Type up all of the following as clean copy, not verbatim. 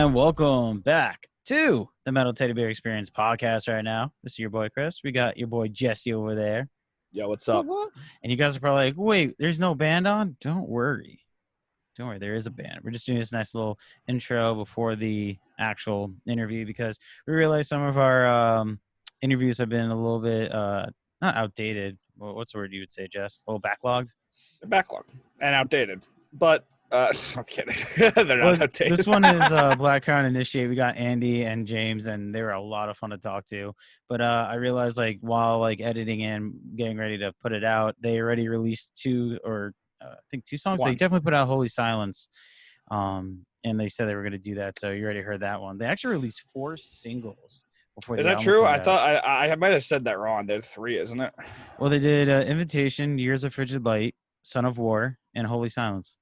And welcome back to the Metal Teddy Bear Experience podcast right now. This is your boy, Chris. We got your boy, Jesse, over there. Yo, what's up? And you guys are probably like, wait, there's no band on? Don't worry. Don't worry, there is a band. We're just doing this nice little intro before the actual interview because we realized some of our interviews have been a little bit, not outdated. What's the word you would say, Jess? A little backlogged? They're backlogged and outdated. But, I'm kidding. They're not outdated. This one is Black Crown Initiate. We got Andy and James, and they were a lot of fun to talk to. But I realized, while, editing and getting ready to put it out, they already released two songs. One. They definitely put out Holy Silence, and they said they were going to do that. So you already heard that one. They actually released 4 singles before. Is that true? I thought I might have said that wrong. There's 3, isn't it? Well, they did Invitation, Years of Frigid Light, Son of War, and Holy Silence.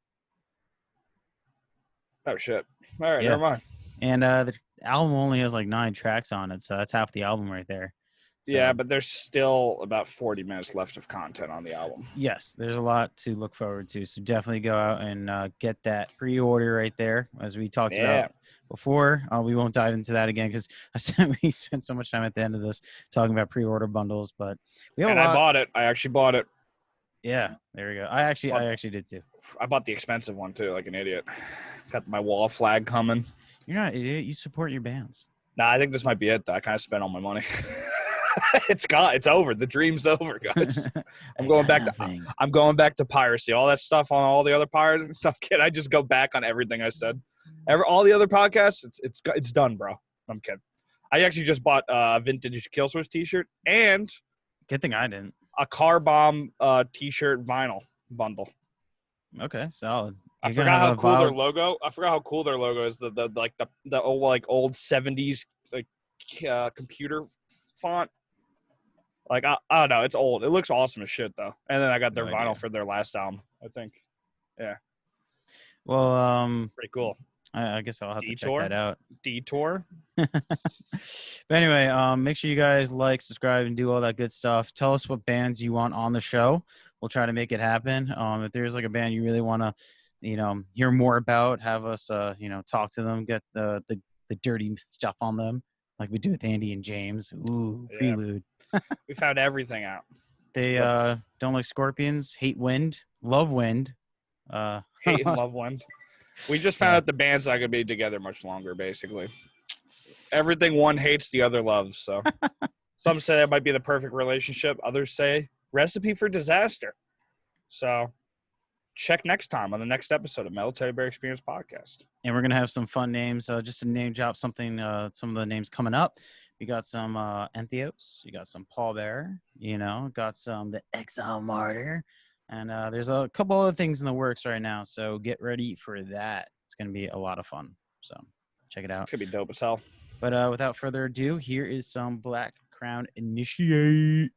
Oh shit! All right, Yeah. never mind. And the album only has 9 tracks on it, so that's half the album right there. So, Yeah, but there's still about 40 minutes left of content on the album. yes, there's a lot to look forward to. So definitely go out and get that pre-order right there, as we talked about before. We won't dive into that again because we spent so much time at the end of this talking about pre-order bundles. But we have I bought it. I actually bought it. Yeah, there we go. I actually did too. I bought the expensive one too, like an idiot. Got my wall flag coming. You're not an idiot. You support your bands. Nah, I think this might be it. Though. I kind of spent all my money. It's over. The dream's over, guys. I'm going back to piracy. All that stuff on all the other pirate stuff. Kid, I just go back on everything I said. All the other podcasts, it's done, bro. I'm kidding. I actually just bought a vintage Killswitch t-shirt and good thing I didn't. A Car Bomb t-shirt vinyl bundle. Okay, solid. I forgot how cool their logo. I forgot how cool their logo is. The old 70s computer font. I don't know. It's old. It looks awesome as shit though. And then I got their vinyl for their last album. I think. Yeah. Well, pretty cool. I guess I'll have to check that out. Detour. But anyway, make sure you guys subscribe, and do all that good stuff. Tell us what bands you want on the show. We'll try to make it happen. If there's a band you really want to, hear more about, have us, talk to them, get the dirty stuff on them, like we do with Andy and James. Ooh, yeah. Prelude. We found everything out. They don't like Scorpions, hate wind, love wind. Hate and love wind. We just found out the band's not going to be together much longer, basically. Everything one hates, the other loves. So some say that might be the perfect relationship. Others say recipe for disaster. So check next time on the next episode of Metal Teddy Bear Experience Podcast. And we're going to have some fun names. Just to name drop something, some of the names coming up. We got some Entheos. You got some Paul Bearer. Got some The Exile Martyr. And there's a couple other things in the works right now, so get ready for that. It's going to be a lot of fun, so check it out. Should be dope as hell. But without further ado, here is some Black Crown Initiate.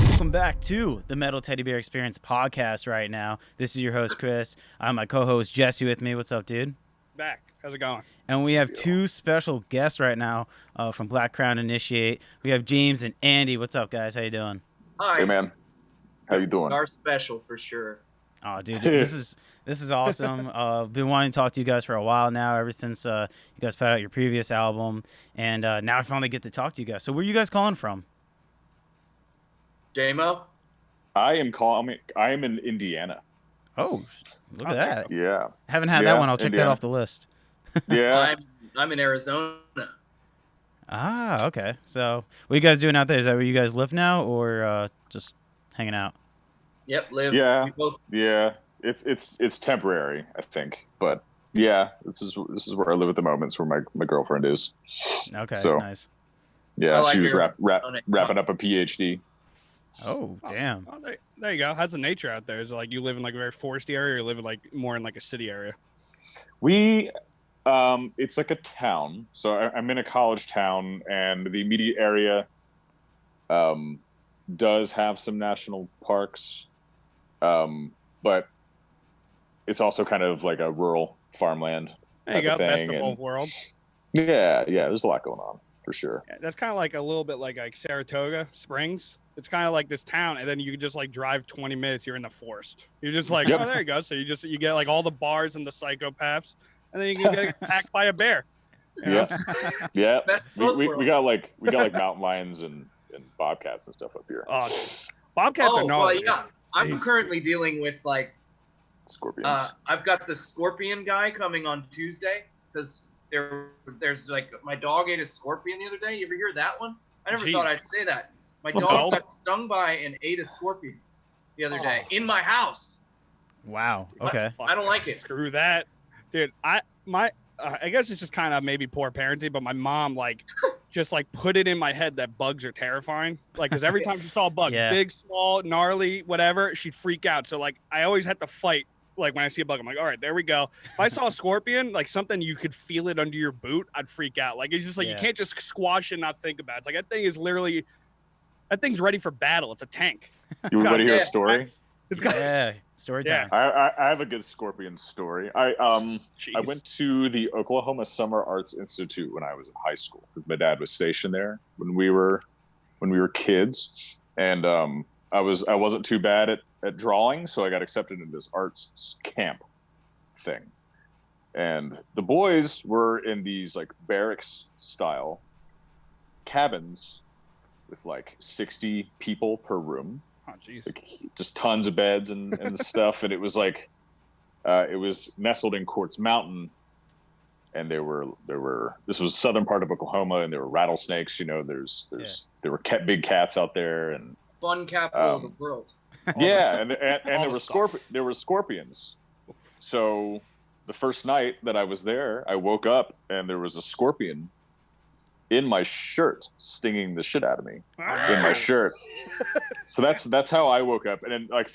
Welcome back to the Metal Teddy Bear Experience podcast right now. This is your host, Chris. I'm my co-host, Jesse, with me. What's up, dude? Back. How's it going? And we have 2 special guests right now from Black Crown Initiate. We have James and Andy. What's up, guys? How you doing? Hi. Hey, man. How you doing? Our special for sure. Oh, dude, this is awesome. Been wanting to talk to you guys for a while now, ever since you guys put out your previous album, and now I finally get to talk to you guys. So, where are you guys calling from? J-Mo? I am in Indiana. Oh, look at that. Yeah. Haven't had that one. I'll check that off the list. Yeah. I'm in Arizona. Ah, okay. So, what are you guys doing out there? Is that where you guys live now, or just hanging out? Yep, live. Yeah. Both. Yeah. It's temporary, I think. But yeah, this is where I live at the moment. It's where my girlfriend is. Okay, so, nice. Yeah, like she was your- wrapping up a PhD. Oh, damn. Oh, there you go. How's the nature out there? Is it you live in a very foresty area, or you live more in a city area? We it's like a town. So I'm in a college town, and the immediate area does have some national parks, but it's also kind of like a rural farmland. There you go. Best of and, both worlds. Yeah, there's a lot going on for sure. Yeah, that's kind of a little bit like Saratoga Springs. It's kind of like this town, and then you just like drive 20 minutes. You're in the forest. You're just like, Yep. oh, there you go. So you get like all the bars and the psychopaths, and then you can get attacked by a bear. You know? Yeah. Best of both We worlds. got like mountain lions and bobcats and stuff up here. Oh, dude. Bobcats are gnarly. Well, yeah. I'm Jeez. currently dealing with like Scorpions. I've got the scorpion guy coming on Tuesday because there's like my dog ate a scorpion the other day. You ever hear that one? I never Jeez. thought I'd say that. My No. dog got stung by and ate a scorpion the other day in my house. Wow. Okay. Fuck, I don't like it. Screw that, dude. I guess it's just kind of maybe poor parenting, but my mom like just like put it in my head that bugs are terrifying. Like, because every time she saw a bug, Yeah. big, small, gnarly, whatever, she'd freak out. So like, I always had to fight. Like when I see a bug, I'm like, all right, there we go. If I saw a scorpion, like something you could feel it under your boot, I'd freak out. Like it's just like you Yeah. can't just squash it and not think about it. It's like that thing's ready for battle. It's a tank. You want to hear a yeah. story? It's got Yeah. Story Yeah. time. I have a good scorpion story. I Jeez. went to the Oklahoma Summer Arts Institute when I was in high school. My dad was stationed there when we were kids, and I wasn't too bad at drawing, so I got accepted into this arts camp thing. And the boys were in these like barracks style cabins with like 60 people per room. Oh, jeez. Like just tons of beds and stuff, and it was like it was nestled in Quartz Mountain, and there were this was southern part of Oklahoma, and there were rattlesnakes. You know, there were big cats out there, and Fun capital of the world. yeah, and all there were scorpions. So the first night that I was there, I woke up and there was a scorpion in my shirt, stinging the shit out of me in my shirt. So that's how I woke up. And then like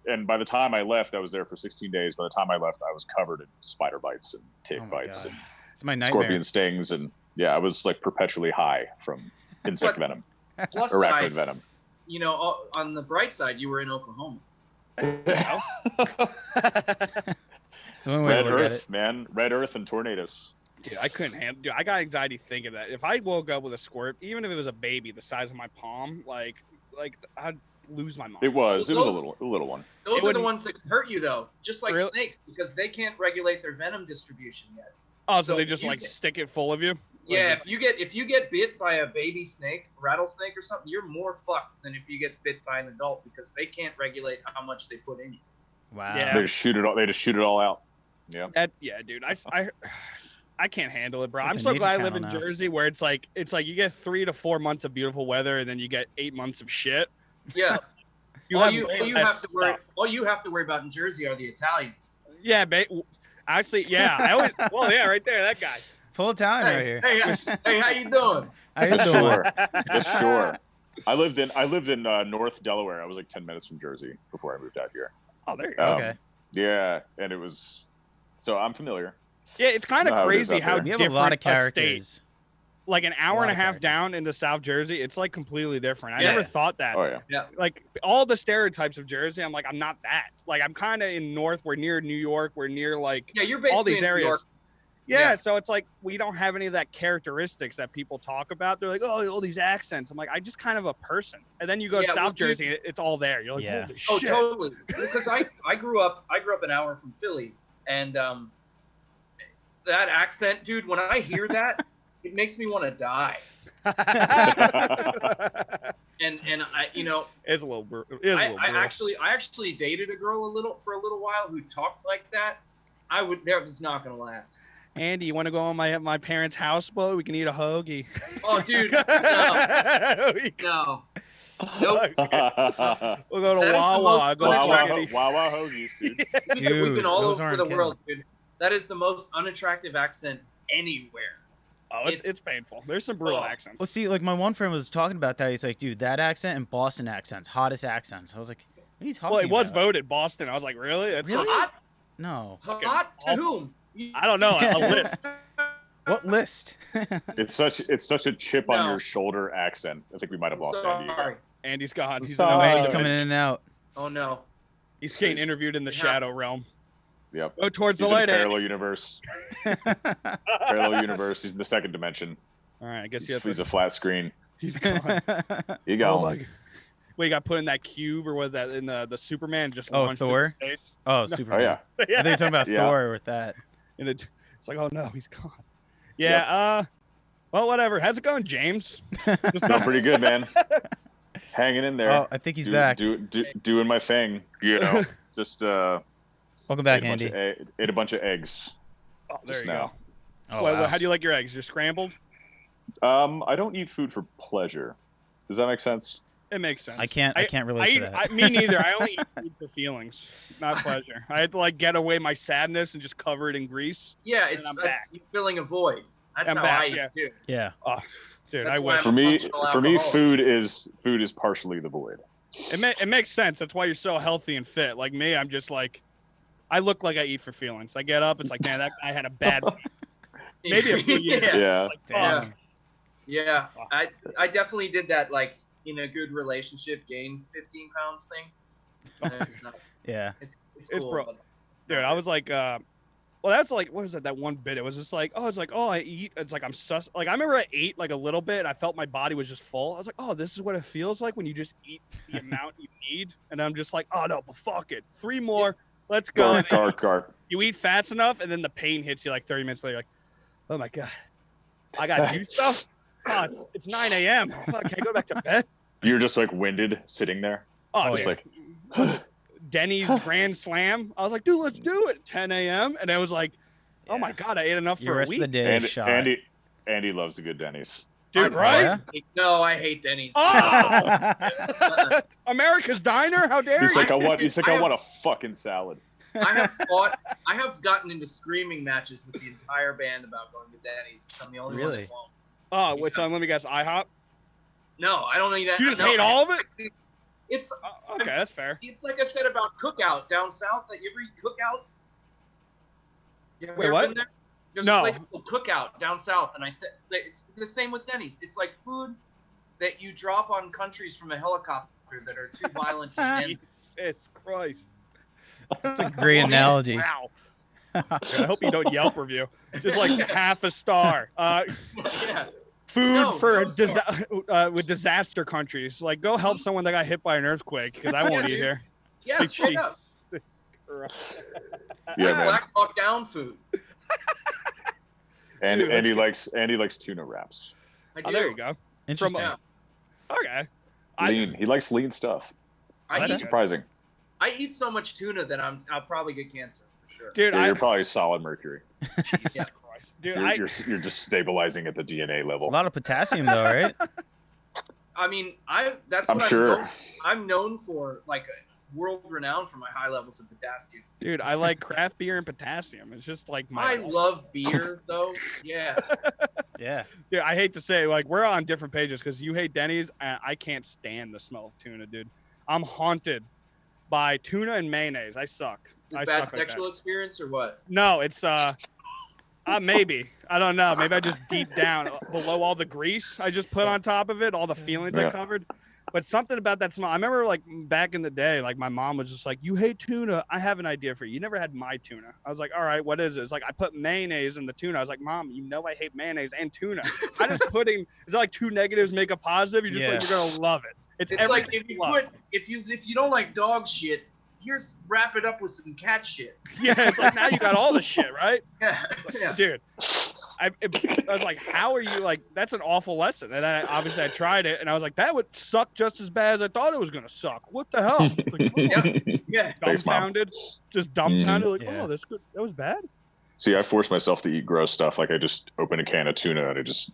and by the time I left, I was there for 16 days. By the time I left, I was covered in spider bites and tick Oh my bites God. and It's my nightmare. scorpion stings, and yeah, I was like perpetually high from insect venom, Plus arachnid side, venom. you know, on the bright side, you were in Oklahoma. It's one way Red to look at Earth, it. man, red Earth and tornadoes. Dude, I couldn't handle. Dude, I got anxiety thinking of that. If I woke up with a scorpion, even if it was a baby the size of my palm, like I'd lose my mind. It was a Those- little one. Those are the wouldn't- ones that can hurt you, though, just like Really? snakes, because they can't regulate their venom distribution yet. Oh, so so they just you like get- stick it full of you? Yeah, Like, if you get bit by a baby snake, rattlesnake or something, you're more fucked than if you get bit by an adult because they can't regulate how much they put in you. Wow. Yeah. They just shoot it all. They just shoot it all out. Yeah. yeah, dude. I can't handle it, bro. It's like I'm the so Nature glad I live in Channel now. Jersey where it's like you get 3 to 4 months of beautiful weather and then you get 8 months of shit. Yeah, You all have you way have less to worry stuff. all you have to worry about in Jersey are the Italians. Yeah, actually, yeah. I always, well, yeah, right there, that guy. Full time right here. Hey, how you doing? How you For doing? sure. For sure. I lived in North Delaware. I was like 10 minutes from Jersey before I moved out here. Oh, there you go. Okay. Yeah, and it was. So I'm familiar. Yeah, it's kind know of how it is crazy out how there. We have different a lot of state, characters. like an hour lot and a of half characters. down into South Jersey, it's like completely different. I Yeah. never thought that. Oh yeah. Like all the stereotypes of Jersey, I'm like, I'm not that. Like I'm kind of in North. We're near New York. We're near like Yeah, you're basically all these in New areas. York. Yeah, Yeah. so it's like we don't have any of that characteristics that people talk about. They're like, oh, all these accents. I'm like, I just kind of a person. And then you go to Yeah, well, South Jersey, it's all there. You're like, Yeah. holy Oh, shit. totally. Because I grew up an hour from Philly, and that accent, dude. When I hear that, it makes me want to die. And I, you know, It's a little brutal. I actually dated a girl for a little while who talked like that. That was not gonna last. Andy, you want to go on my parents' houseboat? We can eat a hoagie. Oh, dude, no. Nope. We'll go to That is the Wawa. most Go unattractive- fucking eat. Wawa hoagies, dude. Dude, We've been all those over aren't the kidding. world, dude. That is the most unattractive accent anywhere. Oh, it's painful. There's some brutal Oh. accents. Well, see, like my one friend was talking about that. He's like, dude, that accent and Boston accents, hottest accents. I was like, what are you talking Well, it was about? voted Boston. I was like, really? That's Really? Hot? No. Okay. Hot to Awful. whom? I don't know. A list. What list? It's such a chip on No. your shoulder accent. I think we might have lost Andy. Sorry. Andy's gone. He's, Oh, sorry. Andy's coming in and out. Oh no. he's getting interviewed in the Yeah. shadow realm. Yep. Go towards He's the in a light, Andy. parallel universe. Parallel universe. He's in the second dimension. All right, I guess He's a flat screen. he's gone. You Oh go. my God. where you got put in that cube or was that in the Superman just Oh, launched Thor? into space. Oh, Superman. Oh yeah. I think you're talking about Yeah. Thor with that. And it's like, oh no, he's gone. Yeah. Well, whatever. How's it going, James? Just Doing pretty good, man. Hanging in there. Oh, I think he's back. Doing my thing. You know, just Welcome back, Andy. Ate a bunch of eggs. Oh, there just you now. go. Oh, Well, wow. how do you like your eggs? You're scrambled? I don't eat food for pleasure. Does that make sense? It makes sense. I can't relate to that. Me neither. I only eat food for feelings, not pleasure. I had to like get away my sadness and just cover it in grease. Yeah, And I'm that's back. you filling a void. That's I'm how back, I eat yeah. too. Yeah. Oh, dude, That's I why wish. I'm For me, functional for me, alcoholic. food is partially the void. It makes sense. That's why you're so healthy and fit. Like me, I'm just like, I look like I eat for feelings. I get up, it's like, man, that guy had a bad week. Maybe a few years. Yeah. Yeah. Like, Yeah. fuck. Yeah, I definitely did that, like, in a good relationship, gain 15 pounds thing. And it's not, Yeah. it's It's cool. bro- but- Dude, I was like, well, that's like, what is that one bit? It was just like, I eat. It's like, I'm sus. Like, I remember I ate like a little bit. And I felt my body was just full. I was like, oh, this is what it feels like when you just eat the amount you need. And I'm just like, oh, no, but fuck it. 3 more. Let's go. Gark. You eat fast enough, and then the pain hits you like 30 minutes later. Like, oh my God, I got juice stuff. Oh, it's 9 a.m. Oh, can I go back to bed? You're just like winded sitting there. Oh, Just yeah. like Denny's Grandslam. I was like, dude, let's do it. 10 a.m. And I was like, oh my God, I ate enough Your for a rest of week. the day is shot. Andy loves a good Denny's. Dude, I- right? No, I hate Denny's. Oh! America's Diner? How dare He's you? like, I want a fucking salad. I have gotten into screaming matches with the entire band about going to Denny's. I'm the only one Really? that won't. Oh, which one? Let me guess. IHOP? No, I don't need that. You just No, hate all of it? It's Okay, that's fair. it's like I said about Cookout down south. That you ever eat Cookout? You ever Wait, what? been there? There's No. a place called Cookout down south, and I said that it's the same with Denny's. It's like food that you drop on countries from a helicopter that are too violent to stand. Jesus Christ. That's a great analogy. Wow. Dude, I hope you don't Yelp review. Just like half a star. Yeah. Food No, for no star. with disaster countries. Like, go help someone that got hit by an earthquake because I won't Yeah, eat dude. here. Yeah, Like, straight up. Jesus Christ. Yeah, man. Black Hawk Down food. And Dude, Andy that's likes tuna wraps. I do. Oh, there you go. Interesting. Yeah. Okay. Lean. He likes lean stuff. I That's eat, Surprising. I eat so much tuna that I'll probably get cancer for sure. Dude, Yeah, you're probably solid mercury. Jesus Yeah. Christ. Dude, You're just stabilizing at the DNA A level. lot of potassium, though, right? I mean, that's I'm what sure. I'm known for, like world renowned for my high levels of potassium. dude, I like craft beer and potassium. It's just like my I love beer though. Yeah. Yeah. Dude, I hate to say, like, we're on different pages because you hate Denny's, and I can't stand the smell of tuna, dude. I'm haunted by tuna and mayonnaise. I suck. I Bad suck like sexual that. experience or what? No, it's maybe. I don't know. Maybe I just deep down below all the grease I just put on top of it, all the feelings I Yeah. covered. But something about that smell. I remember, like, back in the day, like, my mom was just like, "You hate tuna. I have an idea for you. You never had my tuna." I was like, "All right, what is it?" It's like, I put mayonnaise in the tuna. I was like, "Mom, you know I hate mayonnaise and tuna." I just putting, is it like 2 negatives make a positive? You're just like, Yeah. you're gonna love it. It's It's like everything if you love. put if you don't like dog shit, here's wrap it up with some cat shit. Yeah, it's like now you got all the shit, right? Yeah. Yeah. Dude. I was like, how are you like? That's an awful lesson. And then obviously I tried it, and I was like, that would suck just as bad as I thought it was gonna suck. What the hell? It's like, Yeah. Thanks, Mom. dumbfounded, just dumbfounded. Like, Yeah. oh, that's good. That was bad. See, I force myself to eat gross stuff. Like I just open a can of tuna and I just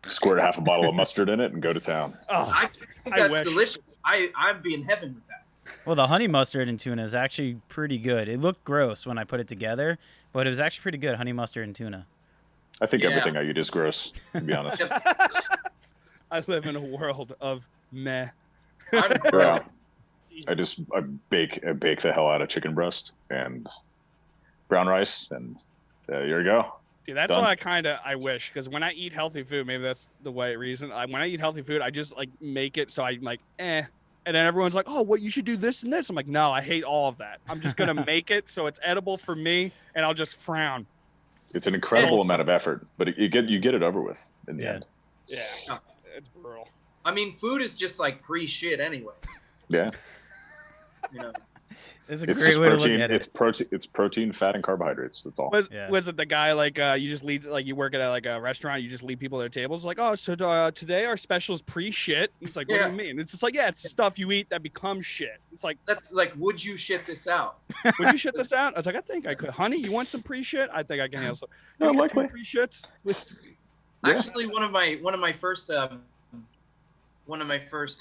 squirt half a bottle of mustard in it and go to town. Oh, I think I that's wish. delicious. I'd be in heaven with that. Well, the honey mustard and tuna is actually pretty good. It looked gross when I put it together, but it was actually pretty good, honey mustard and tuna. I think Yeah. everything I eat is gross, to be honest. I live in a world of meh. Yeah. I bake the hell out of chicken breast and brown rice, and there you go. Dude, that's Done. why I wish, because when I eat healthy food, maybe that's the reason. When I eat healthy food, I just like make it so I'm like, eh. And then everyone's like, oh, well, you should do this and this. I'm like, no, I hate all of that. I'm just gonna make it so it's edible for me, and I'll just frown. It's an incredible amount of effort, but you get it over with in the Yeah. end. Yeah, it's brutal. I mean, food is just like pre-shit anyway. Yeah. You know. It's a It's great just way to protein. look at it. It's protein, fat, and carbohydrates. That's all. Was it the guy like you just lead like you work at like a restaurant, you just lead people to their tables like, oh, so today our special is pre-shit. It's like, what do you mean? It's just like, yeah, it's stuff you eat that becomes shit. It's like, that's like, would you shit this out? Would you shit this out? I was like, I think I could. Honey, you want some pre-shit? I think I can handle some. No, likely. Pre-shits. Actually, one of my first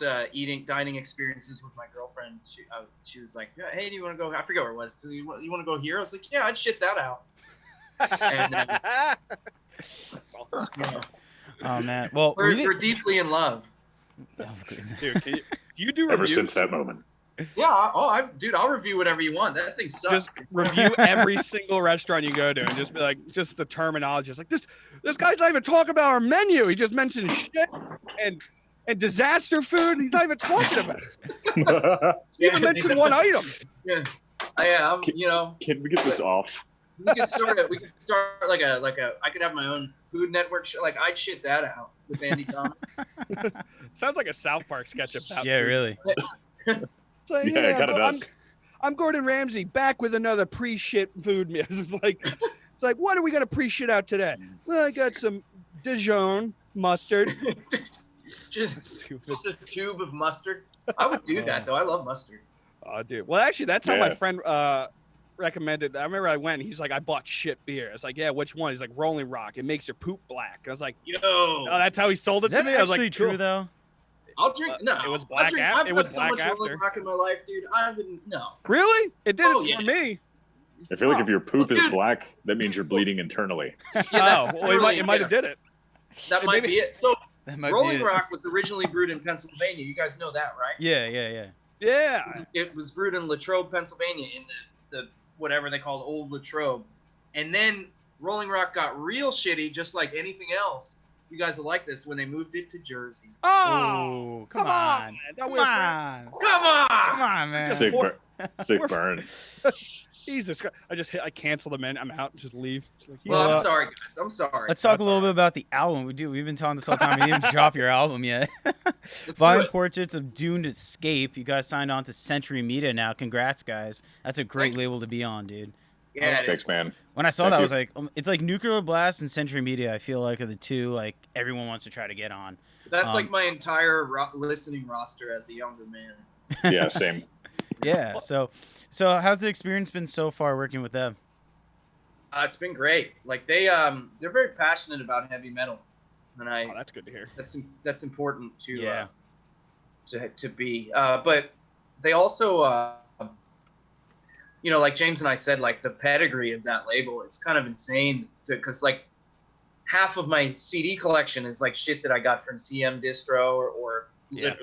dining experiences with my girlfriend, she was like, hey, do you want to go? I forget where it was. Do you want to go here? I was like, yeah, I'd shit that out. And, oh man, well, we're deeply in love. Dude, can you do ever reviews? since that moment? Yeah, I'll review whatever you want. That thing sucks. Just review every single restaurant you go to and just be like, just the terminology. It's like this guy's not even talking about our menu. He just mentioned shit and disaster food. He's not even talking about it. He even mentioned one item. Yeah, I'm, Can we get this off? We could start like a. I could have my own Food Network show. Like I'd shit that out with Andy Thomas. Sounds like a South Park sketch about. Yeah, food. really. It's like, Yeah, it kind of does. I'm Gordon Ramsay back with another pre-shit food meal. It's like, what are we gonna pre-shit out today? Well, I got some Dijon mustard. just a tube of mustard. I would do that though. I love mustard. Oh, dude. Well, actually, that's how my friend recommended. I remember I went. He's like, I bought shit beer. It's like, yeah, which one? He's like, Rolling Rock. It makes your poop black. I was like, yo, oh, that's how he sold it Is to that me. I was actually like, true cool. though? I'll drink. No, it was black. I've it was so black much after. Rolling Rock in my life, dude. I didn't know. Really? It did Oh, it for yeah. me. I feel like if your poop is Dude. black, that means you're bleeding internally. Oh, well, it might have did it. That might be it. So That might be Rolling it. Rock was originally brewed in Pennsylvania. You guys know that, right? Yeah. Yeah. It was brewed in Latrobe, Pennsylvania, in the whatever they called Old Latrobe. And then Rolling Rock got real shitty, just like anything else. You guys will like this when they moved it to Jersey. Oh, come on. Come Come on. on. Come on! Come on, man. Sick burn. Jesus Christ. I canceled them in. I'm out. Just leave. Just like, Well, Well, I'm sorry, guys. I'm sorry. Let's talk That's a little all bit right. about the album. We've been talking this whole time. You didn't drop your album yet. Let's do Violent it. Portraits of Doomed Escape. You guys signed on to Century Media now. Congrats, guys. That's a great label to be on, dude. Yeah, it Thanks, is. man. When I saw Thank that, I you. was like, it's like Nuclear Blast and Century Media. I feel like are the two like everyone wants to try to get on. That's like my entire listening roster as a younger man. Yeah, same. Yeah. So how's the experience been so far working with them? It's been great. Like they're very passionate about heavy metal, and oh, that's good to hear. that's important to Yeah. To be. But they also like James and I said, like the pedigree of that label, it's kind of insane because like half of my CD collection is like shit that I got from CM Distro or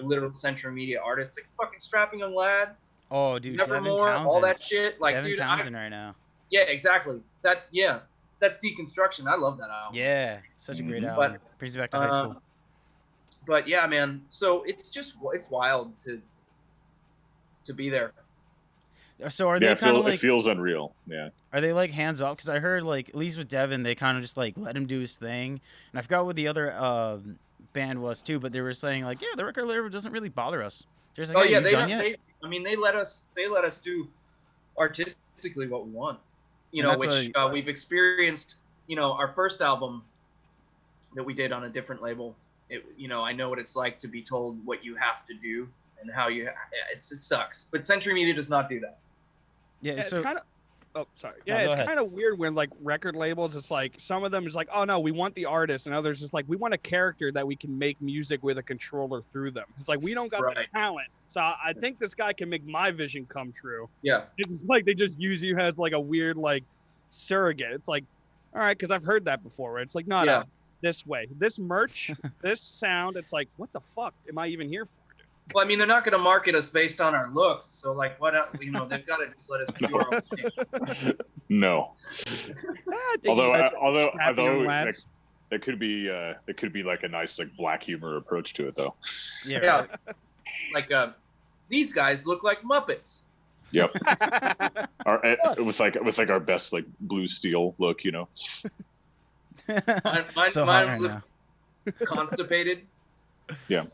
literal Central Media artists, like fucking Strapping Young Lad, Oh, dude, Devin Nevermore, Townsend. all that shit. Like, Devin dude, Townsend right now. yeah, exactly. That's Deconstruction. I love that album. Yeah, such a great Mhm. album. Brings you back to high school. But yeah, man. So it's wild to be there. So are they Yeah, kind of it like feels unreal. Yeah. are they like hands off? Because I heard like at least with Devin, they kind of just like let him do his thing, and I forgot what the other band was too. But they were saying like, yeah, the record label doesn't really bother us. Just like, Oh hey, yeah, you done yet? they let us do artistically what we want. You And know, that's which we've experienced. You know, our first album that we did on a different label. I know what it's like to be told what you have to do and how you. It sucks, but Century Media does not do that. Yeah. Yeah, So it's kind of. Oh, sorry. No, Yeah, go it's ahead. kind of weird when like record labels. It's like some of them is like, oh no, we want the artist, and others is like, we want a character that we can make music with a controller through them. It's like we don't got the Right. talent, so I think this guy can make my vision come true. Yeah. It's just like they just use you as like a weird like surrogate. It's like, all right, because I've heard that before. Where it's like, no, Yeah. no, this way, this merch, this sound. It's like, what the fuck am I even here for? Well, I mean, they're not going to market us based on our looks. So, like, what? They've got to just let us do our own thing. No. I think Although you guys are strapping young like, lads. there could be like a nice like black humor approach to it though. yeah. Yeah. Right. Like, these guys look like Muppets. Yep. It was like our best like blue steel look, you know. Mine So hot right look now. constipated. Yeah.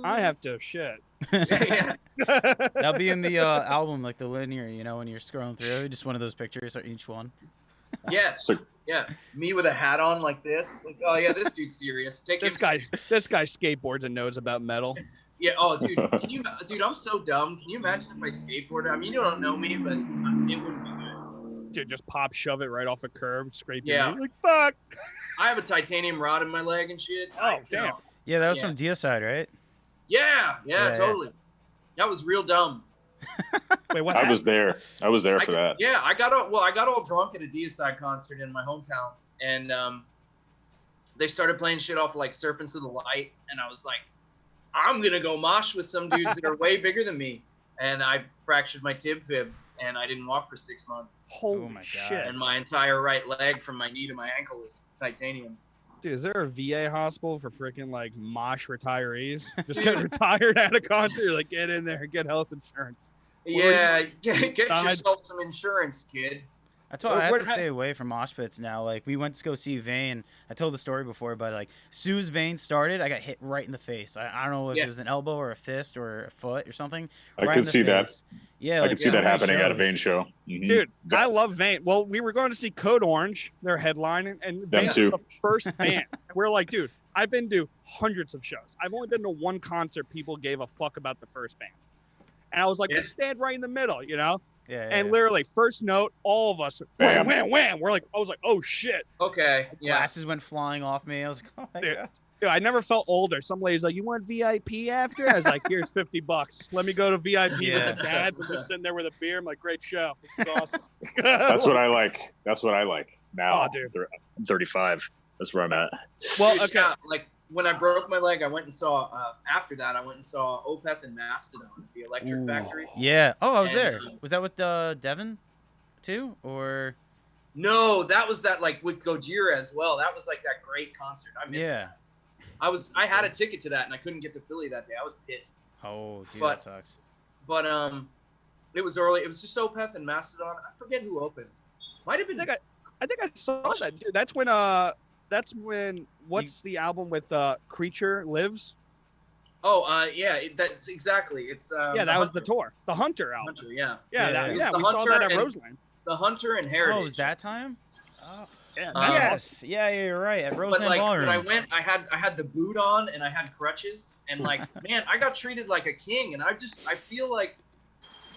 I have to shit. That'll be in the album, like the linear, you know, when you're scrolling through, just one of those pictures or each one. Yeah. So, Yeah. Me with a hat on like this. Like, oh yeah, this dude's serious. This guy skateboards and knows about metal. Yeah. Oh, dude. Dude, I'm so dumb. Can you imagine if I skateboarded? I mean, you don't know me, but it wouldn't be good. Dude, just shove it right off a curb, scrape Yeah. your knee. Like, fuck. I have a titanium rod in my leg and shit. Oh, damn. Yeah, that was from Deicide, right? Yeah, totally. That was real dumb. Wait, what? I was there for that. Yeah, I got all drunk at a Deicide concert in my hometown, and they started playing shit off like Serpents of the Light, and I was like, I'm gonna go mosh with some dudes that are way bigger than me, and I fractured my tib fib, and I didn't walk for 6 months. Holy my shit. God. And my entire right leg from my knee to my ankle is titanium. Dude, is there a VA hospital for freaking like mosh retirees? Just get retired at a concert, like get in there and get health insurance. Yeah, get yourself some insurance, kid. That's why I have to stay away from mosh pits now. Like, we went to go see Vane. I told the story before, but like, Sue's Vane started, I got hit right in the face. I don't know if it was an elbow or a fist or a foot or something. I could see that. Yeah, I could see that happening at a Vane show. Mm-hmm. Dude, I love Vane. Well, we were going to see Code Orange, their headline, and Vane's the first band. We're like, dude, I've been to hundreds of shows. I've only been to one concert people gave a fuck about the first band. And I was like, let's stand right in the middle, you know? And literally, first note, all of us, wham, wham, wham. I was like, oh shit. Okay. Yeah. Glasses went flying off me. I was like, oh my God. Dude, I never felt older. Some lady's like, you want VIP after? I was like, here's $50. Let me go to VIP with the dads. I'm just sitting there with a beer. I'm like, great show. This is awesome. That's what I like. That's what I like. Now, oh, dude. I'm 35. That's where I'm at. Well, okay. Yeah, like, when I broke my leg, I went and saw, after that, I went and saw Opeth and Mastodon at the Electric Factory. Yeah. Oh, I was there. Was that with Devin too? Or? No, that was that, like, with Gojira as well. That was, like, that great concert. I missed that. I had a ticket to that, and I couldn't get to Philly that day. I was pissed. Oh, dude, that sucks. But, it was early. It was just Opeth and Mastodon. I forget who opened. Might have been. I think I saw that, dude. That's when what's the album with Creature Lives? Oh, yeah, that's exactly. It's that was the tour, the Hunter album. Hunter, yeah. We saw that at Roseland. The Hunter and Heritage. Oh, was that time? Oh. Yeah. Yes. Yeah, you're right. At Roseland Ballroom. When I went, I had the boot on and I had crutches, and like, man, I got treated like a king, and I feel like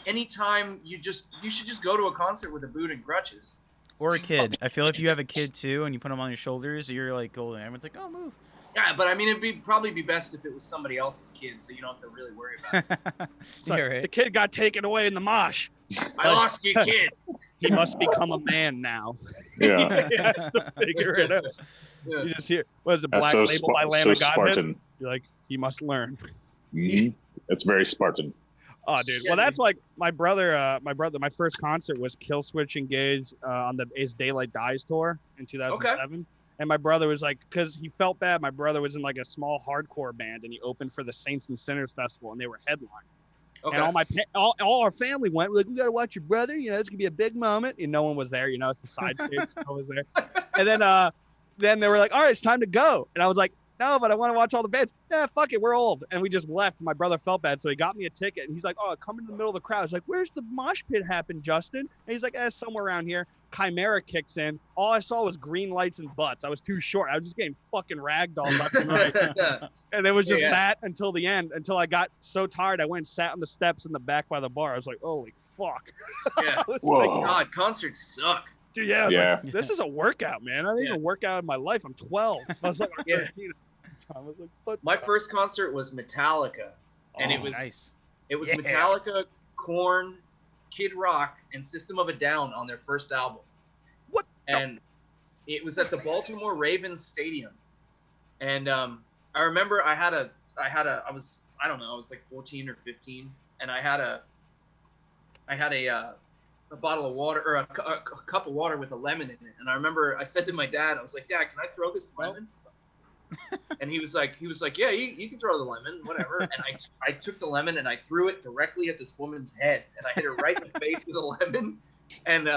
anytime you should just go to a concert with a boot and crutches. Or a kid. I feel if you have a kid too and you put them on your shoulders, you're like golden. Everyone's like, oh, move. Yeah, but I mean, it'd probably be best if it was somebody else's kid, so you don't have to really worry about it. Right. The kid got taken away in the mosh. I lost you, kid. He must become a man now. Yeah. He has to figure it out. Yeah. You just hear, what is it, That's Black so Label by Lamb of Godhead? Spartan. You're like, he must learn. Mm-hmm. It's very Spartan. Oh, dude. Well, that's like my my first concert was Killswitch Engage on the As Daylight Dies tour in 2007. Okay. And my brother was like, because he felt bad. My brother was in like a small hardcore band, and he opened for the Saints and Sinners Festival, and they were headlining. Okay. And all our family went. We're like, we gotta watch your brother. You know, it's gonna be a big moment. And no one was there. You know, it's the side stage. No one was there. And then they were like, all right, it's time to go. And I was like, no, but I want to watch all the bands. Yeah, fuck it, we're old. And we just left. My brother felt bad, so he got me a ticket. And he's like, oh, come in the middle of the crowd. I was like, where's the mosh pit happen, Justin? And he's like, somewhere around here. Chimera kicks in. All I saw was green lights and butts. I was too short. I was just getting fucking ragdolled left and right. And it was just that until the end, until I got so tired. I went and sat on the steps in the back by the bar. I was like, holy fuck. Yeah. Whoa. Like, God, concerts suck. Dude, yeah. Like, this is a workout, man. I didn't even work out in my life. I'm 12. I was like, 13. I was like, what? My first concert was Metallica, and it was nice. It was Metallica, Korn, Kid Rock, and System of a Down on their first album. What? And it was at the Baltimore Ravens Stadium, and I remember I was like 14 or 15, and I had a bottle of water or a cup of water with a lemon in it, and I remember I said to my dad, I was like, Dad, can I throw this lemon? And he was like, yeah, you can throw the lemon, whatever. And I took the lemon and I threw it directly at this woman's head, and I hit her right in the face with a lemon, And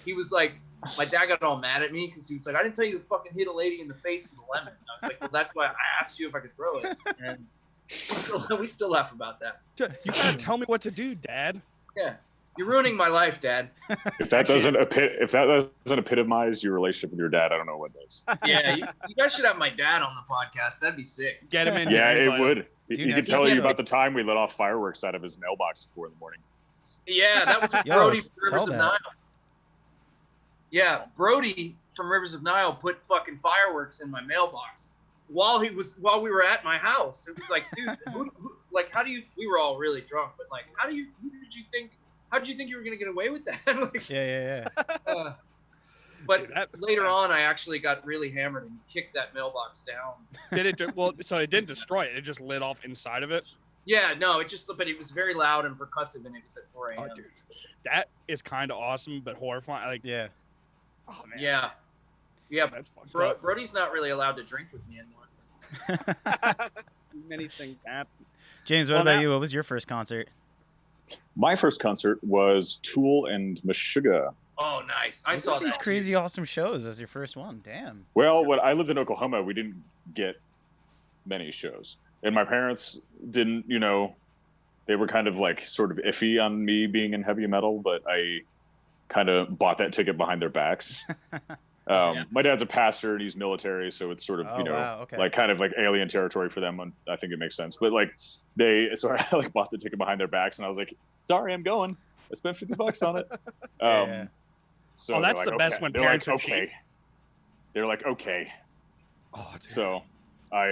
he was like, my dad got all mad at me because he was like, I didn't tell you to fucking hit a lady in the face with a lemon. And I was like, well, that's why I asked you if I could throw it. And we still laugh about that. You gotta tell me what to do, Dad. Yeah. You're ruining my life, Dad. If that doesn't epitomize your relationship with your dad, I don't know what does. Yeah, you guys should have my dad on the podcast. That'd be sick. Get him in. Yeah, here, it but- would. Dude, He could tell you about the time we let off fireworks out of his mailbox at 4 in the morning. Yeah, that was Yo, Brody from tell Rivers of that. Nile. Yeah, Brody from Rivers of Nile put fucking fireworks in my mailbox while we were at my house. It was like, dude, how do you? We were all really drunk, but like, how did you think you were gonna get away with that? Like, Yeah. but Dude, later on, I actually got really hammered and kicked that mailbox down. Did it? Well, so it didn't destroy it. It just lit off inside of it. Yeah, no, but it was very loud and percussive, and it was at 4 a.m. Oh, dude, that is kind of awesome, but horrifying. Like, Yeah. oh man. Yeah, That's fucked up. Brody's not really allowed to drink with me anymore. Many things happen. James, what Well, about now- you? What was your first concert? My first concert was Tool and Meshuggah. Oh, nice! I What's saw with these that. crazy awesome shows as your first one. Damn. Well, when I lived in Oklahoma, we didn't get many shows. And my parents didn't, they were kind of like sort of iffy on me being in heavy metal, but I kind of bought that ticket behind their backs. Yeah. My dad's a pastor and he's military, so it's sort of, Wow, okay. like kind of like alien territory for them. And I think it makes sense. But like so I like bought the ticket behind their backs and I was like, sorry, I'm going. I spent $50 on it. Yeah. So Oh, that's they're the like, best okay. when They're parents like, are cheap. okay. They're like, okay. Oh, dude. So I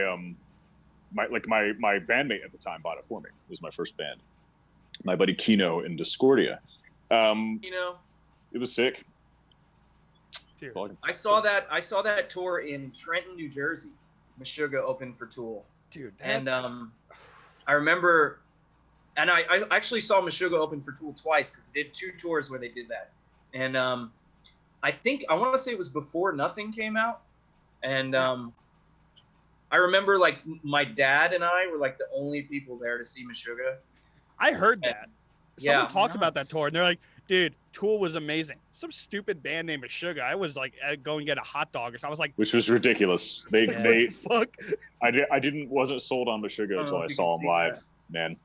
my bandmate at the time bought it for me. It was my first band. My buddy Kino in Discordia. It was sick. Dude. That's all I saw that tour in Trenton, New Jersey. Meshuggah opened for Tool, Dude, that, and I remember, and I actually saw Meshuggah open for Tool twice because they did 2 tours where they did that, and I think I want to say it was before Nothing came out, and I remember like my dad and I were like the only people there to see Meshuggah. I heard that. Yeah. Someone talked about that Nuts. tour, and they're like, dude, Tool was amazing. Some stupid band named Meshuggah. I was like, go and get a hot dog or something. I was like, Which was ridiculous. what the fuck? Wasn't sold on Meshuggah until I saw them live. Man,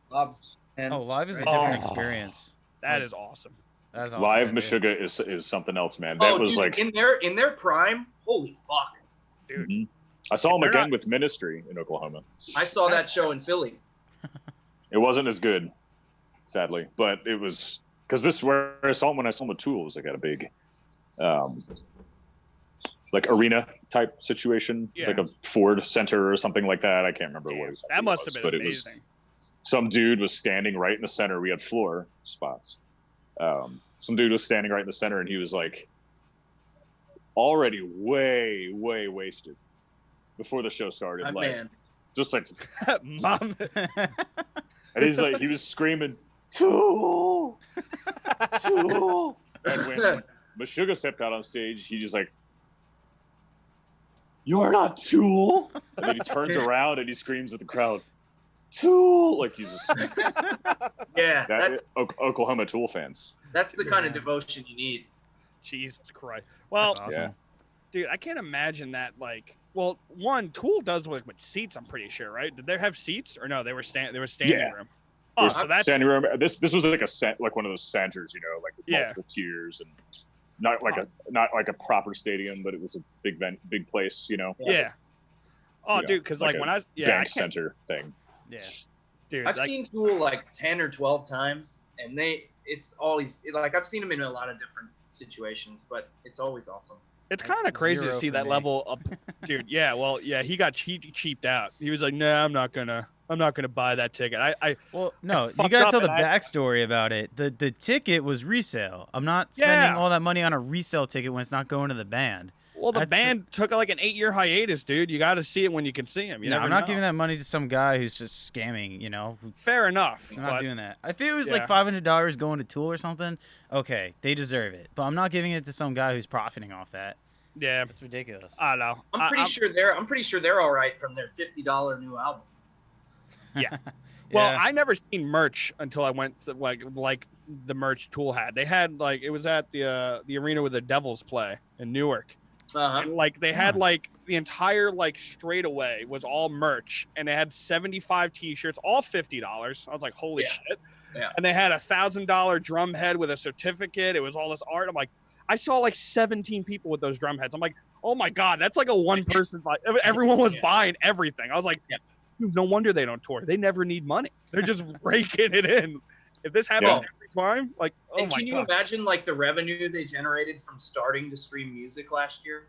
And Oh, live is a Oh. different experience. That is awesome. That's awesome live too. Meshuggah is something else, man. That was dude, like in their prime. Holy fuck! mhm. I saw them They're again not- with Ministry in Oklahoma. I saw that show in Philly. It wasn't as good, sadly, but it was because when I saw them with Tool, it was like at a big, like arena type situation, Yeah. like a Ford Center or something like that. I can't remember what exactly That must it was, have but been it was amazing. some dude was standing right in the center. We had floor spots. Some dude was standing right in the center, and he was like already way wasted before the show started. My like man. just like, Mom. and he's like, he was screaming, Tool, Tool. And when Meshuggah stepped out on stage, he just like, you're not Tool. And then he turns around and he screams at the crowd, Tool. Like he's just Yeah, that Oklahoma Tool fans. that's the kind of Yeah. devotion you need. Jesus Christ. Well, That's awesome. Yeah. dude, I can't imagine that. Like, well, one Tool does like with seats. I'm pretty sure, right? Did they have seats or no? They were standing Yeah. room. Oh, There's so that's standing room. This was like like one of those centers, like with Yeah. multiple tiers and not like a proper stadium, but it was a big place, yeah. Oh, You know, dude, because like like a when I was I bank can't, center thing. Yeah. dude, I've like, seen Tool like 10 or 12 times, and it's always like I've seen them in a lot of different situations, but it's always awesome. it's kind of crazy to 0 see for that me. level of, dude. Yeah, well, yeah, he got cheaped out. He was like, nah, I'm not gonna buy that ticket. Well, no, you fucked gotta up tell the and I- backstory about it. The ticket was resale. I'm not spending Yeah. all that money on a resale ticket when it's not going to the band. Well, the That's- band took like an 8-year hiatus, dude. You got to see it when you can see him. You No, never I'm not know. giving that money to some guy who's just scamming. Fair enough. I'm not but- doing that. If it was Yeah. like $500 going to Tool or something, okay, they deserve it. But I'm not giving it to some guy who's profiting off that. Yeah, It's ridiculous. I don't know. I'm pretty sure they're all right from their $50 new album. Yeah, Well, Yeah. I never seen merch until I went to like the merch Tool had. They had like it was at the arena where the Devils play in Newark. And like they had like the entire like straightaway was all merch, and they had 75 t-shirts, all $50. I was like, holy shit. Yeah. And they had $1,000 drum head with a certificate. It was all this art. I'm like, I saw like 17 people with those drum heads. I'm like, oh my God, that's like a one person. Everyone was buying everything. I was like, dude, no wonder they don't tour. They never need money. They're just raking it in. If this happens every time, like, oh and my God. can you imagine like the revenue they generated from starting to stream music last year?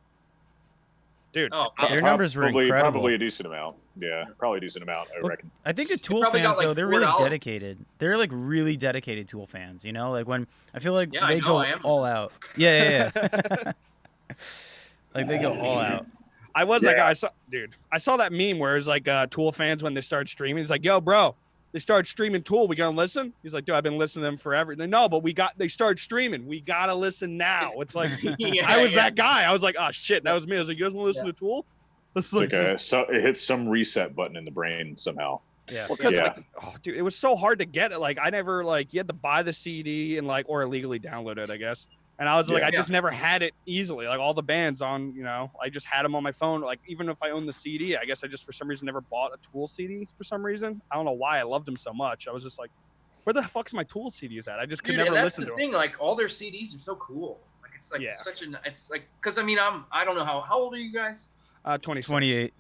Dude, their numbers were incredible. Probably a decent amount. Yeah, probably a decent amount, I reckon. I think the Tool probably fans, got, like, though, they're really $4. dedicated. They're like really dedicated Tool fans, you know? Like when I feel like Yeah, they I know, go I am. all out. Yeah. Like they go all out. I was that guy. I saw that meme where it's like Tool fans when they start streaming. It's like, yo, bro, they start streaming Tool. We gonna listen? He's like, dude, I've been listening to them forever. No, but they start streaming. We gotta listen now. It's like I was that guy. I was like, oh shit, that was me. I was like, you guys wanna listen to Tool? It's like so it hits some reset button in the brain somehow. Yeah. Well, because like, oh, dude, it was so hard to get it. Like I never like you had to buy the CD and like or illegally download it, I guess. And I was like, I just never had it easily. Like all the bands on, you know, I just had them on my phone. Like even if I owned the CD, I guess I just for some reason never bought a Tool CD for some reason. I don't know why I loved them so much. I was just like, where the fuck's my Tool CDs at? I just could never listen to them. That's the thing. Like all their CDs are so cool. Like it's like it's like because I mean I don't know how old are you guys? 28.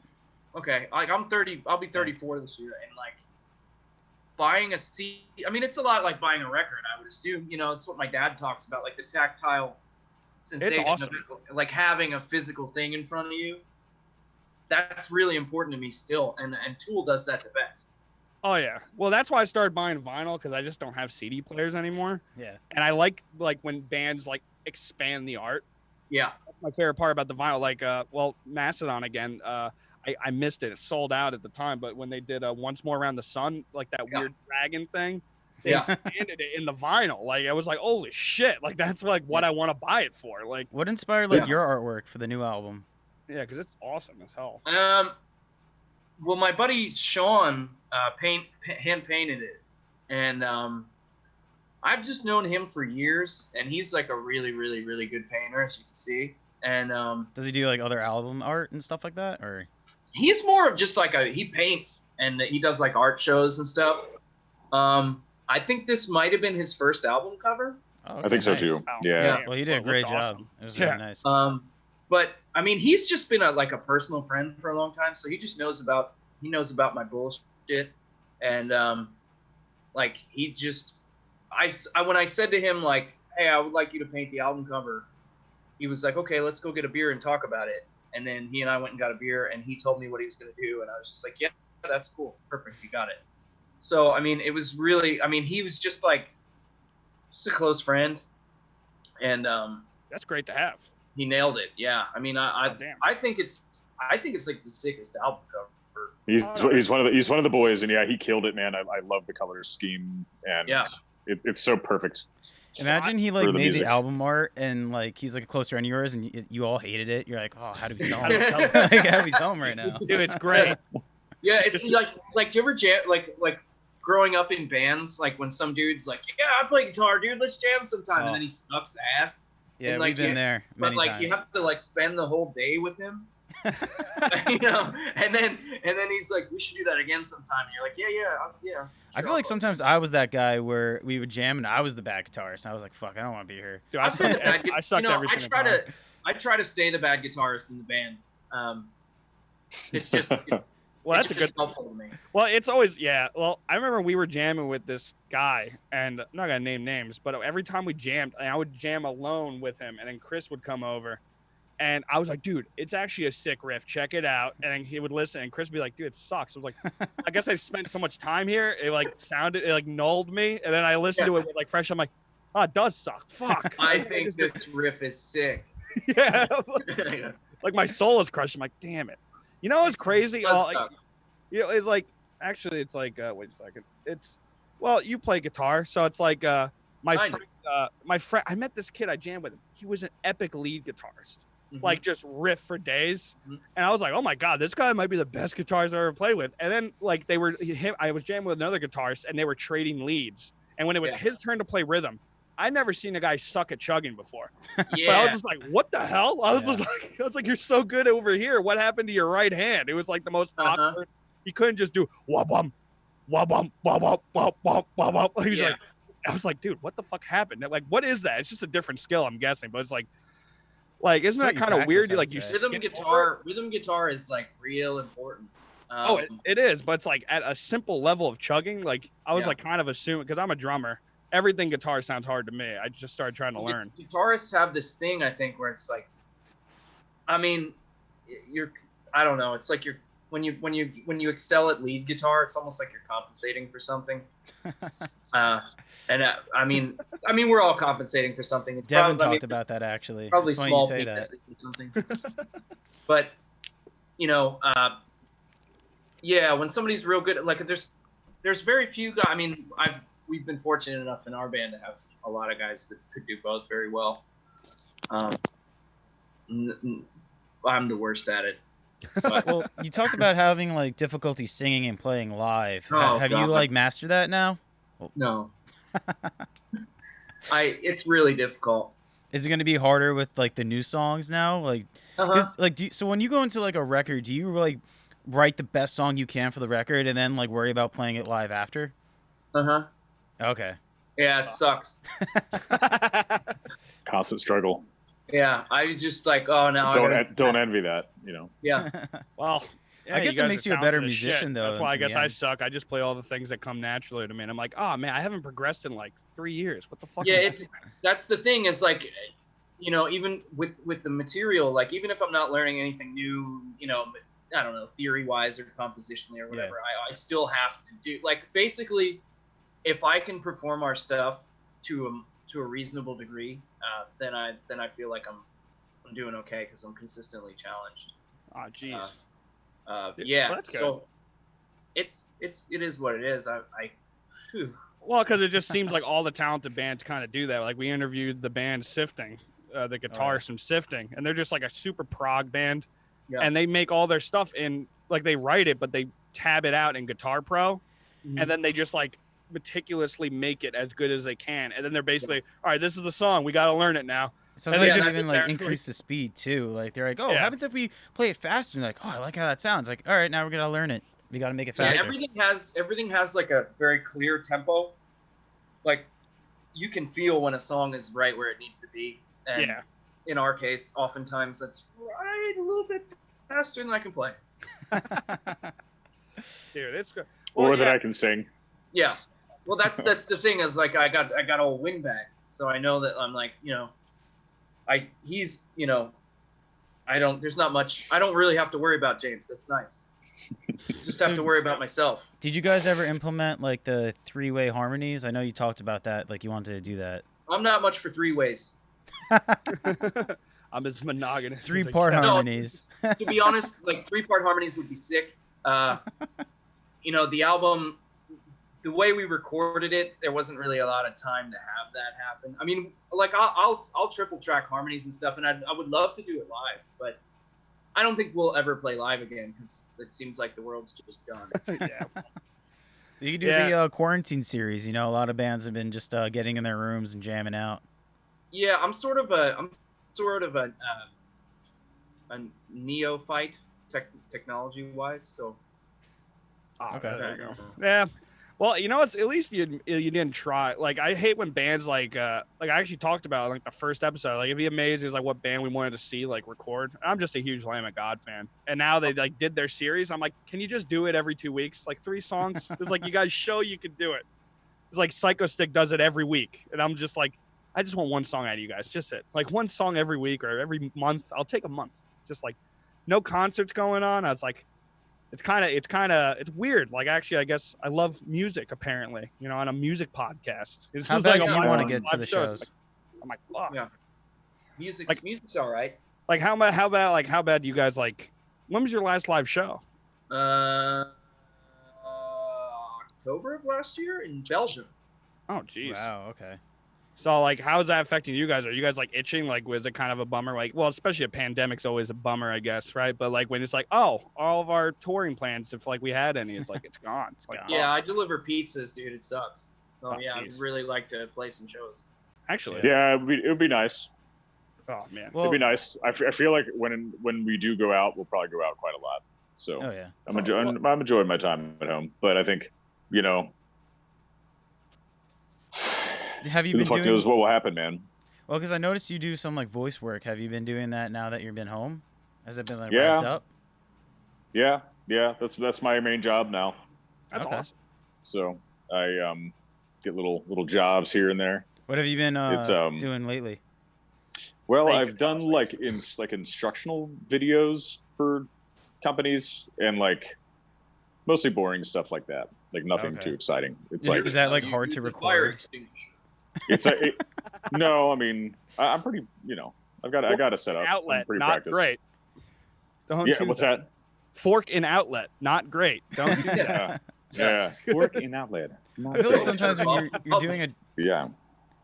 Okay, like I'm 30. I'll be 34 this year, and like buying a CD. I mean, it's a lot like buying a record. I would assume, you know, it's what my dad talks about, like the tactile sensation of it, like having a physical thing in front of you. That's really important to me still, and Tool does that the best. Oh yeah, well that's why I started buying vinyl because I just don't have CD players anymore. Yeah, and I like when bands like expand the art. Yeah, that's my favorite part about the vinyl. Like, well, Mastodon again. I missed it. It sold out at the time, but when they did Once More Around the Sun, like that weird dragon thing, they expanded it in the vinyl. Like I was like, holy shit! Like that's like what I want to buy it for. Like, what inspired like your artwork for the new album? Yeah, because it's awesome as hell. Well, my buddy Sean hand painted it, and I've just known him for years, and he's like a really, really, really good painter, as you can see. And does he do like other album art and stuff like that, or? He's more of just like he paints and he does like art shows and stuff. I think this might have been his first album cover. Oh, I think so too. Yeah. Well, he did a great job. It was really nice. But I mean, he's just been a personal friend for a long time, so he just knows about my bullshit, and like he just when I said to him like, hey, I would like you to paint the album cover, he was like, okay, let's go get a beer and talk about it. And then he and I went and got a beer, and he told me what he was going to do, and I was just like, yeah, that's cool, perfect, you got it. So I mean, it was really, I mean, he was just like a close friend, and that's great to have. He nailed it. Yeah, I mean, I think it's like the sickest album cover. He's one of the boys, and yeah, he killed it, man. I love the color scheme, and it's so perfect. Imagine he like made the album art, and like he's like a close friend of yours, and you all hated it. You're like, oh, how do we tell him? How do we tell him right now? Dude, it's great. Yeah, it's like do you ever jam like growing up in bands, like when some dude's like, yeah, I play guitar, dude, let's jam sometime, and then he sucks ass. Yeah, and, like, we've been there many times. You have to like spend the whole day with him. You know, and then he's like, we should do that again sometime. And you're like, yeah. Sure, I feel like sometimes I was that guy where we would jam and I was the bad guitarist. And I was like, fuck, I don't want to be here. Dude, I sucked every single time. I try to stay the bad guitarist in the band. It's just well, that's a good helpful to me. Well, it's always well, I remember we were jamming with this guy, and I'm not gonna name names, but every time we jammed, I would jam alone with him, and then Chris would come over. And I was like, dude, it's actually a sick riff. Check it out. And then he would listen, and Chris would be like, dude, it sucks. I was like, I guess I spent so much time here. It like nulled me. And then I listened to it with like fresh. I'm like, oh, it does suck. Fuck. I think this riff is sick. Yeah. Like my soul is crushed. I'm like, damn it. You know what's crazy? You know, it's like, actually, it's like, wait a second. It's, well, you play guitar. So it's like my friend, I met this kid I jammed with him. He was an epic lead guitarist. like just riff for days. And I was like, oh my God, this guy might be the best guitarist I've ever played with. And then like I was jamming with another guitarist and they were trading leads. And when it was his turn to play rhythm, I'd never seen a guy suck at chugging before. Yeah. But I was just like, what the hell? I was like, you're so good over here. What happened to your right hand? It was like the most awkward. He couldn't just do wah-bum, wah-bum, wah-bum, wah-bum, wah-bum. He was like, I was like, dude, what the fuck happened? Like, what is that? It's just a different skill, I'm guessing. But it's like isn't that kind of weird? Like, you rhythm guitar is like real important. It is, but it's like at a simple level of chugging. Like, I was like kind of assuming, because I'm a drummer, everything guitar sounds hard to me. I just started trying to learn. Guitarists have this thing, I think, where it's like, I mean, I don't know. It's like when you excel at lead guitar, it's almost like you're compensating for something. I mean, we're all compensating for something. It's Devin talked about that actually. Probably it's small funny you say that. or something. But when somebody's real good, like there's very few guys. I mean, we've been fortunate enough in our band to have a lot of guys that could do both very well. I'm the worst at it. Well, you talked about having like difficulty singing and playing live. Have you like mastered that now? No. It's really difficult. Is it going to be harder with like the new songs now? Like, so when you go into like a record, do you like write the best song you can for the record and then like worry about playing it live after? Okay. Yeah, it sucks. Constant struggle. Yeah, I just like, oh no. Don't envy that, Yeah. Well, I guess it makes you a better musician, though. That's why I guess I suck. I just play all the things that come naturally to me. And I'm like, oh man, I haven't progressed in like 3 years. What the fuck? Yeah, that's the thing is like, even with the material, like even if I'm not learning anything new, I don't know, theory wise or compositionally or whatever, I still have to do like basically, if I can perform our stuff to a reasonable degree, then I feel like I'm doing okay because I'm consistently challenged. Oh, jeez. Yeah. Well, that's good. So it is what it is. Well, because it just seems like all the talented bands kind of do that. Like we interviewed the band Sifting, the guitarist from Sifting, and they're just like a super prog band, and they make all their stuff in like they write it, but they tab it out in Guitar Pro, and then they just like meticulously make it as good as they can, and then they're basically, all right, this is the song, we got to learn it now. Sometimes they even like increase the speed too. Like they're like, oh, what happens if we play it faster? And they're like, oh, I like how that sounds. Like, all right, now we're gonna learn it. We got to make it faster. Yeah, everything has like a very clear tempo. Like you can feel when a song is right where it needs to be. And in our case, oftentimes that's right a little bit faster than I can play. Dude, it's good. Or that I can sing. Yeah. Well, that's the thing is like I got a wingback, so I know that I'm like there's not much. I don't really have to worry about James. That's nice. Just have to worry about myself. Did you guys ever implement like the 3-way harmonies? I know you talked about that, like you wanted to do that. I'm not much for 3 ways. I'm as monogamous. 3-part harmonies. No, to be honest, like 3-part harmonies would be sick. The album, the way we recorded it, there wasn't really a lot of time to have that happen. I mean, like I'll triple track harmonies and stuff, and I would love to do it live, but I don't think we'll ever play live again because it seems like the world's just done. You could do the quarantine series. A lot of bands have been just getting in their rooms and jamming out. Yeah, I'm sort of a neophyte technology-wise, so. Okay. There you go. Yeah. Well, what? At least you didn't try. Like, I hate when bands like I actually talked about like the first episode. Like, it'd be amazing. It's like what band we wanted to see like record. I'm just a huge Lamb of God fan, and now they like did their series. I'm like, can you just do it every 2 weeks, like 3 songs? It's like you guys show you could do it. It's like Psycho Stick does it every week, and I'm just like, I just want one song out of you guys. Just it, like one song every week or every month. I'll take a month. Just like no concerts going on. I was like. It's weird. Like, actually, I guess I love music, apparently, on a music podcast. How bad do you want to get to the shows? I'm like, wow. Yeah. Music's all right. Like, how bad do you guys like, when was your last live show? October of last year in Belgium. Oh, geez. Wow, okay. So like, how is that affecting you guys? Are you guys like itching? Like, was it kind of a bummer? Like, well, especially a pandemic's always a bummer, I guess, right? But like when it's like, oh, all of our touring plans, if like we had any, it's like it's gone. It's like, Yeah, I deliver pizzas, dude. It sucks. So Oh, yeah, geez. I'd really like to play some shows. actually, Yeah, it would be nice. oh man, Well, It'd be nice. I feel like when we do go out, we'll probably go out quite a lot. So oh yeah. I'm enjoying my time at home. But I think, you know, Have you who the been fuck doing? knows what will happen, man. Well, because I noticed you do some like voice work. Have you been doing that now that you've been home? Has it been like Yeah. wrapped up? Yeah, that's my main job now. that's Okay. awesome. So I get little jobs here and there. What have you been It's, doing lately? Well, Thank I've you, done Thomas. like instructional videos for companies and like mostly boring stuff like that. Like nothing Okay. too exciting. It's Is, like is that like You hard use to the fire record? extinguisher. it's a, no. I mean, I'm pretty. You know, I got a setup. I'm Outlet, pretty not practiced. great. Don't Yeah. do What's that? Fork in outlet, not great. Don't do that. Yeah. Work in outlet. I feel like sometimes when you're doing a Yeah.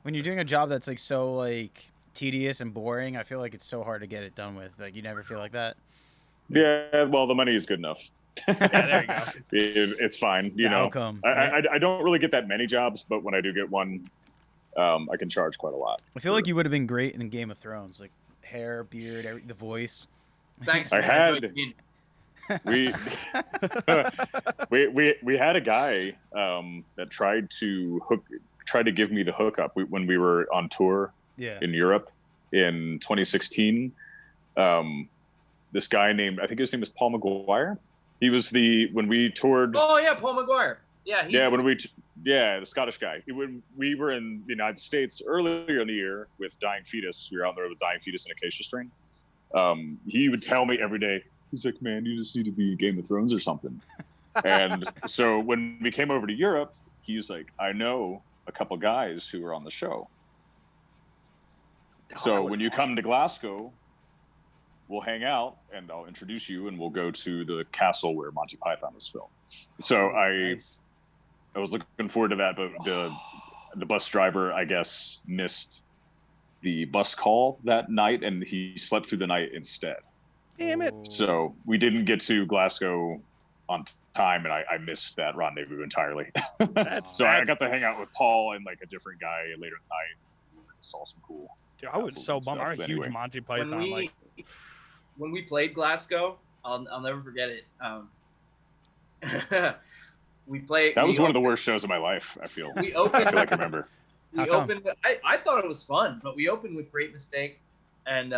when you're doing a job that's like so like tedious and boring, I feel like it's so hard to get it done with. Like you never feel like that. Yeah. Well, the money is good enough. Yeah, there you go. It's fine. You The know, outcome, I, right? I don't really get that many jobs, but when I do get one, I can charge quite a lot. I feel like you would have been great in Game of Thrones, like hair, beard, the voice. Thanks. I man. had- know what you mean. We we had a guy that tried to give me the hookup when we were on tour Yeah. in Europe in 2016. This guy named, I think his name was Paul McGuire. He was when we toured. Oh yeah, Paul McGuire. Yeah. The Scottish guy. When we were in the United States earlier in the year with Dying Fetus, we were out there with Dying Fetus and Acacia Strain. He would tell me every day, he's like, man, you just need to be in Game of Thrones or something. And so when we came over to Europe, he was like, I know a couple guys who are on the show. So when you come to Glasgow, we'll hang out and I'll introduce you and we'll go to the castle where Monty Python was filmed. So Nice. I was looking forward to that, but the bus driver, I guess, missed the bus call that night and he slept through the night instead. Damn it. So we didn't get to Glasgow on time, and I missed that rendezvous entirely. So I got to hang out with Paul and like a different guy later at night. We saw some cool. Dude, I was so and bummed. I'm stuff. a huge Anyway. Monty Python. When we played Glasgow, I'll never forget it. We played. That was one of the worst shows of my life. I feel. We I opened. feel like I remember. How come? I thought it was fun, but we opened with Great Mistake, and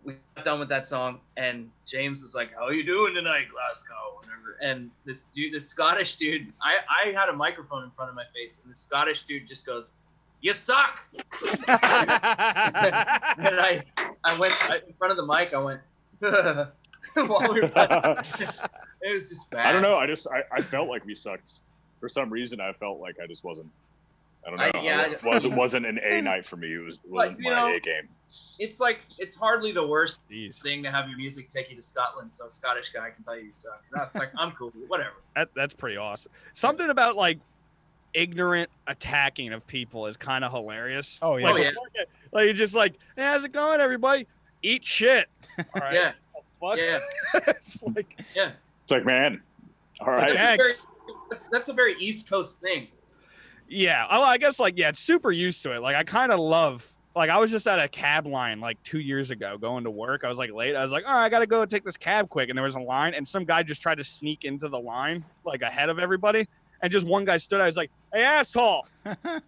we got done with that song, and James was like, "How you doing tonight, Glasgow?" Whatever. And this Scottish dude, I had a microphone in front of my face, and the Scottish dude just goes, "You suck." And I went in front of the mic. I went while we were playing. It was just bad. I don't know. I felt like we sucked. For some reason, I felt like I just wasn't. I don't know. It wasn't an A night for me. It wasn't my A game. It's hardly the worst Jeez. thing to have your music take you to Scotland, so a Scottish guy can tell you suck. That's like, I'm cool, whatever. That's pretty awesome. Something about like ignorant attacking of people is kind of hilarious. Oh, yeah. Like, Oh, yeah. like you're just like, hey, how's it going, everybody? Eat shit. All right. Yeah, Oh, fuck. yeah, It's like, yeah. It's like, man, all right. Thanks. That's a very East Coast thing. yeah. Oh, I guess like, yeah, it's super used to it. Like, I kind of love, like, I was just at a cab line like 2 years ago going to work. I was like late. I was like, all right, I got to go take this cab quick. And there was a line, and some guy just tried to sneak into the line, like ahead of everybody. And just one guy stood out. I was like, hey, asshole. I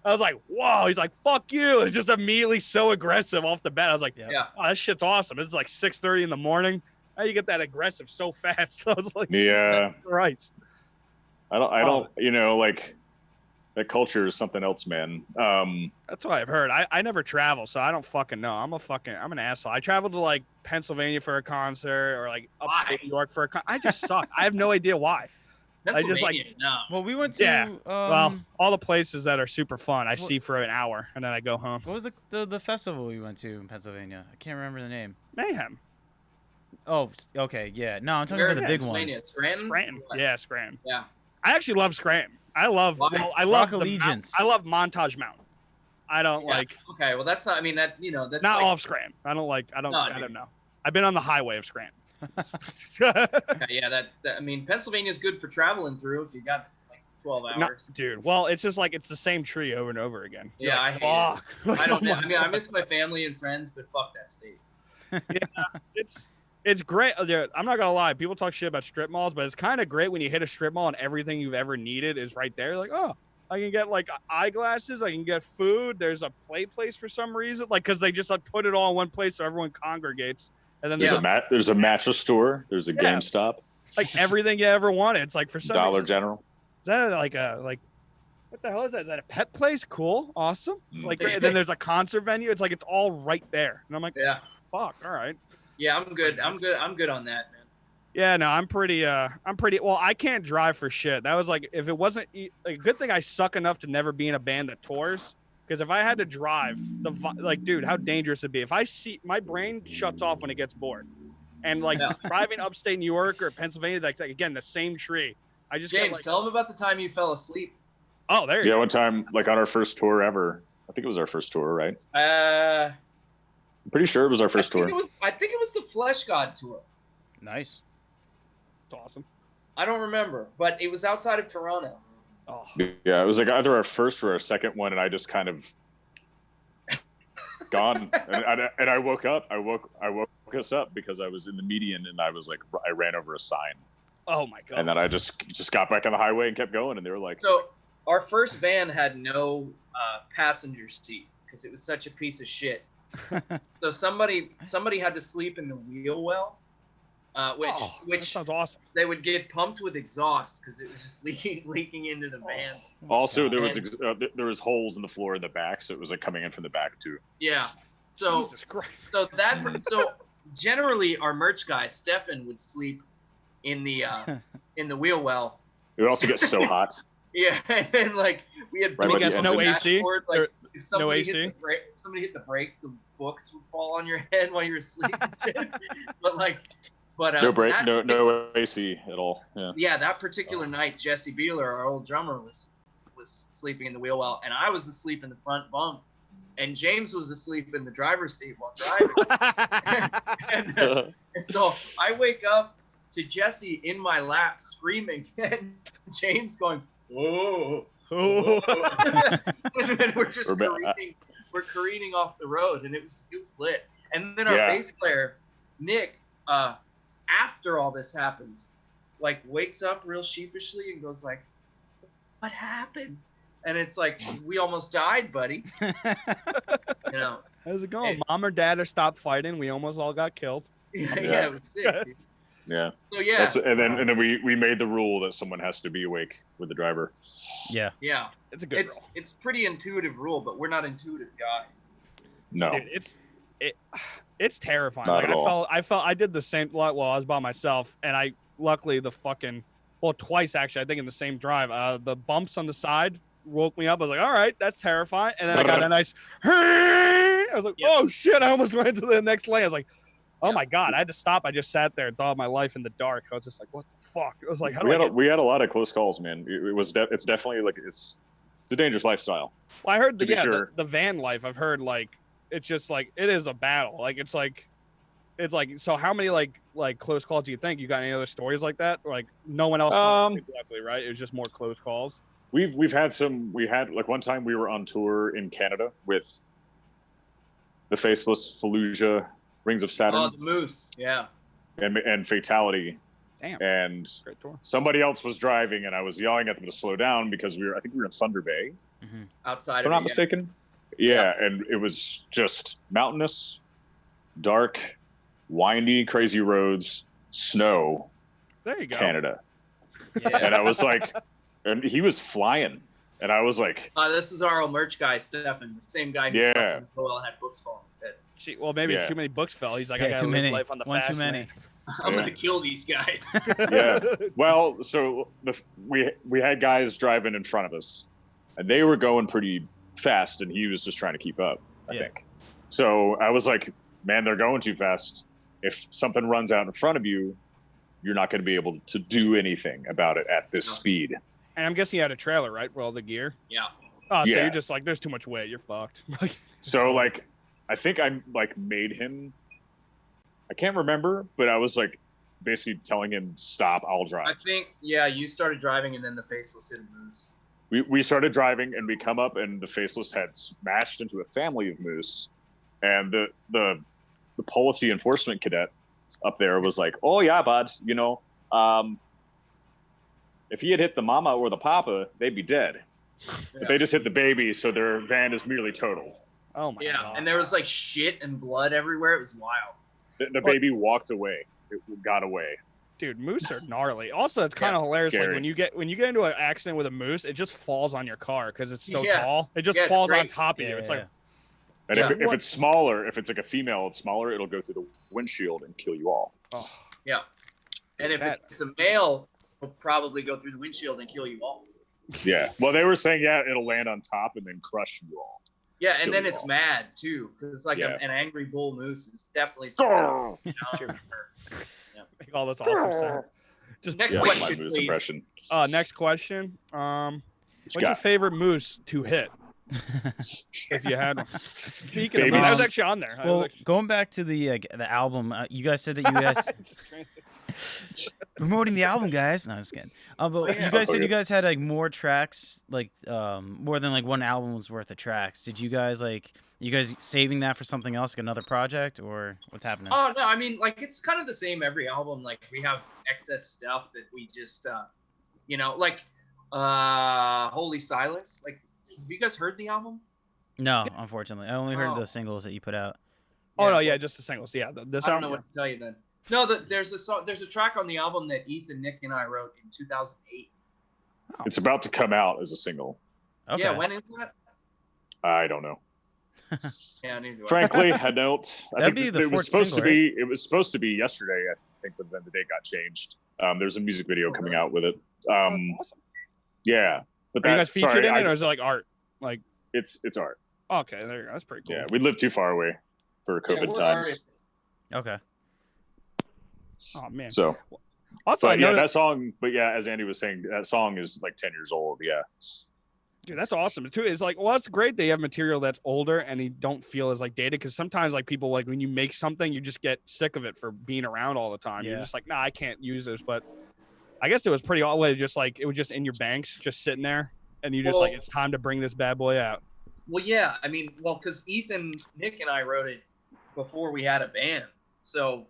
was like, whoa. He's like, fuck you. It's just immediately so aggressive off the bat. I was like, Yeah. Yeah. oh, that shit's awesome. It's like 6:30 in the morning. How you get that aggressive so fast? I was like, Yeah. Christ. I don't. You know, like that culture is something else, man. That's what I've heard. I never travel, so I don't fucking know. I'm an asshole. I traveled to like Pennsylvania for a concert or like upstate Why? New York for a concert. I just suck. I have no idea why. Pennsylvania, no. Well, we went to. Yeah. Well, all the places that are super fun, I see for an hour and then I go home. What was the festival we went to in Pennsylvania? I can't remember the name. Mayhem. Oh, okay, yeah. No, I'm talking about the big one. Pennsylvania, Scranton? Scranton. What? Yeah, Scranton. Yeah. I actually love Scranton. I love Rock Allegiance. I love Montage Mountain. I don't like. Okay, well that's not. I mean that's not like, off Scranton. I don't like. I don't know. I've been on the highway of Scranton. Yeah, that I mean Pennsylvania's good for traveling through if you got like 12 hours. Dude, well, it's just like it's the same tree over and over again. Yeah, like, I hate fuck. it. I don't. I mean, I miss my family and friends, but fuck that state. Yeah, it's great. I'm not gonna lie. People talk shit about strip malls, but it's kind of great when you hit a strip mall and everything you've ever needed is right there. Like, oh, I can get like eyeglasses. I can get food. There's a play place for some reason, like because they just like put it all in one place so everyone congregates. And then there's a mattress store. There's a GameStop. Like everything you ever wanted. It's like for some Dollar reason, General. Is that like what the hell is that? Is that a pet place? Cool, awesome. It's like and then there's a concert venue. It's like it's all right there. And I'm like, yeah, fuck, all right. Yeah, I'm good. I'm good on that, man. Yeah, no, I'm pretty well, I can't drive for shit. That was like if it wasn't like good thing I suck enough to never be in a band that tours. Because if I had to drive, dude, how dangerous it'd be. If I see my brain shuts off when it gets bored. And like driving upstate New York or Pennsylvania, like again, the same tree. I just James, tell them about the time you fell asleep. Oh, there you go. Yeah, one time, like on our first tour ever. I think it was our first tour, right? I'm pretty sure it was our first tour. I think it was the Flesh God tour. Nice. It's awesome. I don't remember, but it was outside of Toronto. Oh. Yeah, it was like either our first or our second one, and I just kind of gone. And I woke up. I woke us up because I was in the median, and I was like, I ran over a sign. Oh my god! And then I just got back on the highway and kept going, and they were like, so our first van had no passenger seat because it was such a piece of shit. So somebody had to sleep in the wheel well. Which sounds awesome. They would get pumped with exhaust because it was just leaking into the van. Also, there was holes in the floor in the back, so it was like coming in from the back too. Yeah. So Jesus Christ. So generally our merch guy Stefan would sleep in the wheel well. It would also get so hot. Yeah, and like we had no AC. Like if somebody no AC. Somebody hit the brakes, the books would fall on your head while you were asleep. But no AC at all. Yeah, that particular night, Jesse Beeler, our old drummer, was sleeping in the wheel well, and I was asleep in the front bunk, and James was asleep in the driver's seat while driving. and so I wake up to Jesse in my lap screaming, and James going, "Whoa!" And then we're just careening. We're careening off the road, and it was lit. And then our bass player, Nick, after all this happens, like wakes up real sheepishly and goes like, "What happened?" And it's like, "We almost died, buddy." You know. How's it going? Mom or dad or stopped fighting. We almost all got killed. Yeah, it was sick. Dude. Yeah. So yeah. And then we made the rule that someone has to be awake with the driver. Yeah. Yeah. It's a good rule. It's pretty intuitive rule, but we're not intuitive guys. No. Dude, it's terrifying. Not like at all. I did the same while I was by myself, and I luckily twice actually, I think in the same drive, the bumps on the side woke me up. I was like, all right, that's terrifying. And then I got a nice I was like, oh shit, I almost went to the next lane. I was like, oh my god, I had to stop. I just sat there and thought of my life in the dark. I was just like, what the fuck? It was like, we had a lot of close calls, man. It's definitely like it's a dangerous lifestyle. Well, I heard the van life. I've heard like it's just like it is a battle. Like it's like so how many like close calls do you think? You got any other stories like that? Like no one else directly, right? It was just more close calls. We've had some. We had like one time we were on tour in Canada with the Faceless, Fallujah, Rings of Saturn. Oh, the Moose, yeah. And Fatality. Damn. And great tour. Somebody else was driving, and I was yelling at them to slow down because I think we were in Thunder Bay. Mm-hmm. Outside if I'm not mistaken. Yeah, and it was just mountainous, dark, windy, crazy roads, snow. There you go. Canada. Yeah. And I was like, and he was flying. And I was like, this is our old merch guy, Stefan, the same guy who slept in the and had books fall on his head. Well, maybe too many books fell. He's like, I got to live life on the fast lane. I'm going to kill these guys. Yeah. Well, so we had guys driving in front of us, and they were going pretty fast, and he was just trying to keep up, I think. So I was like, man, they're going too fast. If something runs out in front of you, you're not going to be able to do anything about it at this speed. And I'm guessing you had a trailer, right, for all the gear? Yeah. Oh, so Yeah. you're just like, there's too much weight. You're fucked. So like, I think I like made him. I can't remember, but I was like, basically telling him, "Stop, I'll drive." I think you started driving, and then the faceless hit moose. We started driving, and we come up, and the faceless had smashed into a family of moose, and the policy enforcement cadet up there was like, "Oh yeah, bud, you know, if he had hit the mama or the papa, they'd be dead. But they just hit the baby, so their van is merely totaled." Oh my god. And there was like shit and blood everywhere. It was wild. The baby walked away. It got away. Dude, moose are gnarly. Also, it's kind of hilarious. Scary. Like when you get into an accident with a moose, it just falls on your car because it's so Yeah. tall. It just Yeah, it's falls on great. top of you. It's like, And Yeah. if it's smaller, if it's like a female, it's smaller, it'll go through the windshield and kill you all. oh, Yeah. And if it's a male, it'll probably go through the windshield and kill you all. Yeah. Well, they were saying, yeah, it'll land on top and then crush you all. Yeah, and Kill then you it's all. mad too, because it's like Yeah. an angry bull moose is definitely. Grrr. make all this awesome sound. Just Next Yeah, question, my moose please. impression. next question. What's your Scott. favorite moose to hit? If you had one. Speaking of, Babies. I was actually on there. I Well, was actually- going back to the album, you guys said that you guys promoting the album, guys. No, I'm just kidding. But yeah. you guys said Okay. you guys had like more tracks, like more than like one album's worth of tracks. Did you guys saving that for something else, like another project, or what's happening? Oh no, I mean like it's kind of the same every album. Like we have excess stuff that we just, like Holy Silence. Like, have you guys heard the album? No, unfortunately, I only heard Oh. the singles that you put out. Oh no, yeah, just the singles. Yeah, this I don't know album. what to tell you then. No, there's a track on the album that Ethan, Nick, and I wrote in 2008. It's about to come out as a single. Okay. Yeah, when is that? I don't know. Yeah, neither do I. Frankly, I don't. I That'd think be the it was fourth supposed single, to be. It was supposed to be yesterday, I think, but then the date got changed. There's a music video Oh, coming really? out with it. Awesome. Yeah, but Are you that, guys featured sorry, in it, or is it like art? Like, it's art. okay, there you go. That's pretty cool. Yeah, we live too far away for COVID we're times. artists. Okay. Oh man. So, Also, I but know yeah, that song. But yeah, as Andy was saying, that song is like 10 years old. Yeah, dude, that's awesome too. It's like, well, it's great they have material that's older and you don't feel as like dated, because sometimes like people, like when you make something, you just get sick of it for being around all the time. You're Yeah. just like, nah, I can't use this. But I guess it was pretty all way, just like it was just in your banks, just sitting there, and you just like, Well- it's time to bring this bad boy out. Well, yeah, I mean, because Ethan, Nick, and I wrote it before we had a band, so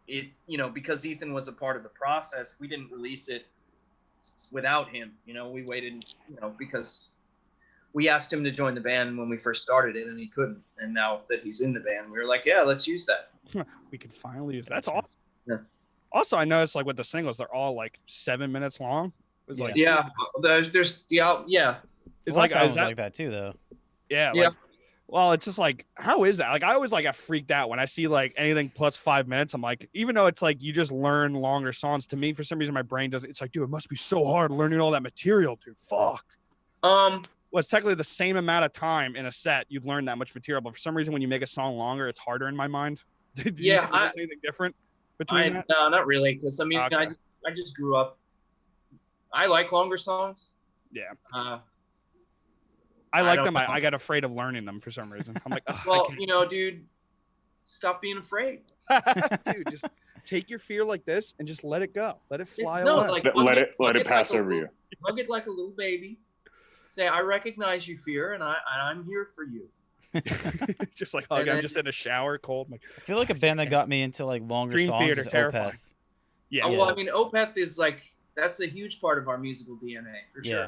it, because Ethan was a part of the process, we didn't release it without him. We waited, because we asked him to join the band when we first started it, and he couldn't. And now that he's in the band, we were like, yeah, let's use that. We could finally use that's awesome. Yeah. Also, I noticed like with the singles, they're all like 7 minutes long. It's like, Yeah, there's yeah. it's Well, like, that sounds is that- like that too, though. yeah, Yeah. like, well, it's just like, how is that? Like, I always like get freaked out when I see like anything plus 5 minutes. I'm like, even though it's like you just learn longer songs, to me, for some reason, my brain doesn't. It's like, dude, it must be so hard learning all that material, dude. Fuck. Well, it's technically the same amount of time in a set. You'd learn that much material, but for some reason, when you make a song longer, it's harder in my mind. Did you Yeah, notice anything different between that? No, not really, because I mean, Okay. I just grew up. I like longer songs. Yeah, I I like don't them. know. I got afraid of learning them for some reason. I'm like, "Ugh, I Well, can't." dude, stop being afraid. Dude, just take your fear like this and just let it go. Let it fly No, away. like let it hug pass like over you. Hug it like a little baby. Say, I recognize you, fear, and I'm here for you. just like hug. And I'm then- just in a shower, cold. I'm like, I feel like a band that got me into like longer Dream songs Theater, is terrifying. Opeth. yeah, Oh, well, I mean, Opeth is like, that's a huge part of our musical DNA, for sure. Yeah.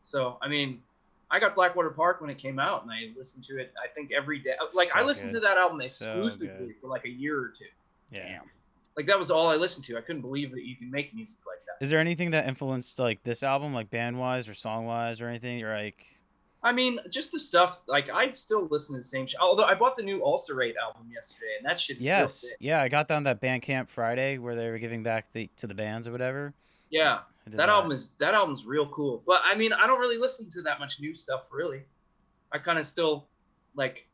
So, I mean, I got Blackwater Park when it came out, and I listened to it, I think, every day. Like, I So listened good. to that album So exclusively good. for like a year or two. Yeah. damn. Like, that was all I listened to. I couldn't believe that you can make music like that. Is there anything that influenced like this album, like band wise or song wise or anything? You're like, I mean, just the stuff, like, I still listen to the same shit. Although I bought the new Ulcerate album yesterday, and that shit feels yes, sick. yeah. I got down that Bandcamp Friday where they were giving back to the bands or whatever. Yeah, I did that album's real cool. But, I mean, I don't really listen to that much new stuff, really. I kind of still, like,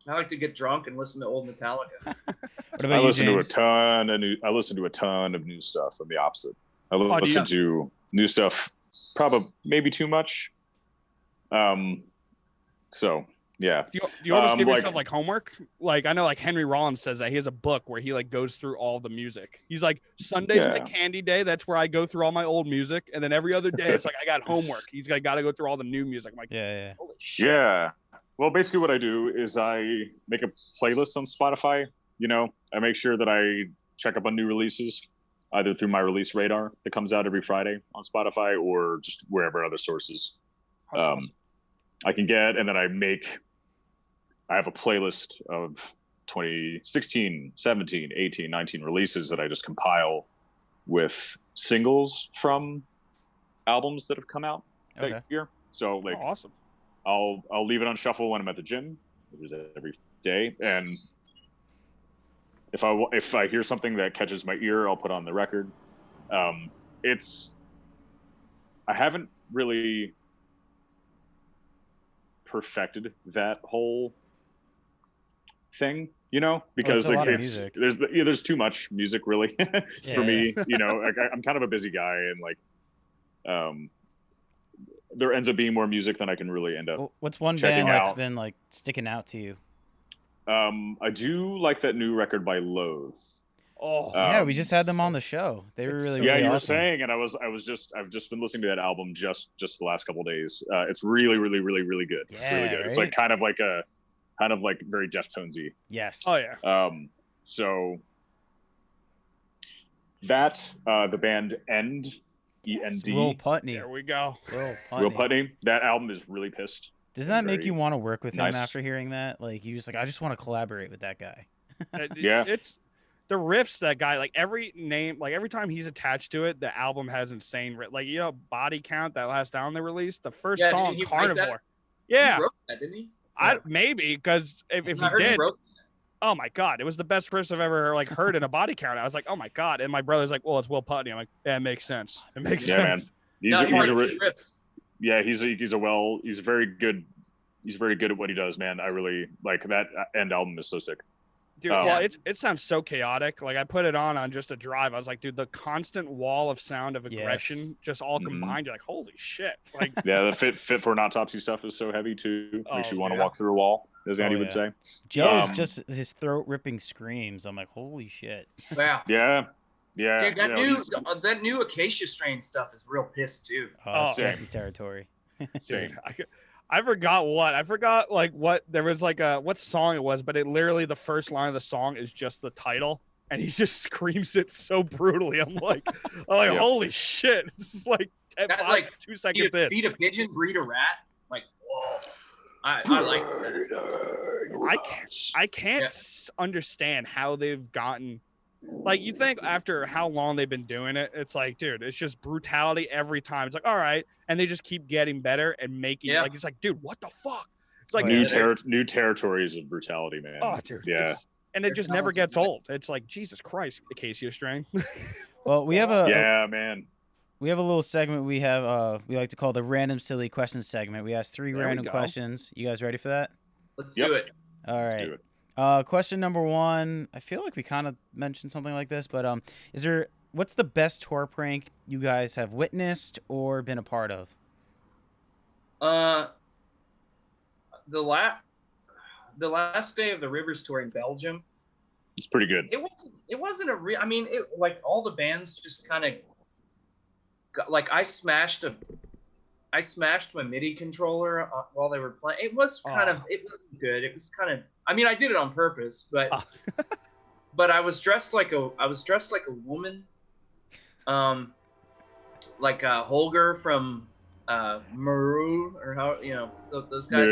I like to get drunk and listen to old Metallica. What I about you, listen to a James? ton of new. I listen to a ton of new stuff. I'm the opposite. I listen to new stuff, probably maybe too much. So yeah. Do you almost give yourself like homework? Like I know like Henry Rollins says that he has a book where he like goes through all the music. He's like, Sunday's my candy day. That's where I go through all my old music. And then every other day it's like I got homework. He's got to go through all the new music. I'm like, holy shit. Yeah. Well, basically what I do is I make a playlist on Spotify. You know, I make sure that I check up on new releases, either through my release radar that comes out every Friday on Spotify or just wherever other sources Awesome. I can get. And then I have a playlist of 2016, 17, 18, 19 releases that I just compile with singles from albums that have come out that year. So like, awesome. I'll leave it on shuffle when I'm at the gym, which is every day. And if I hear something that catches my ear, I'll put on the record. I haven't really perfected that whole thing, you know, because like there's too much music really for me, you know. Like, I'm kind of a busy guy, and like there ends up being more music than I can really end up. What's one band that's been like sticking out to you? I do like that new record by Loathe. Oh yeah, we just had them on the show. They were really you awesome. were saying, and I've just been listening to that album just the last couple of days. It's really good. Really good. Right? It's like kind of like very Deftonesy. Yes. Oh yeah. So that the band End, END. Will Putney. There we go. Will Putney. That album is really pissed. Does that make you want to work with him after hearing that? Like you just like, I just want to collaborate with that guy. Yeah. It's the riffs that guy, like every time he's attached to it, the album has insane like, you know, Body Count, that last album they released, the first song, Carnivore. Yeah. He wrote that, didn't he? Maybe because if he did, oh my god, it was the best riffs I've ever like heard in a Body Count. I was like, oh my god, and my brother's like, well, it's Will Putney. I'm like, yeah, it makes sense. It makes sense. Man. He's very good. He's very good at what he does, man. I really like that End album is so sick. Dude, well, it sounds so chaotic. Like I put it on just a drive. I was like, dude, the constant wall of sound of aggression, just all combined. You're like, holy shit! Like, yeah, the fit for an autopsy stuff is so heavy too. Makes you want to walk through a wall, as Andy would say. Joe's just his throat ripping screams. I'm like, holy shit! Wow. Yeah. Dude, that new Acacia Strain stuff is real pissed too. Jesse's territory. Same. Dude, I forgot like what there was like what song it was, but it literally the first line of the song is just the title, and he just screams it so brutally. I'm like, holy shit! This is like 2 seconds in. Feed a pigeon, breed a rat. Like, whoa! I like that. I can't understand how they've gotten. Like, you think after how long they've been doing it, it's like, dude, it's just brutality every time. It's like, all right, and they just keep getting better and making like, it's like, dude, what the fuck? It's like new territories of brutality, man. Oh, dude, yeah, and it just never gets old. It's like, Jesus Christ, Acacia Strain. Well, we have man. We have a little segment we like to call the random silly questions segment. We ask 3 random questions. You guys ready for that? Let's do it. All right. Let's do it. Question number 1. I feel like we kind of mentioned something like this, but what's the best tour prank you guys have witnessed or been a part of? The last day of the Rivers tour in Belgium. It's pretty good. It wasn't a real. I mean, like all the bands just kind of got, like I smashed my MIDI controller while they were playing. It was it wasn't good. It was kind of. I mean, I did it on purpose, but but I was dressed like a woman, like Holger from Maru, or how, you know, those guys.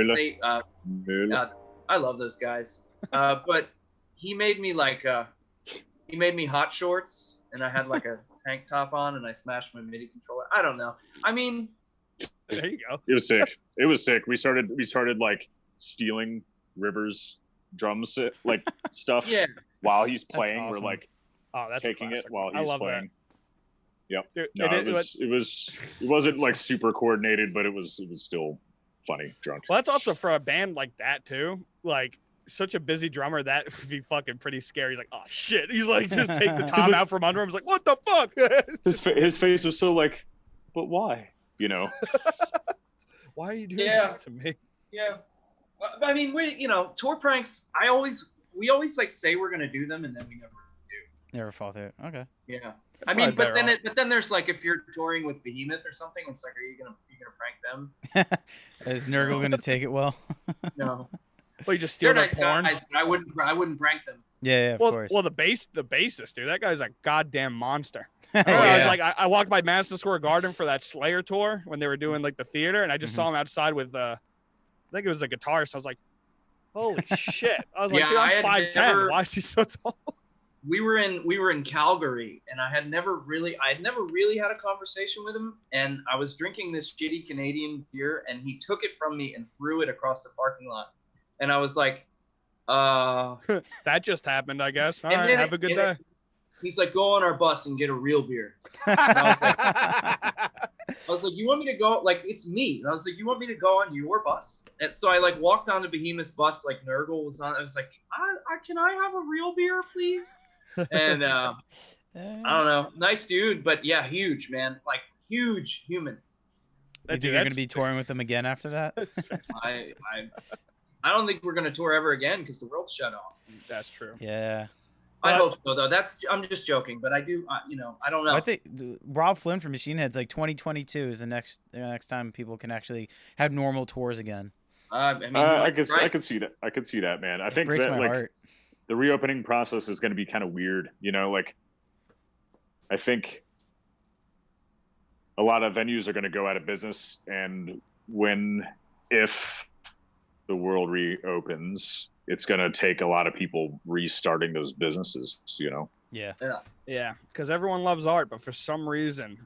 I love those guys. But he made me hot shorts, and I had like a tank top on, and I smashed my MIDI controller. I don't know. I mean, there you go. It was sick. It was sick. We started like stealing Rivers drum set, like stuff while he's playing. Awesome. We're like that's taking it while he's playing. Yep. Dude, no, it wasn't like super coordinated, but it was still funny drunk. Well, that's also for a band like that too. Like such a busy drummer, that would be fucking pretty scary. He's like, oh shit. He's like, just take the top out from under him. He's like, what the fuck? His face was so like, but why? You know? Why are you doing this to me? Yeah. I mean, tour pranks, we always like say we're going to do them and then we never do. Never fall through. Okay. Yeah. I mean, but then there's like, if you're touring with Behemoth or something, it's like, are you gonna prank them? Is Nurgle gonna take it well? No. Well, you just steal their nice porn. Guys, but I wouldn't prank them. Yeah, of course. Well, the bassist, dude, that guy's a goddamn monster. Oh, I was like, I walked by Madison Square Garden for that Slayer tour when they were doing like the theater, and I just saw him outside with I think it was a guitarist. I was like, holy shit! I was like, dude, I'm 5'10". Why is he so tall? We were in Calgary, and I had never really had a conversation with him, and I was drinking this shitty Canadian beer, and he took it from me and threw it across the parking lot, and I was like, that just happened, I guess. All right, have a good day. He's like, go on our bus and get a real beer. And I was like, you want me to go? Like, it's me. And I was like, you want me to go on your bus? And so I like walked onto Behemoth's bus, like Nurgle was on. I was like, can I have a real beer, please? And I don't know, nice dude, but yeah, huge, man, like huge human. You think you're gonna be touring with them again after that? I don't think we're gonna tour ever again because the world's shut off. That's true. Yeah. I hope so, though. I'm just joking, but I do. I don't know. I think Rob Flynn from Machine Head's like 2022 is the next time people can actually have normal tours again. I could see that. I could see that, man. I think breaks that my heart. The reopening process is going to be kind of weird. You know, like I think a lot of venues are going to go out of business, and if the world reopens, it's going to take a lot of people restarting those businesses, you know? Yeah. Because everyone loves art, but for some reason,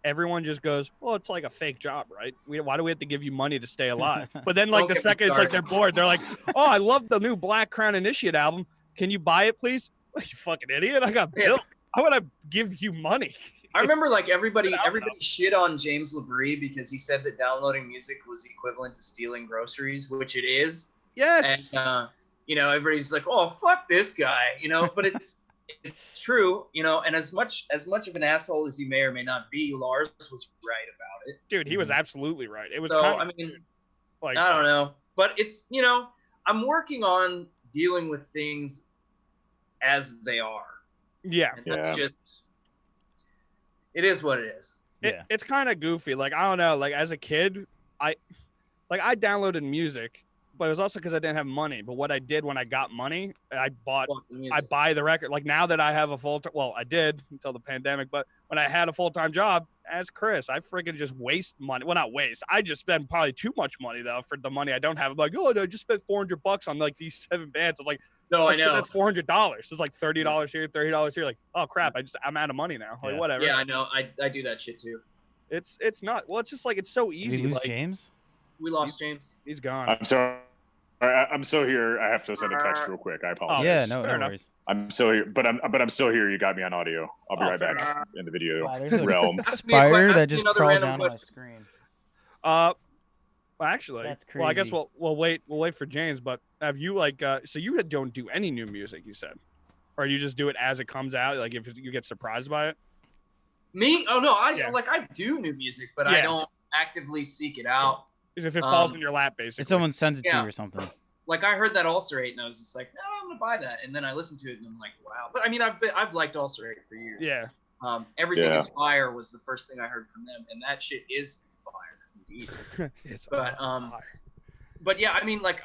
everyone just goes, well, it's like a fake job, right? Why do we have to give you money to stay alive? But then like the second it's like they're bored, they're like, oh, I love the new Black Crown Initiate album. Can you buy it, please? You fucking idiot. I got billed. Why would I give you money? I remember like everybody shit on James LaBrie because he said that downloading music was equivalent to stealing groceries, which it is. Yes. And, everybody's like, oh, fuck this guy, but it's true, and as much of an asshole as he may or may not be, Lars was right about it. Dude, he was absolutely right. It was I don't know, but it's, I'm working on dealing with things as they are. Yeah. And that's just, it is what it is. It's kind of goofy. Like, I don't know, like as a kid, I downloaded music, but it was also because I didn't have money. But what I did when I got money, I buy the record. Like now that I have a I did until the pandemic, but when I had a full-time job as Chris, I freaking just waste money. Well, not waste. I just spend probably too much money though for the money I don't have. I'm like, oh, I just spent $400 on like these 7 bands. I'm like, no, I know that's $400. It's like $30 here, $30 here. Like, oh crap, I'm out of money now. Like whatever. Yeah, I know. I do that shit too. It's not. Well, it's just like it's so easy. Did we lose James? We lost James. He's gone. I'm sorry. I'm still here. I have to send a text real quick. I apologize. Yeah, no worries. I'm still here, but I'm still here. You got me on audio. I'll be right back in the video realm. Spider that just crawled down on my screen. Actually, that's crazy. Well, I guess we'll wait for James. But have you so you don't do any new music? You said, or you just do it as it comes out? Like if you get surprised by it. Me? Oh no, I do new music, but I don't actively seek it out. If it falls in your lap, basically. If someone sends it to you or something. Like I heard that Ulcerate, and I was just like, no, I'm gonna buy that. And then I listened to it, and I'm like, wow. But I mean, I've liked Ulcerate for years. Yeah. Everything is Fire was the first thing I heard from them, and that shit is fire indeed. But yeah, I mean, like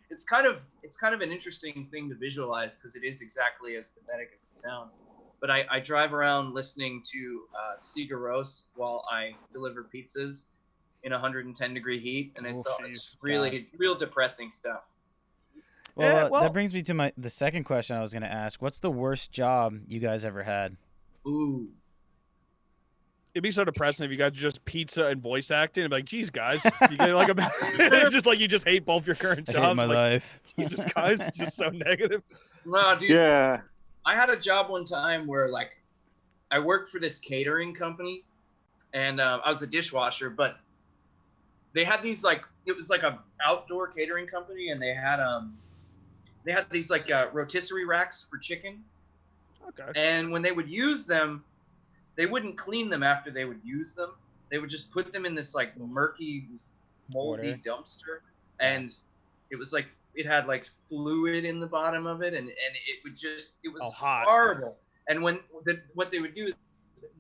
it's kind of an interesting thing to visualize because it is exactly as pathetic as it sounds. But I drive around listening to Sigur Rós while I deliver pizzas in 110-degree heat, and it's really real depressing stuff. Well, that brings me to the second question I was going to ask. What's the worst job you guys ever had? Ooh. It'd be so depressing if you guys just pizza and voice acting. I'd be like, geez, guys, you get like just like you just hate both your current jobs. I hate my life. Jesus, guys, it's just so negative. No, dude. Yeah. I had a job one time where like I worked for this catering company, and I was a dishwasher, but they had these like, it was like a outdoor catering company, and they had these like rotisserie racks for chicken. Okay. And when they would use them, they wouldn't clean them after they would use them. They would just put them in this like murky, moldy dumpster, and it was like it had like fluid in the bottom of it, and it would just, it was horrible. And what they would do is,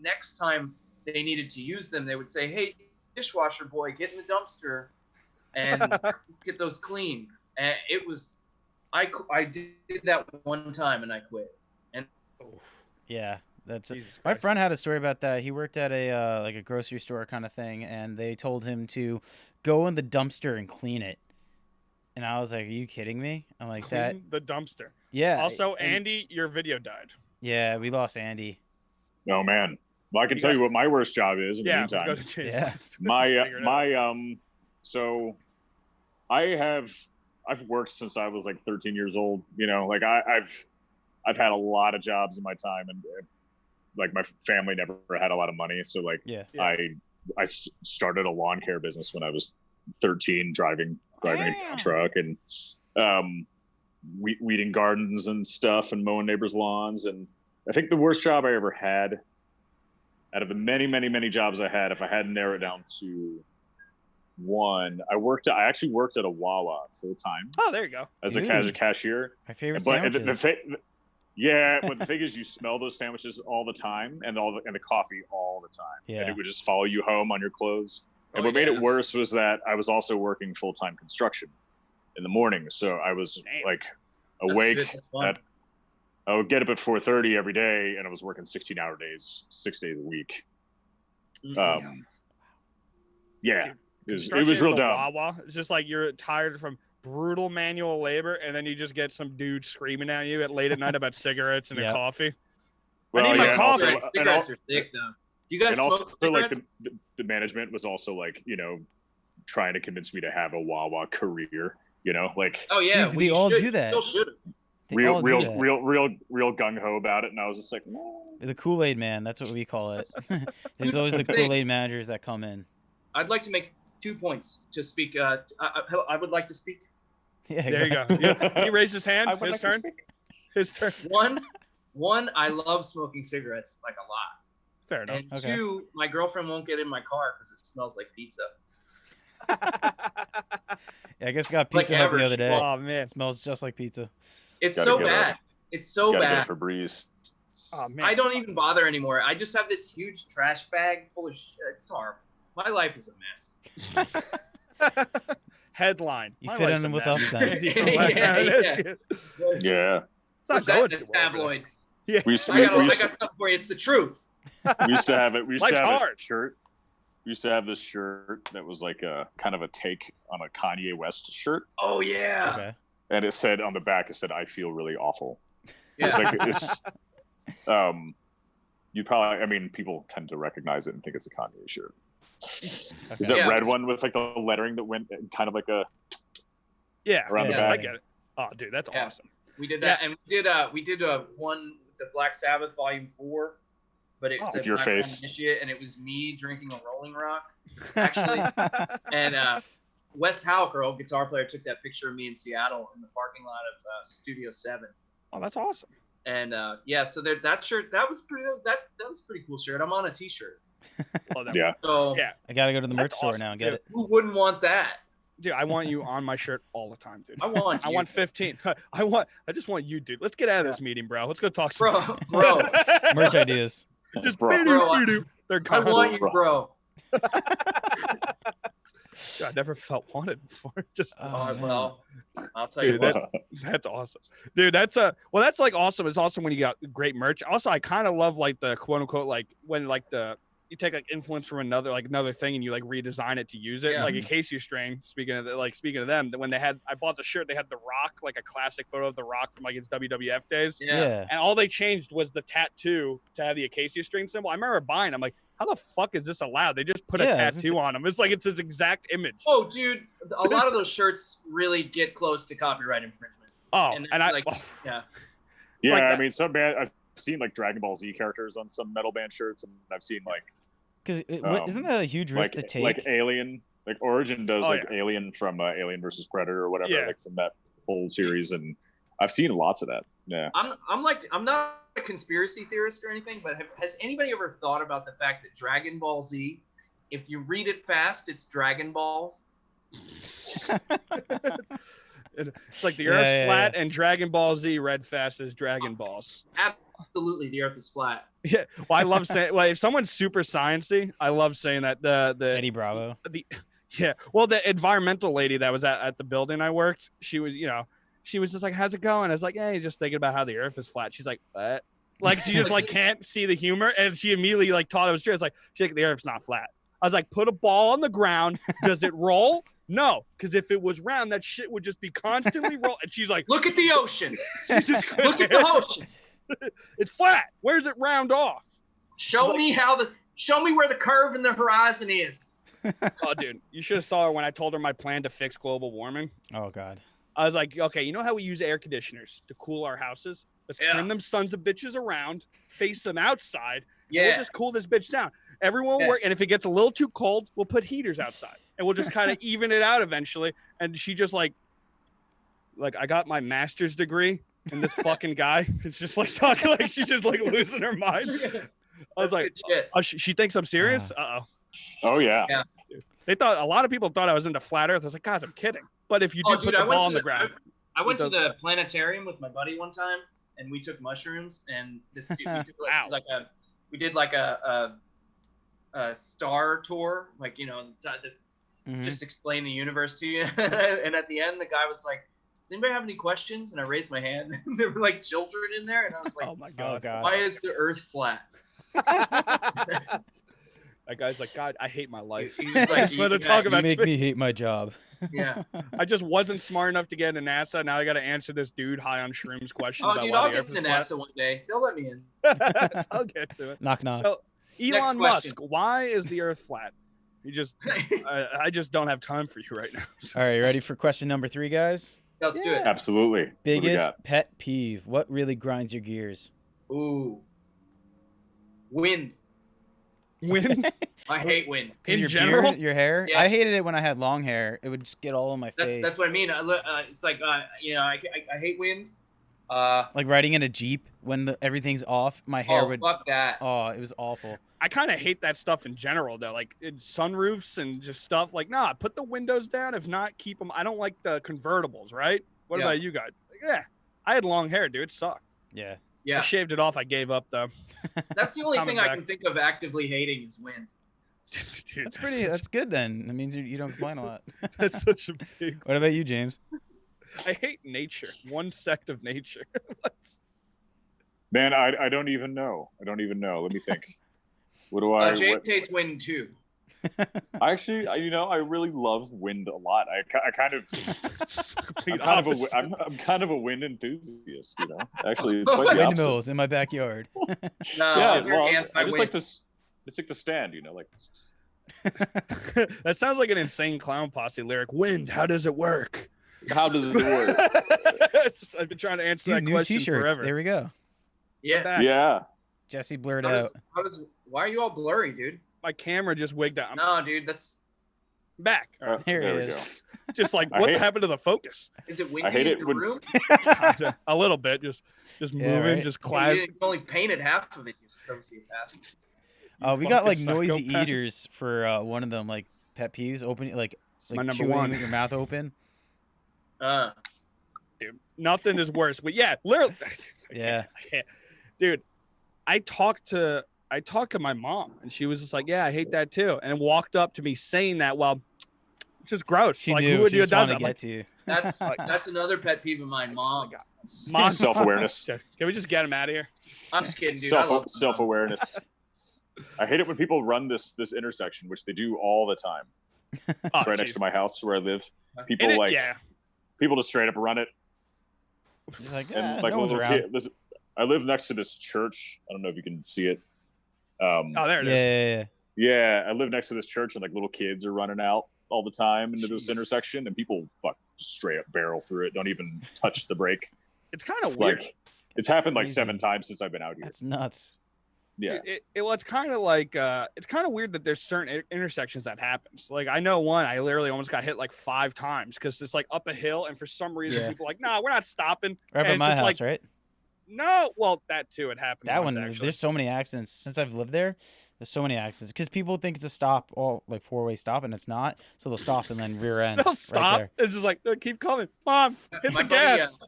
next time they needed to use them, they would say, "Hey, dishwasher boy, get in the dumpster and get those clean." And it was, I did that one time and I quit. And yeah, that's my friend had a story about that. He worked at a like a grocery store kind of thing, and they told him to go in the dumpster and clean it. And I was like, "Are you kidding me?" I'm like, Clean the dumpster. Yeah. Also, Andy, your video died. Yeah, we lost Andy. Oh man. Well, I can tell you what my worst job is in the meantime. We'll go to yeah. So I've worked since I was like 13 years old. You know, like I've had a lot of jobs in my time, and like my family never had a lot of money. So like I started a lawn care business when I was 13, driving a truck and weeding gardens and stuff and mowing neighbors' lawns. And I think the worst job I ever had, out of the many, many, many jobs I had, if I had to narrow it down to one, I actually worked at a Wawa full time. Oh, there you go. As a cashier. My favorite sandwiches. But the thing is, you smell those sandwiches all the time, and the coffee all the time. Yeah. And it would just follow you home on your clothes. And what made it worse was that I was also working full-time construction in the morning. So I was like awake. I would get up at 4:30 every day, and I was working 16-hour days, 6 days a week. Yeah, it was real dumb. Wawa. It's just like you're tired from brutal manual labor, and then you just get some dude screaming at you late at night about cigarettes and a coffee. Well, I need my coffee. Cigarettes are thick, though. Do you guys smoke cigarettes? Like the management was also like, you know, trying to convince me to have a Wawa career. You know, like dude, we all do that. Real gung ho about it, and I was just like, the Kool-Aid man. That's what we call it. There's always the Kool-Aid managers that come in. I'd like to make 2 points to speak. I would like to speak. Yeah, there you go. Yeah. He raised his hand. His turn. His turn. One, I love smoking cigarettes like a lot. Fair enough. And two, my girlfriend won't get in my car because it smells like pizza. Yeah, I guess I got Pizza Hut the other day. Oh man, it smells just like pizza. It's so bad. It's so bad. For Breeze. Oh man, I don't even bother anymore. I just have this huge trash bag full of shit. It's horrible. My life is a mess. Headline. You fit in with us then. Yeah. It's not going to tabloids. Yeah. I got something for you. It's the truth. We used to have it. We used to have hard. a shirt. We used to have this shirt that was like a kind of a take on a Kanye West shirt. Oh yeah. Okay. And it said on the back, it said, "I feel really awful." Yeah. It's like you probably. I mean, people tend to recognize it and think it's a Kanye shirt. Okay. Is that red one with like the lettering that went kind of like a around the back? I get it. Oh, dude, that's awesome. We did that, and we did one with the Black Sabbath Volume 4, but it said your face, and it was me drinking a Rolling Rock, actually. And Wes Howell, guitar player, took that picture of me in Seattle in the parking lot of Studio 7. Oh, that's awesome. And so that shirt, that was pretty cool shirt. I'm on a T-shirt. So I gotta go to the merch store now and get it. Who wouldn't want that? Dude, I want you on my shirt all the time, dude. I want 15. I just want you, dude. Let's get out of this meeting, bro. Let's go talk bro. Merch ideas. Just bro. They're I want you, bro. God, I never felt wanted before. Just well, I'll tell you what. That's awesome, dude. That's like awesome. It's awesome when you got great merch. Also, I kind of love like the quote unquote like when like you take like influence from another thing and you like redesign it to use it. Like a Casey string. Speaking of them, when I bought the shirt, they had The Rock, like a classic photo of The Rock from like his WWF days. Yeah. And all they changed was the tattoo to have the acacia string symbol. I remember buying. I'm like, how the fuck is this allowed? They just put a tattoo on them. It's like it's his exact image. Oh, dude, a lot of those shirts really get close to copyright infringement. Oh, and I yeah. I mean, some band I've seen like Dragon Ball Z characters on some metal band shirts, and I've seen like because isn't that a huge risk to take? Like Alien. Like Origin does Oh, like Alien from Alien versus Predator or whatever, like from that whole series, and I've seen lots of that. Yeah. I'm not a conspiracy theorist or anything, but has anybody ever thought about the fact that Dragon Ball Z, if you read it fast, it's Dragon Balls? It's like the Earth's flat and Dragon Ball Z read fast as Dragon Balls. Absolutely, the Earth is flat. Yeah, well, I love saying, well, if someone's super sciencey, I love saying that. The Eddie Bravo. Well, the environmental lady that was at the building I worked, she was, she was just like, "How's it going?" I was like, "Hey, just thinking about how the Earth is flat." She's like, "What?" Like she just like can't see the humor, and she immediately like thought it was true. It's like, the Earth's not flat. I was like, "Put a ball on the ground. Does it roll?" No, because if it was round, that shit would just be constantly roll. And she's like, "Look at the ocean. Just Look at the ocean. It's flat. Where's it round off? Show me where the curve in the horizon is." Oh, dude, you should have saw her when I told her my plan to fix global warming. Oh God. I was like, okay, you know how we use air conditioners to cool our houses? Let's turn them sons of bitches around, face them outside. Yeah. We'll just cool this bitch down. Everyone will work, and if it gets a little too cold, we'll put heaters outside, and we'll just kind of even it out eventually. And she just like I got my master's degree, and this fucking guy is just like talking like she's just like losing her mind. I was like, oh, she thinks I'm serious? Oh yeah. They thought, a lot of people thought I was into flat Earth. I was like, guys, I'm kidding. But if you do put the ball on the ground, I went to the planetarium with my buddy one time, and we took mushrooms, and this dude, we did like a star tour, like just explain the universe to you. And at the end, the guy was like, "Does anybody have any questions?" And I raised my hand. And there were like children in there, and I was like, "Oh my God, why is the Earth flat?" That guy's like, "God, I hate my life." He was like, you make me hate my job. Yeah. I just wasn't smart enough to get into NASA. Now I got to answer this dude high on shrooms question about dude, why I'll the Earth get is to flat. NASA one day. They'll let me in. I'll get to it. Knock knock. So, Elon Musk, why is the Earth flat? You just, I just don't have time for you right now. All right, you ready for question number 3, guys? Let's do it. Absolutely. Biggest pet peeve. What really grinds your gears? Ooh. Wind. Wind? I hate wind. In general? Your hair? Yeah. I hated it when I had long hair. It would just get all in my face. That's what I mean. It's like, I hate wind. Like riding in a Jeep when everything's off, my hair would... fuck that. Oh, it was awful. I kind of hate that stuff in general, though. Like sunroofs and just stuff. Like, nah, put the windows down. If not, keep them. I don't like the convertibles, right? What about you guys? Yeah, I had long hair, dude. It sucked. Yeah. Yeah. I shaved it off. I gave up, though. That's the only thing I can think of actively hating is wind. Dude, That's good then. That means you don't complain a lot. That's such a big... What about you, James? I hate nature. One sect of nature. Man, I don't even know. Let me think. What do I... James hates wind too. I actually, I really love wind a lot. I'm kind of a wind enthusiast, Actually, it's quite the opposite. Windmills in my backyard. No, I just like to stand, like. That sounds like an Insane Clown Posse lyric. Wind, how does it work? How does it work? I've been trying to answer that question forever. There we go. Yeah. Yeah. Jesse blurred out. Why are you all blurry, dude? My camera just wigged out. No, dude, that's back. Here there it we is. go. Just like, what happened to the focus? Is it windy in the room? A little bit. Just moving, right? Just cloud. You only painted half of it, you sociopath. We got like noisy eaters for one of them, like pet peeves. Opening like chewing with your mouth open. Dude, nothing is worse. But yeah, literally. I can't. Dude, I talked to my mom, and she was just like, "Yeah, I hate that too," and walked up to me saying that. Well, it's just gross. She like, knew. Who would she do just it? Get to you. That's another pet peeve of mine. Mom. Self-awareness. Can we just get him out of here? I'm just kidding, dude. Self-awareness. I hate it when people run this intersection, which they do all the time. It's right next to my house where I live. People people just straight up run it. He's like, and like no one's little around. kid, I live next to this church. I don't know if you can see it. There it is. Yeah, I live next to this church, and like little kids are running out all the time into this intersection, and people straight up barrel through it. Don't even touch the brake. It's kind of weird. It's happened like 7 times since I've been out here. That's nuts. Yeah. Well, it's kind of like it's kind of weird that there's certain intersections that happens. Like I know one, I literally almost got hit like 5 times because it's like up a hill, and for some reason people are like, nah, we're not stopping. Right by and it's my just house, like, right? no, well, that too, it happened. That once, one, actually. there's so many accidents since I've lived there. There's so many accidents because people think it's a stop, all like 4-way stop, and it's not. So they'll stop and then rear end. They'll stop. Right It's just like they'll keep coming. Mom, hit my the buddy, gas.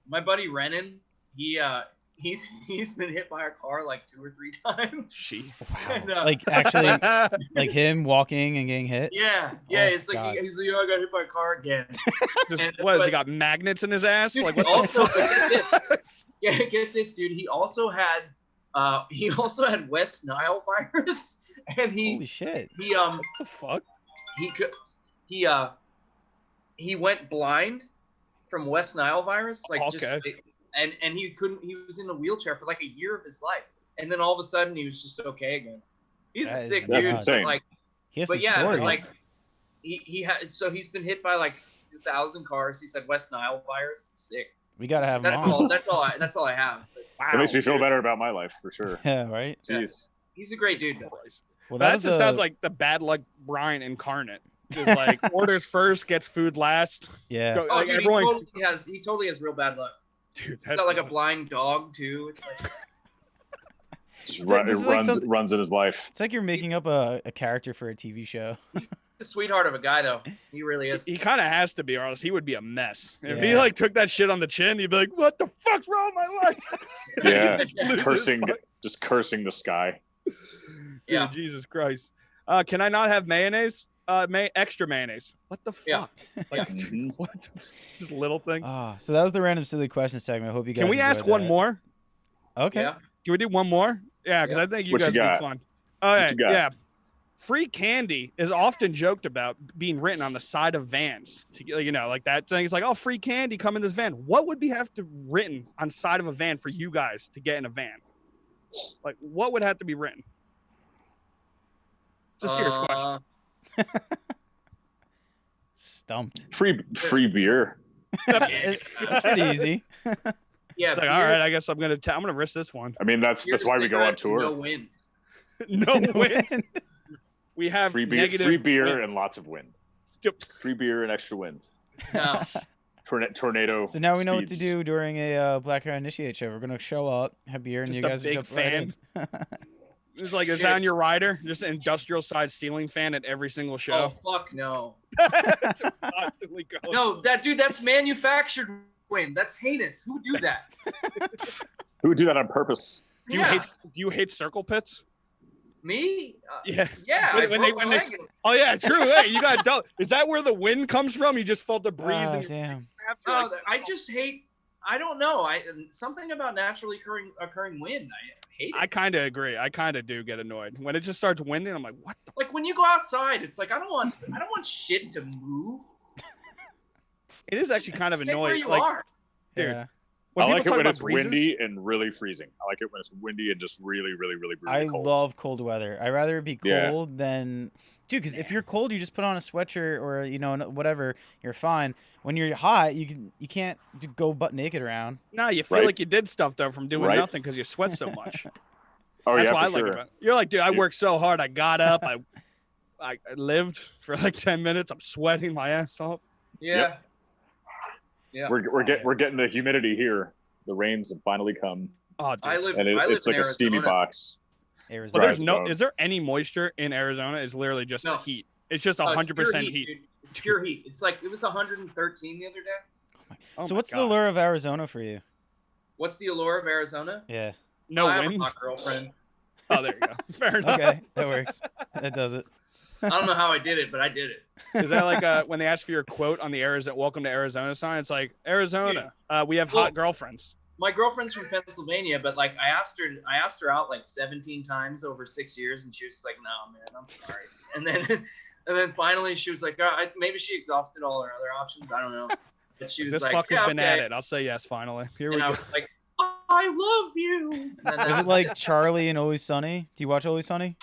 my buddy Renan, he's been hit by a car like 2 or 3 times. Jeez. And, like actually, like him walking and getting hit. yeah, Oh, it's like God. he's like, I got hit by a car again. Just, And- what has but- he got? Magnets in his ass? Dude, Like what? also, the fuck? get this, dude. He also had West Nile virus, and Holy shit! What the fuck? he went blind from West Nile virus, like Okay. and he was in a wheelchair for like a year of his life, and then all of a sudden he was just okay again. He's That a is sick That's dude. insane. Like, He has but some yeah, stories. like he's been hit by like 2,000 cars. He said West Nile virus. Sick. We gotta have him That's on. all. That's all I have. But Wow. It makes me feel better about my life for sure. Yeah, right. Jeez. he's a great dude. Though. Well, That was just the- sounds like the bad luck Brian incarnate. Just like orders first, gets food last. yeah. Go, Oh, like dude, everyone, he totally has real bad luck. dude, He's got like a blind dog too. It's like Just It's like- this is like runs in his life. It's like you're making up a character for a TV show. a sweetheart of a guy though. He really is. He kind of has to be, or else he would be a mess. If he Yeah. like took that shit on the chin, he'd be like, "What the fuck's wrong with my life?" Yeah. Lose his cursing, mind. just cursing the sky. Dude, Yeah. Jesus Christ. Can I not have mayonnaise? Extra mayonnaise. What the fuck? Yeah. Like, Mhm. what? Just little thing. So that was the random silly question segment. I hope you guys. Can we ask enjoyed one that. more? Okay. Yeah. Can we do one more? Yeah, because Yeah. I think you What you guys would be got? fun. Okay, you got? yeah. Free candy is often joked about being written on the side of vans. You know, like that thing. It's like, oh, free candy, come in this van. What would be have to written on side of a van for you guys to get in a van? Like, what would have to be written? It's a serious question. Stumped. Free beer. That's pretty easy. Yeah. It's like, all right, I guess I'm gonna risk this one. I mean, that's why we go on tour. No win. No win. We have Free beer, negative free beer, win. and lots of wind. Yep. Free beer and extra wind. No. Tornado. So now we know what to speeds. do during a Black Hair Initiate show. We're gonna show up, have beer, and Just you a guys will big jump right in. It's like, is that on your rider? Just an industrial side ceiling fan at every single Oh show. fuck no. Just constantly going. No, that's manufactured wind. That's heinous. Who would do that? Who would do that on purpose? Do you hate circle pits? Me? Yeah. Yeah. When I they- broke when my they- leg. Oh yeah, true. Hey, you got double. Is that where the wind comes from? You just felt the breeze Oh, and you damn. snapped, you're No, like, I just hate. I don't know. Something about naturally occurring wind. I hate it. I kind of agree. I kind of do get annoyed when it just starts winding. I'm like, what the? Like when you go outside, it's like I don't want shit to move. It is actually kind of Stay where annoying. you Like, are. dude. Yeah. when I people like it talk when about it's breezes, windy and really freezing. I like it when it's windy and just really, really, really, really I cold. love cold weather. I'd rather it be Yeah. cold than, dude. Because if you're cold, you just put on a sweatshirt or whatever. You're fine. When you're hot, you can't go butt naked around. no, you feel Right. like you did stuff though from doing Right. nothing because you sweat so much. Oh That's yeah, what I for like sure. about it. You're like, dude, I Yeah. worked so hard. I got up. I lived for like 10 minutes. I'm sweating my ass off. Yeah. Yep. Yeah. We're getting the humidity here. The rains have finally come, Oh, dude. I live. and I live it's in like a steamy Arizona. box. But Arizona. there's no. Right. Is there any moisture in Arizona? It's literally just the No. heat. It's just It's 100% pure heat. dude. It's pure heat. It's like it was 113 the other day. Oh So my what's the God. lure of Arizona for you? What's the allure of Arizona? Yeah. No I have a wind. hot girlfriend. Oh, there you go. Fair enough. Okay, that works. That does it. I don't know how I did it, but I did it. Is that like when they ask for your quote on the Arizona "Welcome to Arizona" sign? It's like Arizona. We have Well- hot girlfriends. My girlfriend's from Pennsylvania, but like I asked her out like 17 times over 6 years, and she was just like, "No, man, I'm sorry." And then finally she was like, maybe she exhausted all her other options. I don't know. But she was This like, fucker's yeah, been okay. at it. I'll say yes. Finally, here we And I go. was like, I love you. And then Was that it like Charlie and Always Sunny? Do you watch Always Sunny?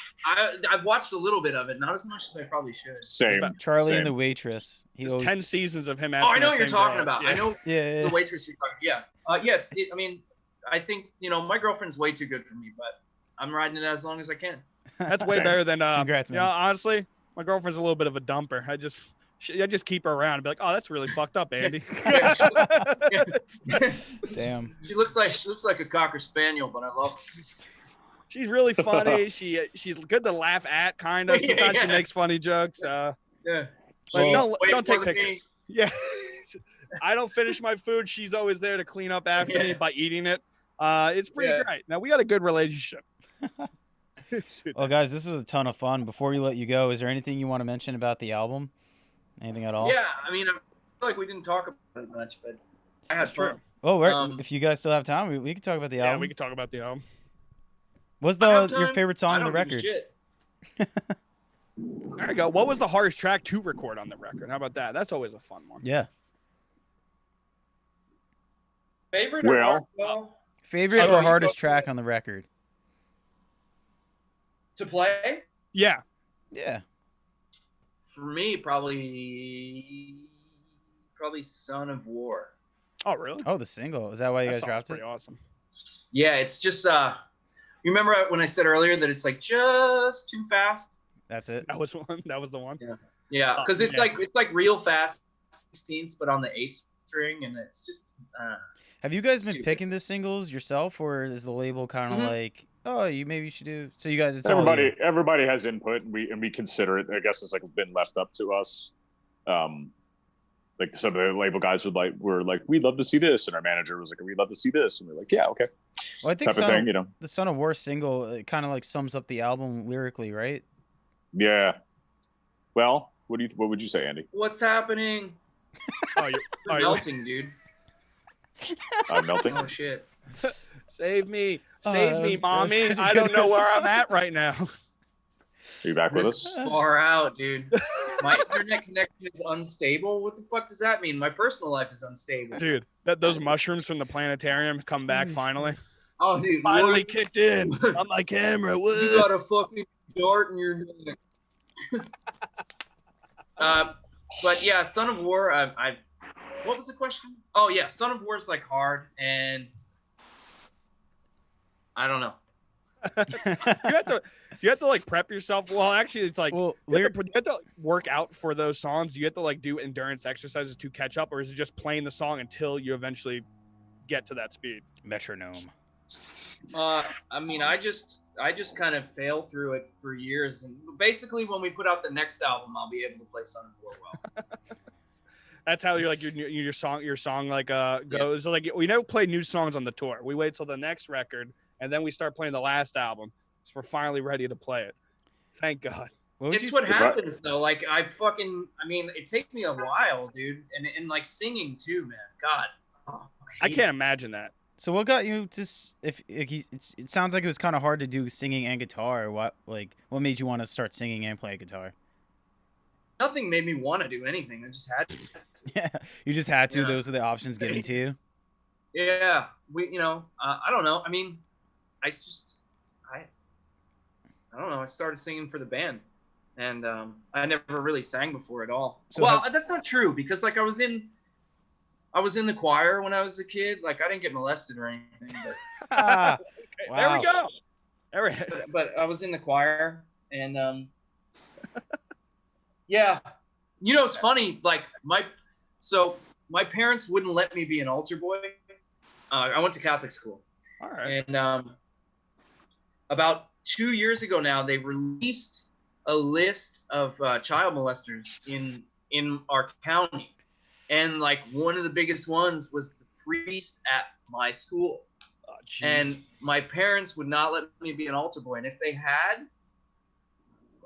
I've watched a little bit of it, not as much as I probably should. Same. Charlie Same. and the Waitress. He There's always. 10 seasons of him Oh, asking. I know the what you're same talking girl. about. Yeah. I know Yeah. the waitress you're talking. Yeah. Yeah. I mean, I think my girlfriend's way too good for me, but I'm riding it as long as I can. That's way better than Congrats, man. honestly, my girlfriend's a little bit of a dumper. I just keep her around and be like, oh, that's really fucked up, Andy. Damn. She looks like a Cocker Spaniel, but I love her. She's really funny. She's good to laugh at, kind of. Sometimes she makes funny jokes. Yeah. Like, She's way don't take more than me. pictures. Yeah. I don't finish my food. She's always there to clean up after me by eating it. It's pretty great. Now, we got a good relationship. Well, guys, this was a ton of fun. Before we let you go, is there anything you want to mention about the album? Anything at all? Yeah, I mean, I feel like we didn't talk about it much, but I had fun. Oh, if you guys still have time, we can talk about the album. Yeah, we can talk about the album. What's your favorite song on the record? There you go. What was the hardest track to record on the record? How about that? That's always a fun one. Yeah. Favorite favorite or hardest track on the record? To play? Yeah. Yeah. For me, probably Son of War. Oh, really? Oh, the single. Is that why you guys dropped it? Pretty awesome. Yeah, it's just you remember when I said earlier that it's like just too fast? That's it. That was one. That was the one. Yeah, because it's like real fast 16ths, but on the 8th string, and it's just. Have you guys been picking the singles yourself, or is the label kind of like, oh, maybe you should do? So you guys, everybody has input, and we consider it. I guess it's like been left up to us. Like some of the label guys were like, we'd love to see this, and our manager was like, we'd love to see this, and we're like, yeah, okay. Well, I think the Son of War single kind of like sums up the album lyrically, right? Yeah. Well, what would you say, Andy? What's happening? You're melting, dude. I'm melting. Oh shit! Save me, mommy! I don't know where I'm at right now. Are you back with us? Far out, dude. My internet connection is unstable. What the fuck does that mean? My personal life is unstable. Dude, those mushrooms from the planetarium come back finally. Oh, dude. Finally kicked in on my camera. What? You got a fucking dart in your neck. But yeah, Son of War, what was the question? Oh yeah, Son of War is like hard, and I don't know. you have to like prep yourself. Well, actually, it's like you have to work out for those songs. You have to like do endurance exercises to catch up, or is it just playing the song until you eventually get to that speed? Metronome. I mean, I just kind of fail through it for years, and basically when we put out the next album, I'll be able to play Son of War well. That's how your song like goes. So, like, we never play new songs on the tour. We wait till the next record, and then we start playing the last album. So we're finally ready to play it. Thank God. It's what happens though. Like I mean, it takes me a while, dude, and like singing too, man. God, I can't imagine that. So what got you to? It sounds like it was kind of hard to do singing and guitar. What made you want to start singing and play guitar? Nothing made me want to do anything. I just had to. Yeah, you just had to. Yeah. Those are the options given to you. Yeah, I don't know. I mean, I don't know. I started singing for the band, and I never really sang before at all. So that's not true because like I was in the choir when I was a kid. Like I didn't get molested or anything. But Wow. There we go. But I was in the choir, and yeah, it's funny. Like my parents wouldn't let me be an altar boy. I went to Catholic school. All right. And about 2 years ago now, they released a list of child molesters in our county, and like one of the biggest ones was the priest at my school. Oh, and my parents would not let me be an altar boy, and if they had,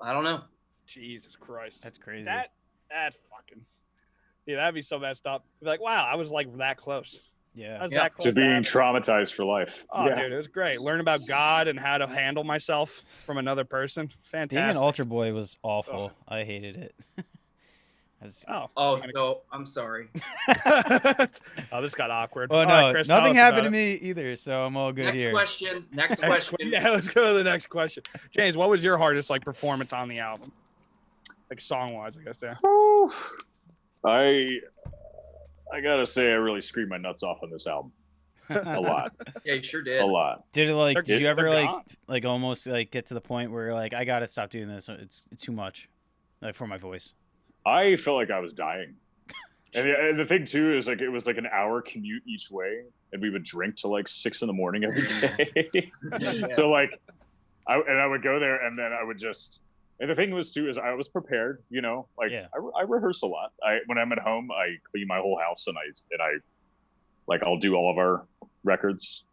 I don't know. Jesus Christ. That's crazy. That fucking. Yeah, that'd be so messed up. Be like, wow, I was like that close. Yeah. I was that close to being traumatized for life. Oh, dude, it was great. Learn about God and how to handle myself from another person. Fantastic. Being an altar boy was awful. I hated it. So I'm sorry. Oh, this got awkward. Oh, no, right, Chris, nothing happened to me either, so I'm all good Next here. question. Next question. Yeah, let's go to the next question. James, what was your hardest like performance on the album? Like song-wise, I guess, yeah. I gotta say, I really screamed my nuts off on this album. A lot. Yeah, you sure did. A lot. Did it like? Did you ever they're gone. like almost like get to the point where you're like, I gotta stop doing this. It's too much, like for my voice. I felt like I was dying. And the thing too is like it was like an hour commute each way, and we would drink till like 6 a.m. every day. So like, I would go there, and then I would just. And the thing was too is I was prepared, you know. Like I rehearse a lot. When I'm at home, I clean my whole house, and I like I'll do all of our records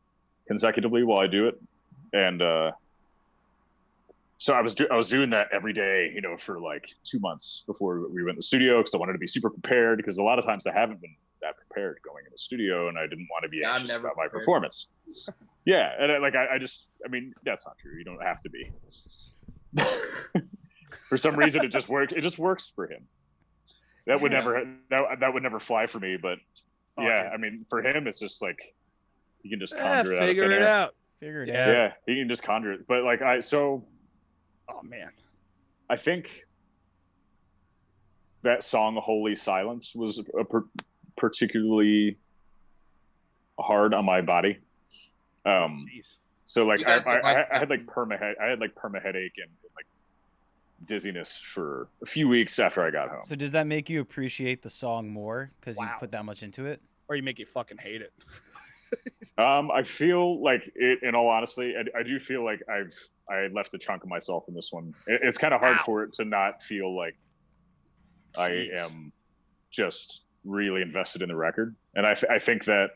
consecutively while I do it, and so I was doing that every day, you know, for like 2 months before we went to the studio, because I wanted to be super prepared, because a lot of times I haven't been that prepared going in the studio, and I didn't want to be anxious about my performance. Yeah, and I mean, that's not true. You don't have to be. For some reason, it just works. It just works for him. That would never fly for me. But yeah, I mean, for him, it's just like you can just conjure it out. Figure it out. Figure it out. Yeah, he can just conjure it. But like oh man, I think that song "Holy Silence" was particularly hard on my body. So like I had like perma headache and like dizziness for a few weeks after I got home. So does that make you appreciate the song more because you put that much into it? Or you make you fucking hate it? I feel like it, in all honesty, I do feel like I left a chunk of myself in this one. It's kind of hard for it to not feel like I am just really invested in the record. And I think that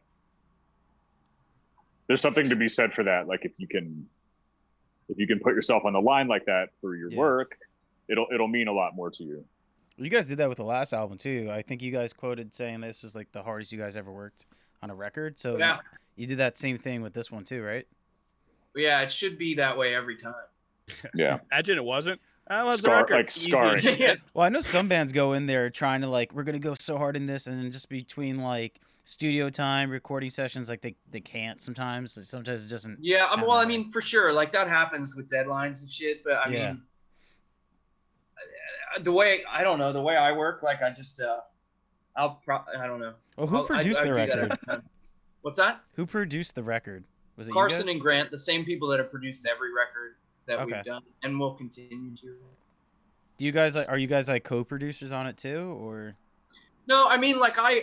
there's something to be said for that. Like if you can put yourself on the line like that for your work, it'll mean a lot more to you. You guys did that with the last album too. I think you guys quoted saying this was like the hardest you guys ever worked on a record. So you did that same thing with this one too, right? Yeah, it should be that way every time. Yeah. Imagine it wasn't. Scarring. Well, I know some bands go in there trying to like, we're gonna go so hard in this, and then just between like studio time, recording sessions, like they can't sometimes. Sometimes it doesn't. Yeah, well, I mean, for sure, like that happens with deadlines and shit. But I mean, the way I work, like I just, I don't know. Well, who produced the record? What's that? Who produced the record? Was it Carson you guys? and Grant, the same people that have produced every record that we've done, and will continue to. Do you guys are you guys like co-producers on it too, or? No, I mean, like I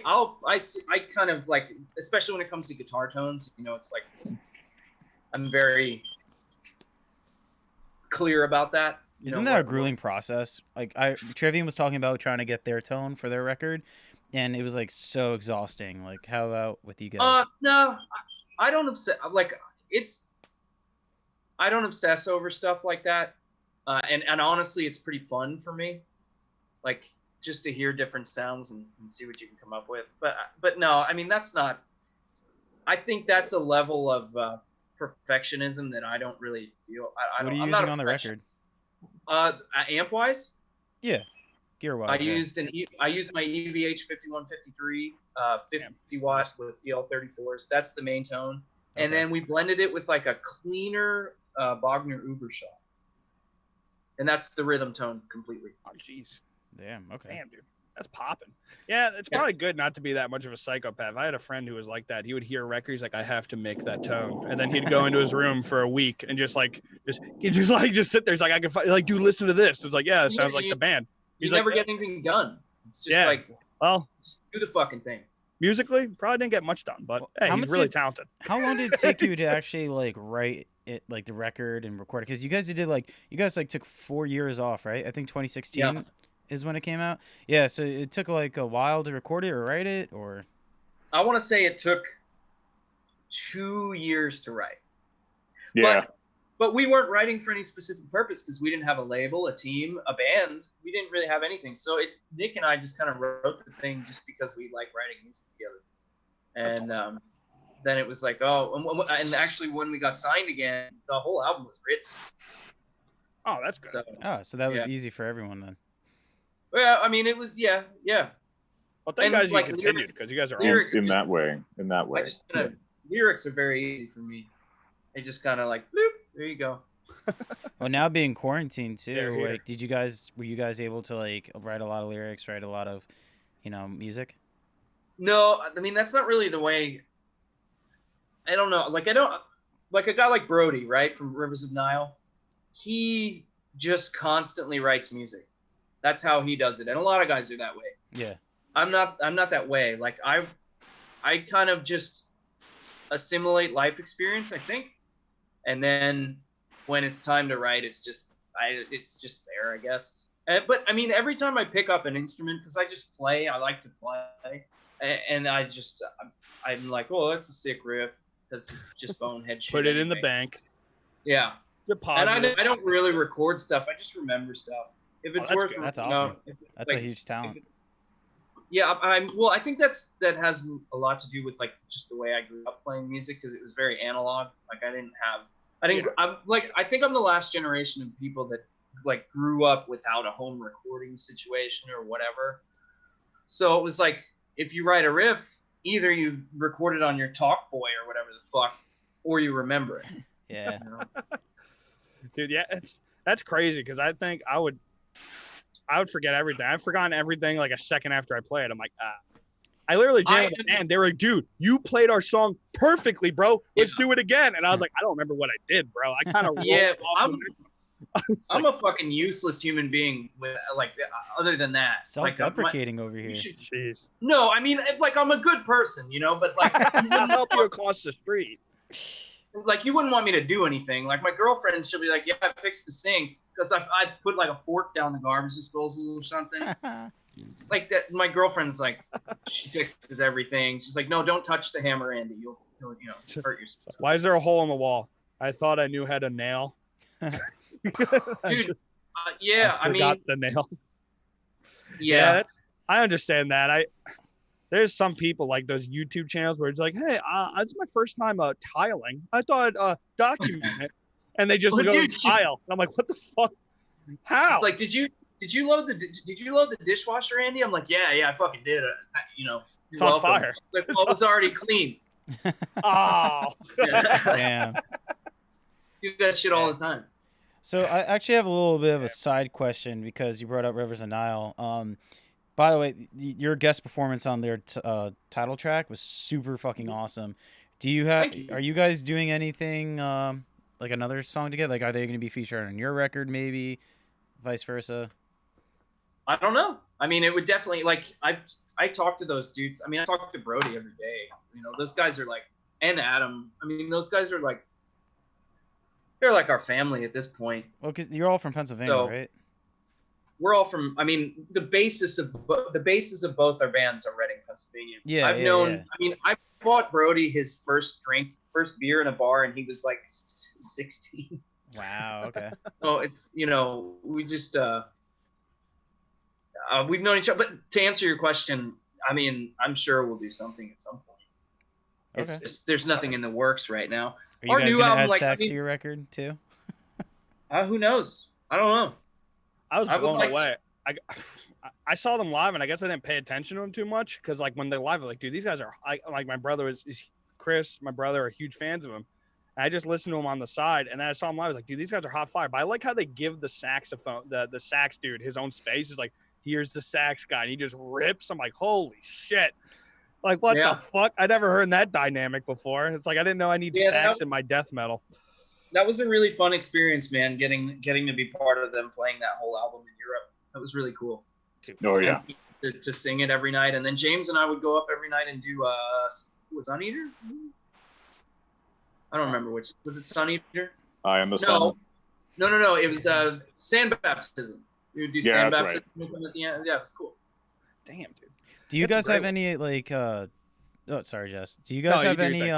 kind of like, especially when it comes to guitar tones, you know, it's like I'm very clear about that. Isn't that a grueling process? Like Trivium was talking about trying to get their tone for their record, and it was like so exhausting. Like, how about with you guys? No, I don't obsess. Like I don't obsess over stuff like that, and honestly, it's pretty fun for me, like just to hear different sounds and see what you can come up with. But no, I mean that's not. I think that's a level of perfectionism that I don't really feel. What are you using on the record? Amp wise? Yeah, gear wise. I used my EVH 5153 50 watt with EL34s. That's the main tone, and then we blended it with like a cleaner Bogner Uberschall, and that's the rhythm tone completely. Oh jeez. Damn. Okay. Damn, dude. That's popping. Yeah, it's probably good not to be that much of a psychopath. I had a friend who was like that. He would hear a record, he's like, I have to make that tone. And then he'd go into his room for a week and just sit there. He's like, I can like, dude, listen to this. It's like, yeah, it sounds like the band. You never get anything done. It's just like, well, just do the fucking thing. Musically, probably didn't get much done, but hey, he's really talented. How long did it take you to actually like write it, like the record and record it? Because you guys took 4 years off, right? I think 2016. Is when it came out. Yeah, so it took like a while to record it or write it, or I want to say it took 2 years to write. Yeah. But we weren't writing for any specific purpose because we didn't have a label, a team, a band. We didn't really have anything. So Nick and I just kind of wrote the thing just because we like writing music together. And then it was like, and actually when we got signed again, the whole album was written. Oh, that's good. So that was easy for everyone then. Well, I mean, it was, yeah. Well, thank you guys, you continued because you guys are lyrics in that way. Lyrics are very easy for me. They just kind of like, bloop, there you go. Well, now being quarantined too, like, were you guys able to like write a lot of lyrics, write a lot of, music? No, I mean, that's not really the way. I don't know. Like a guy like Brody, right, from Rivers of Nile. He just constantly writes music. That's how he does it, and a lot of guys are that way. Yeah. I'm not that way. Like I kind of just assimilate life experience, I think, and then when it's time to write, it's just there, I guess. But I mean, every time I pick up an instrument, because I just play, I like to play, and I'm like, oh, that's a sick riff, because it's just bonehead shit. Put it in the bank. Yeah. Deposit. And I don't really record stuff. I just remember stuff. If it's worth, that's awesome. That's like, a huge talent. Yeah, I think that has a lot to do with like just the way I grew up playing music, because it was very analog. Like I think I'm the last generation of people that like grew up without a home recording situation or whatever. So it was like, if you write a riff, either you record it on your Talk Boy or whatever the fuck, or you remember it. Yeah. You know? Dude, yeah, that's crazy, because I think I would forget everything. I've forgotten everything like a second after I play it. I'm like, I literally jammed with the band. They were like, dude, you played our song perfectly, bro. Let's do it again. And I was like, I don't remember what I did, bro. I kind of I'm a fucking useless human being with like other than that. Self-deprecating over here. Jeez. No, I mean, like, I'm a good person, you know, but like I'll help you across the street. Like, you wouldn't want me to do anything. Like, my girlfriend, she'll be like, yeah, I fixed the sink because I put like a fork down the garbage disposal or something. Like that. My girlfriend's like, she fixes everything. She's like, no, don't touch the hammer, Andy. You'll hurt yourself. Why is there a hole in the wall? I thought I knew how to nail. Dude, yeah, I mean, the nail. Yeah, I understand that. There's some people like those YouTube channels where it's like, hey, it's my first time tiling. I thought document it, and they just go and tile. And I'm like, what the fuck? How? It's like, did you load the dishwasher, Andy? I'm like, yeah, I fucking did it. It's on fire. Like, well, it was already clean. Oh, damn. Do that shit all the time. So I actually have a little bit of a side question because you brought up Rivers of Nile. By the way, your guest performance on their title track was super fucking awesome. Are you guys doing anything like another song together? Like, are they going to be featured on your record, maybe, vice versa? I don't know. I mean, it would definitely, like, I talk to those dudes. I mean, I talk to Brody every day. You know, those guys are like, and Adam. I mean, those guys are like, they're like our family at this point. Well, because you're all from Pennsylvania, right? We're all from. I mean, the basis of both our bands are Reading, Pennsylvania. Yeah, I've known. I mean, I bought Brody his first beer in a bar, and he was like 16. Wow. Okay. So it's, we just we've known each other. But to answer your question, I mean, I'm sure we'll do something at some point. Okay. There's nothing in the works right now. Are you guys gonna add sax to your record too? Who knows? I don't know. I was blown away. I saw them live, and I guess I didn't pay attention to them too much because, like, when they're live, I'm like, dude, these guys are like my brother is Chris, my brother, are huge fans of him. And I just listened to him on the side, and then I saw him live. I was like, dude, these guys are hot fire. But I like how they give the saxophone, the sax dude, his own space. It's like, here's the sax guy, and he just rips. I'm like, holy shit. Like, what the fuck? I never heard that dynamic before. It's like, I didn't know I need sax in my death metal. That was a really fun experience, man, getting to be part of them playing that whole album in Europe. That was really cool. Oh, yeah. To sing it every night. And then James and I would go up every night and do, was Sun Eater? I don't remember which. Was it Sun Eater? I Am the Sun. No. It was Sand Baptism. We would do Sand Baptism at the end. Yeah, it was cool. Damn, dude. Do you guys have any, like, oh, sorry, Jess. Do you guys have any,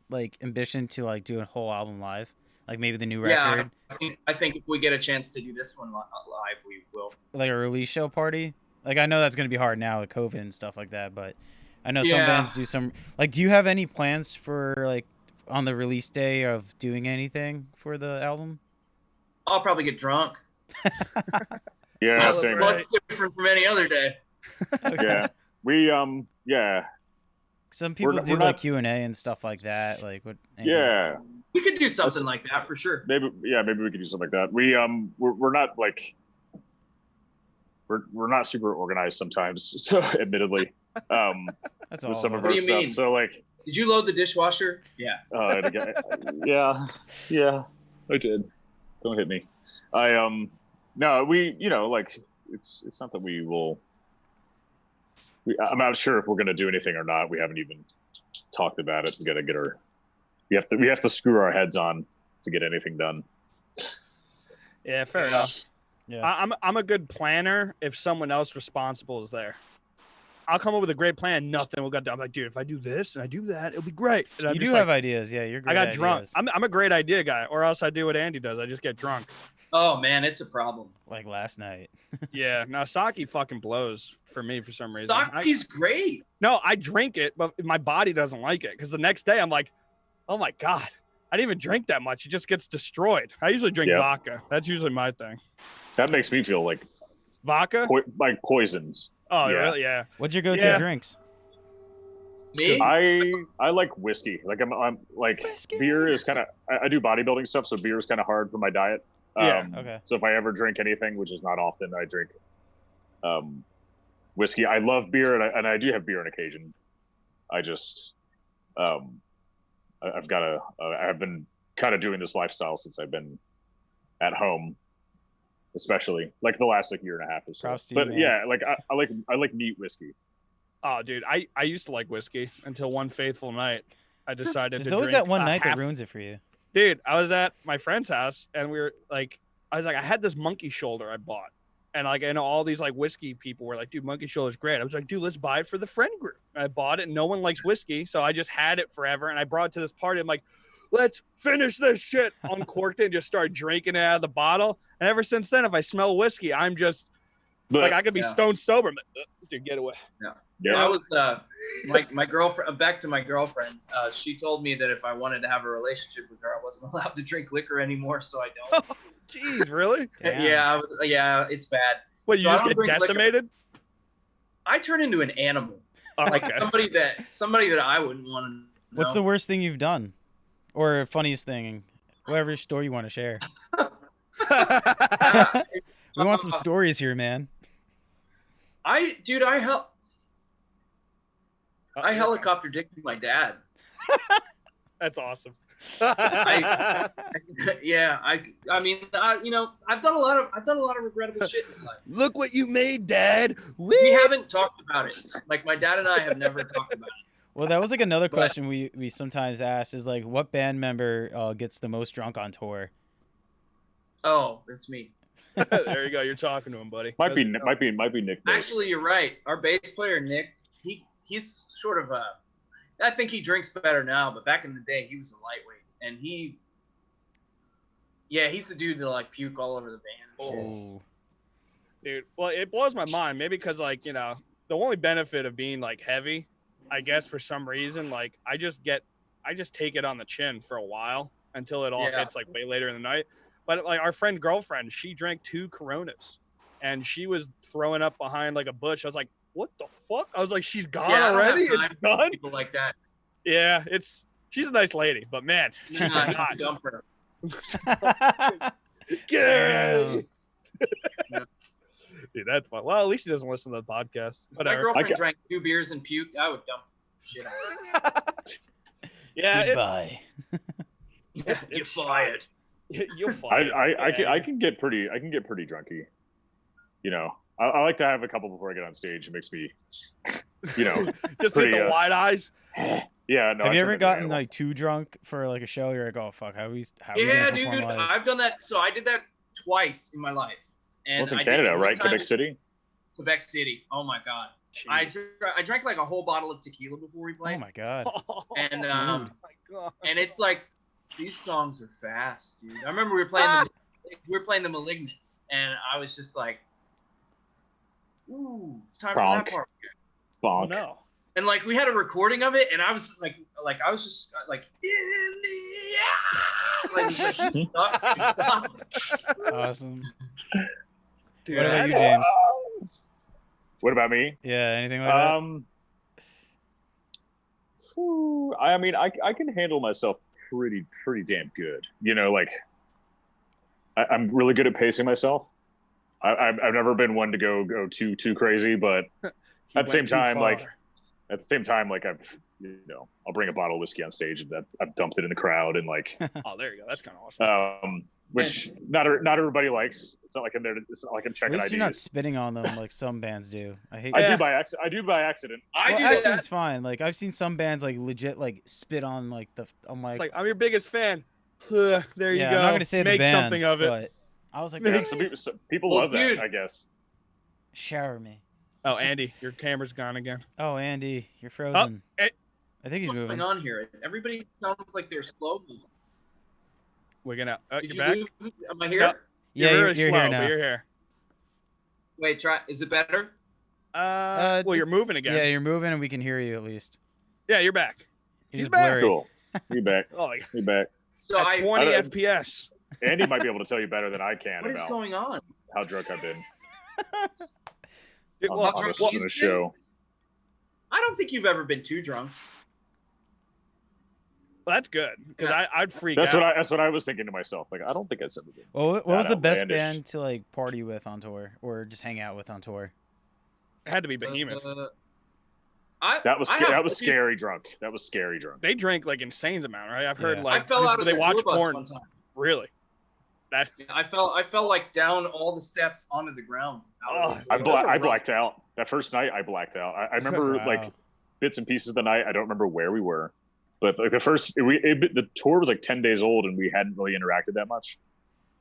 like, ambition to, like, do a whole album live? Like, maybe the new record? Yeah, I think if we get a chance to do this one live, we will. Like a release show party? Like, I know that's going to be hard now with COVID and stuff like that, but I know some bands do some... Like, do you have any plans for, like, on the release day of doing anything for the album? I'll probably get drunk. Yeah, same. What's different from any other day? Okay. Yeah. Some people do like Q&A and stuff like that. Like, what? Yeah. We could do something like that for sure. Maybe we could do something like that. We're not like we're not super organized sometimes. So admittedly, that's with all. some of What our do you stuff. mean? So like Did you load the dishwasher? Yeah. Yeah, I did. Don't hit me. No, we, like it's not that we will. I'm not sure if we're gonna do anything or not. We haven't even talked about it. We gotta get our. We have to screw our heads on to get anything done. Yeah, fair enough. Yeah. I'm a good planner if someone else responsible is there. I'll come up with a great plan. Nothing will get done. I'm like, dude, if I do this and I do that, it'll be great. And You do have ideas. Yeah, you're great. I got drunk. I'm a great idea guy. Or else I do what Andy does. I just get drunk. Oh, man, it's a problem. Like last night. Yeah. No, sake fucking blows for me for some reason. Sake's great. No, I drink it, but my body doesn't like it. Because the next day I'm like, oh, my God. I didn't even drink that much. It just gets destroyed. I usually drink vodka. That's usually my thing. That makes me feel like vodka? Like poisons. Oh, really? Yeah. What's your go-to drinks? Me? I like whiskey. Like I'm like whiskey. Beer is kind of. I do bodybuilding stuff, so beer is kind of hard for my diet. Okay. So if I ever drink anything, which is not often, I drink whiskey. I love beer, and I do have beer on occasion. I just I've been kind of doing this lifestyle since I've been at home. Especially like the last year and a half or so. But man. Yeah, like I like neat whiskey. Oh, dude, I used to like whiskey until one fateful night I decided to drink. It's always that one night that ruins it for you. Dude, I was at my friend's house and I had this monkey shoulder I bought. And like I know all these like whiskey people were like, dude, monkey shoulder's great. I was like, dude, let's buy it for the friend group. And I bought it and no one likes whiskey, so I just had it forever and I brought it to this party. I'm like, let's finish this shit. Uncorked it and just started drinking it out of the bottle. And ever since then, if I smell whiskey, I'm just like, I could be stone sober. But, dude, get away. Yeah. I was my girlfriend. Back to my girlfriend. She told me that if I wanted to have a relationship with her, I wasn't allowed to drink liquor anymore. So I don't. Jeez, really? Yeah, it's bad. What, you just get decimated? Liquor. I turn into an animal. Oh, like okay. somebody that I wouldn't want to know. What's the worst thing you've done? Or funniest thing? Whatever story you want to share. We want some stories here, man. I helicopter dicked my dad. That's awesome. I mean, I've done a lot of regrettable shit in life. Look what you made, Dad. We haven't talked about it. Like my dad and I have never talked about it. Well, that was like another question we sometimes ask is like, what band member gets the most drunk on tour? Oh, it's me. There you go. You're talking to him, buddy. Might be Nick. Actually, you're right. Our bass player Nick, he's sort of I think he drinks better now, but back in the day he was a lightweight, and he's the dude that like puke all over the band and shit. Dude, well, it blows my mind. Maybe because like the only benefit of being like heavy, I guess for some reason, like I just take it on the chin for a while until it all hits like way later in the night. But like our girlfriend, she drank 2 Coronas and she was throwing up behind like a bush. I was like, what the fuck? I was like, she's gone already? It's done? People like that. Yeah, she's a nice lady, but man, she's not. Dump her. Dude, that's fun. Well, at least he doesn't listen to the podcast. If my girlfriend drank 2 beers and puked, I would dump shit out. Yeah. Goodbye. You're fired. You're fired. I can get pretty drunky. I like to have a couple before I get on stage. It makes me, just hit the wide eyes. Yeah. No. Have you ever gotten like too drunk for like a show? You're like, oh fuck, how are we gonna perform dude. live? I've done that. So I did that twice in my life. And in Canada, right? Quebec City. Quebec City. Oh my god. Jeez. I drank like a whole bottle of tequila before we played. Oh my god. And oh my god. And it's like these songs are fast, dude. I remember we were playing the Malignant, and I was just like, ooh, it's time for that part. Bonk. Oh no. And like we had a recording of it, and I was just like in the stop. Awesome. Dude, what about you, James? What about me? Yeah, anything like that? I mean, I can handle myself pretty damn good. Like I'm really good at pacing myself. I've never been one to go too crazy, but at the same time, like I've I'll bring a bottle of whiskey on stage and I've dumped it in the crowd and like. Oh, there you go. That's kind of awesome. Which not everybody likes. It's not like I'm there. It's not like I'm checking At least IDs. you're not spitting on them like some bands do. I hate. I do by accident. Accident's fine. Like I've seen some bands like legit like spit on like the. I'm like, it's like I'm your biggest fan. There you go. I'm not gonna say Make the band, something of it. But I was like, Some people love that, I guess. Shower me. Oh, Andy, your camera's gone again. Oh, Andy, you're frozen. I think he's moving. What's going on here? Everybody sounds like they're slow. We're gonna. Did You're you back. move? Am I here? No. Yeah, you're you're slow, here now. But you're here. Wait, try. Is it better? Well, you're moving again. Yeah, you're moving, and we can hear you at least. Yeah, you're back. You're just back. blurry. Cool. You back? Oh, You back? So at 20 FPS. Andy might be able to tell you better than I can what is about going on? how drunk I've been Well, on the show. I don't think you've ever been too drunk. well, that's good because I'd freak That's out. what I was thinking to myself. Like, I don't think I've ever been. Well, what was the best outlandish. band to like party with on tour or just hang out with on tour? It had to be Behemoth. That was scary drunk. That was scary drunk. They drank like insane amount, right? I've heard Yeah. like I fell out of they the watch tour bus porn. one time. Really? That I fell like down all the steps onto the ground. I blacked out. That first night, I blacked out. I remember Wow. like bits and pieces of the night. I don't remember where we were, but like the tour was like 10 days old and we hadn't really interacted that much.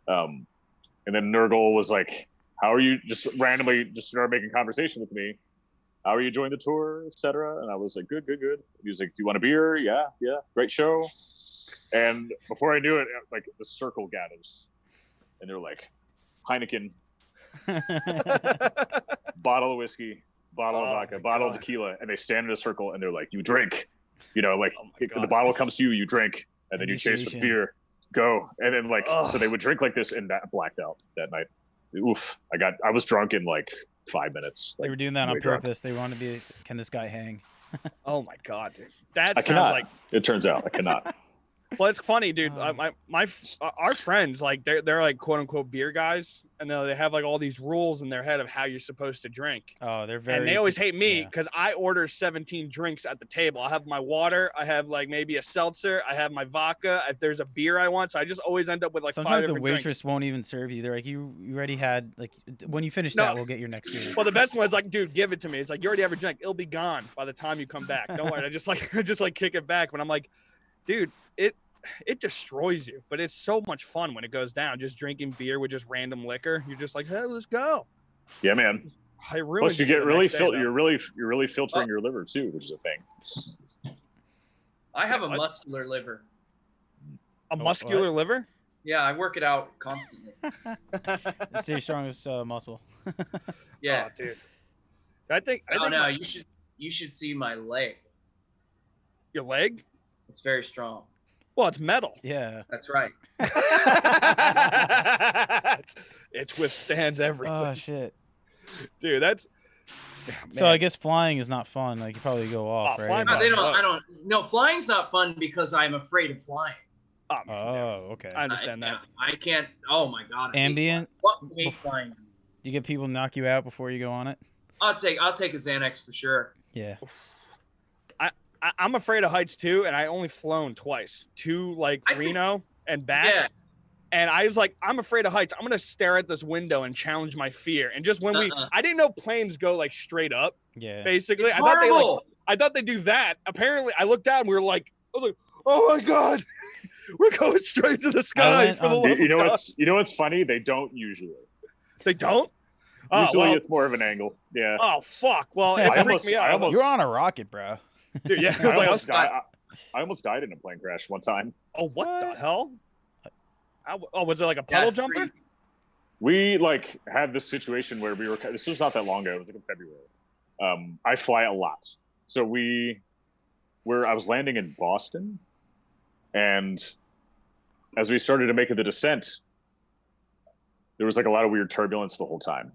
And then Nurgle was like, "How are you?" Just randomly just started making conversation with me. "How are you enjoying the tour, etc.?" And I was like, "Good, good, good." He was like, "Do you want a beer?" Yeah, great show. And before I knew it, like the circle gathers, and they're like, Heineken, bottle of whiskey, bottle of vodka, bottle of tequila, and they stand in a circle and they're like, "You drink," like the bottle comes to you, you drink, and then you chase with beer, go, and then like so they would drink like this, and that blacked out that night. Oof! I was drunk in like 5 minutes. They Like, were doing that on way drunk. purpose. They wanted to be. Can this guy hang? Oh my god, dude. That I sounds cannot. like. It turns out I cannot. Well, it's funny, dude. Our friends, like they're like quote unquote beer guys, and they have like all these rules in their head of how you're supposed to drink. Oh, they're very. And they always hate me yeah. because I order 17 drinks at the table. I have my water, I have like maybe a seltzer, I have my vodka. If there's a beer I want, so I just always end up with like Sometimes 5 the different waitress drinks. won't even serve you. They're like, you already had like when you finish No. that, we'll get your next beer. Well, the best one is like, dude, give it to me. It's like you already have a drink. It'll be gone by the time you come back. Don't worry. I just like kick it back. But I'm like, dude, it destroys you, but it's so much fun when it goes down. Just drinking beer with just random liquor. You're just like, hey, let's go. Yeah, man. Plus, you get really you're really filtering your liver too, which is a thing. I have a muscular liver. A muscular liver? Yeah, I work it out constantly. It's your strongest muscle. Yeah, oh, dude. I think you should see my leg. Your leg? It's very strong. Well, it's metal. Yeah. That's right. It withstands everything. Oh shit. Dude, that's. So I guess flying is not fun. Like you probably go off, Oh, right? flying- No, flying's not fun because I'm afraid of flying. Oh, okay. I understand that. I can't. Oh my god. Ambient. I hate flying. Do you get people knock you out before you go on it? I'll take a Xanax for sure. Yeah. I'm afraid of heights too, and I only flown twice to like Reno and back. Yeah. And I was like, I'm afraid of heights. I'm gonna stare at this window and challenge my fear. And just when I didn't know planes go like straight up. Yeah. Basically, It's I thought they do that. Apparently, I looked down and we were like, oh my god, we're going straight to the sky. You know what's funny? They don't usually. They don't. Usually, it's more of an angle. Yeah. Oh fuck! Well, it freaked me out. You're on a rocket, bro. Dude, yeah. I almost died in a plane crash one time. Oh, what the hell? Was it like a puddle jumper? We like had this situation where we were. This was not that long ago. It was like in February. I fly a lot, so I was landing in Boston, and as we started to make the descent, there was like a lot of weird turbulence the whole time.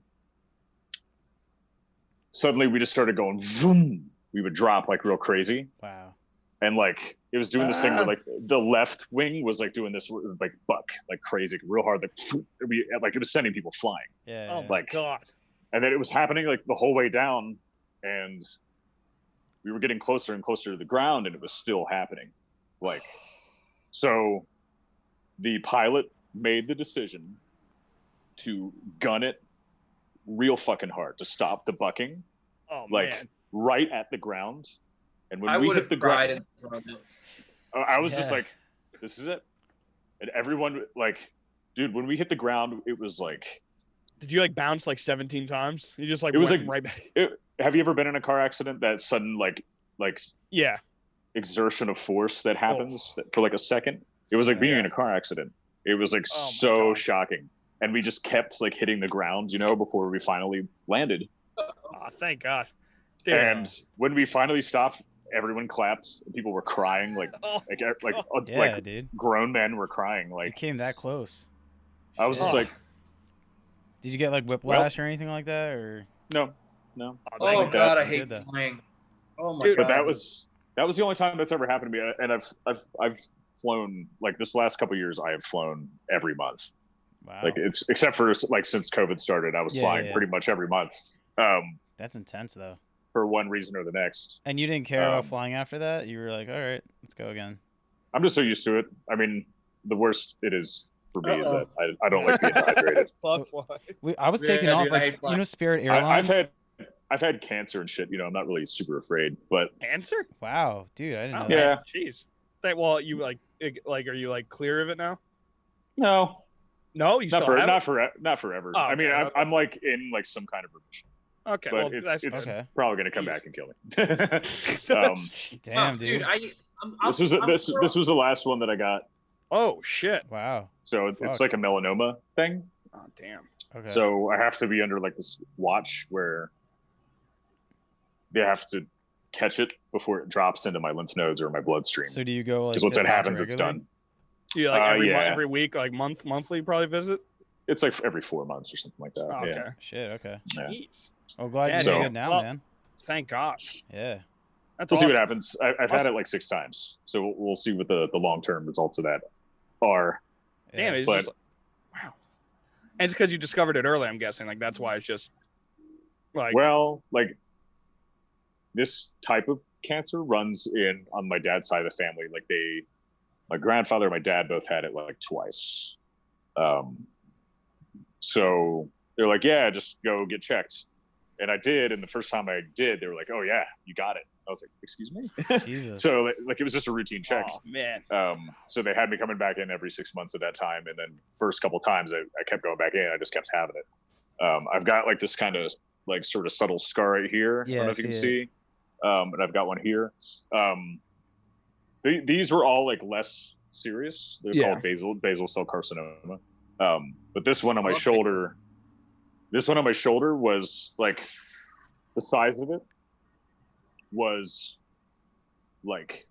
Suddenly, we just started going vroom. We would drop like real crazy. Wow. And like it was doing this thing where like the left wing was like doing this like buck like crazy, real hard, like it was sending people flying. Yeah. Oh my god. And then it was happening like the whole way down, and we were getting closer and closer to the ground, and it was still happening. Like, so the pilot made the decision to gun it real fucking hard to stop the bucking, like man. right at the ground. And when I we would hit have the cried ground, in front of it. I was just Yeah. like, "This is it." And everyone, like, dude, when we hit the ground, it was like, Did you like bounce like 17 times? You just like it was went like right back. have you ever been in a car accident? That sudden like Yeah. exertion of force that happens for like a second. It was like being Yeah. in a car accident. It was like Oh my so God. shocking, and we just kept like hitting the ground, you know, before we finally landed. Oh, thank God. Dude. And when we finally stopped, everyone clapped. And people were crying, like Oh, Yeah, like dude. grown men were crying. It Like came that close. I was just Shit. like, Did you get like whiplash or anything like that, or? no. thank Oh that. God, I That's hate good, though. flying. Oh my Dude, God. But that was the only time that's ever happened to me. And I've flown, like, this last couple of years. I have flown every month. Wow. Like, it's except for like since COVID started, I was Yeah, flying yeah. pretty much every month. That's intense though. For one reason or the next. And you didn't care about Um, flying after that? You were like, all right, let's go again. I'm just so used to it. I mean, the worst it is for me is Uh-oh. that I don't like being dehydrated. Fuck fly. I was Yeah, taking off dude, I hate like flying. Spirit I've Airlines. had cancer and shit. You know, I'm not really super afraid, but Answer? Wow, dude, I didn't know Oh, that. Yeah. Jeez. Well, you like are you like clear of it now? no, No, you not still have not forever. Oh, I mean, okay. I'm like in like some kind of remission, it? Okay, but well, it's Okay. probably gonna come back and kill me. Damn, Oh, dude. This was the last one that I got. Oh shit. Wow. So Fuck. it's like a melanoma thing. Oh damn. Okay. So I have to be under like this watch where they have to catch it before it drops into my lymph nodes or my bloodstream. So do you go like? Because once to that the doctor happens, it's regularly? done. Do you like Yeah. every week, like monthly, probably visit? It's like every 4 months or something like that. Oh, Yeah. okay. Shit. Okay. Yeah. Jeez. Oh, glad Yeah, you're so- doing good now, well- man. Thank God. Yeah. That's We'll see what awesome. happens. I've had it like 6 times, so we'll see what the long term results of that are. Damn, Yeah. it's But- just wow. And it's because you discovered it early, I'm guessing. Like that's why it's just like Well, like this type of cancer runs in on my dad's side of the family. Like my grandfather and my dad both had it like twice. So they're like, yeah, just go get checked. And I did. And the first time I did, they were like, oh yeah, you got it. I was like, excuse me. Jesus. So like it was just a routine check. oh man. So they had me coming back in every 6 months at that time. And then first couple times I kept going back in. I just kept having it. I've got like this kind of like sort of subtle scar right here. Yeah, I don't know I if you can see see. And I've got one here. These were all like less serious. They're Yeah. called basal cell carcinoma. But this one on my Okay. shoulder was like the size of it was like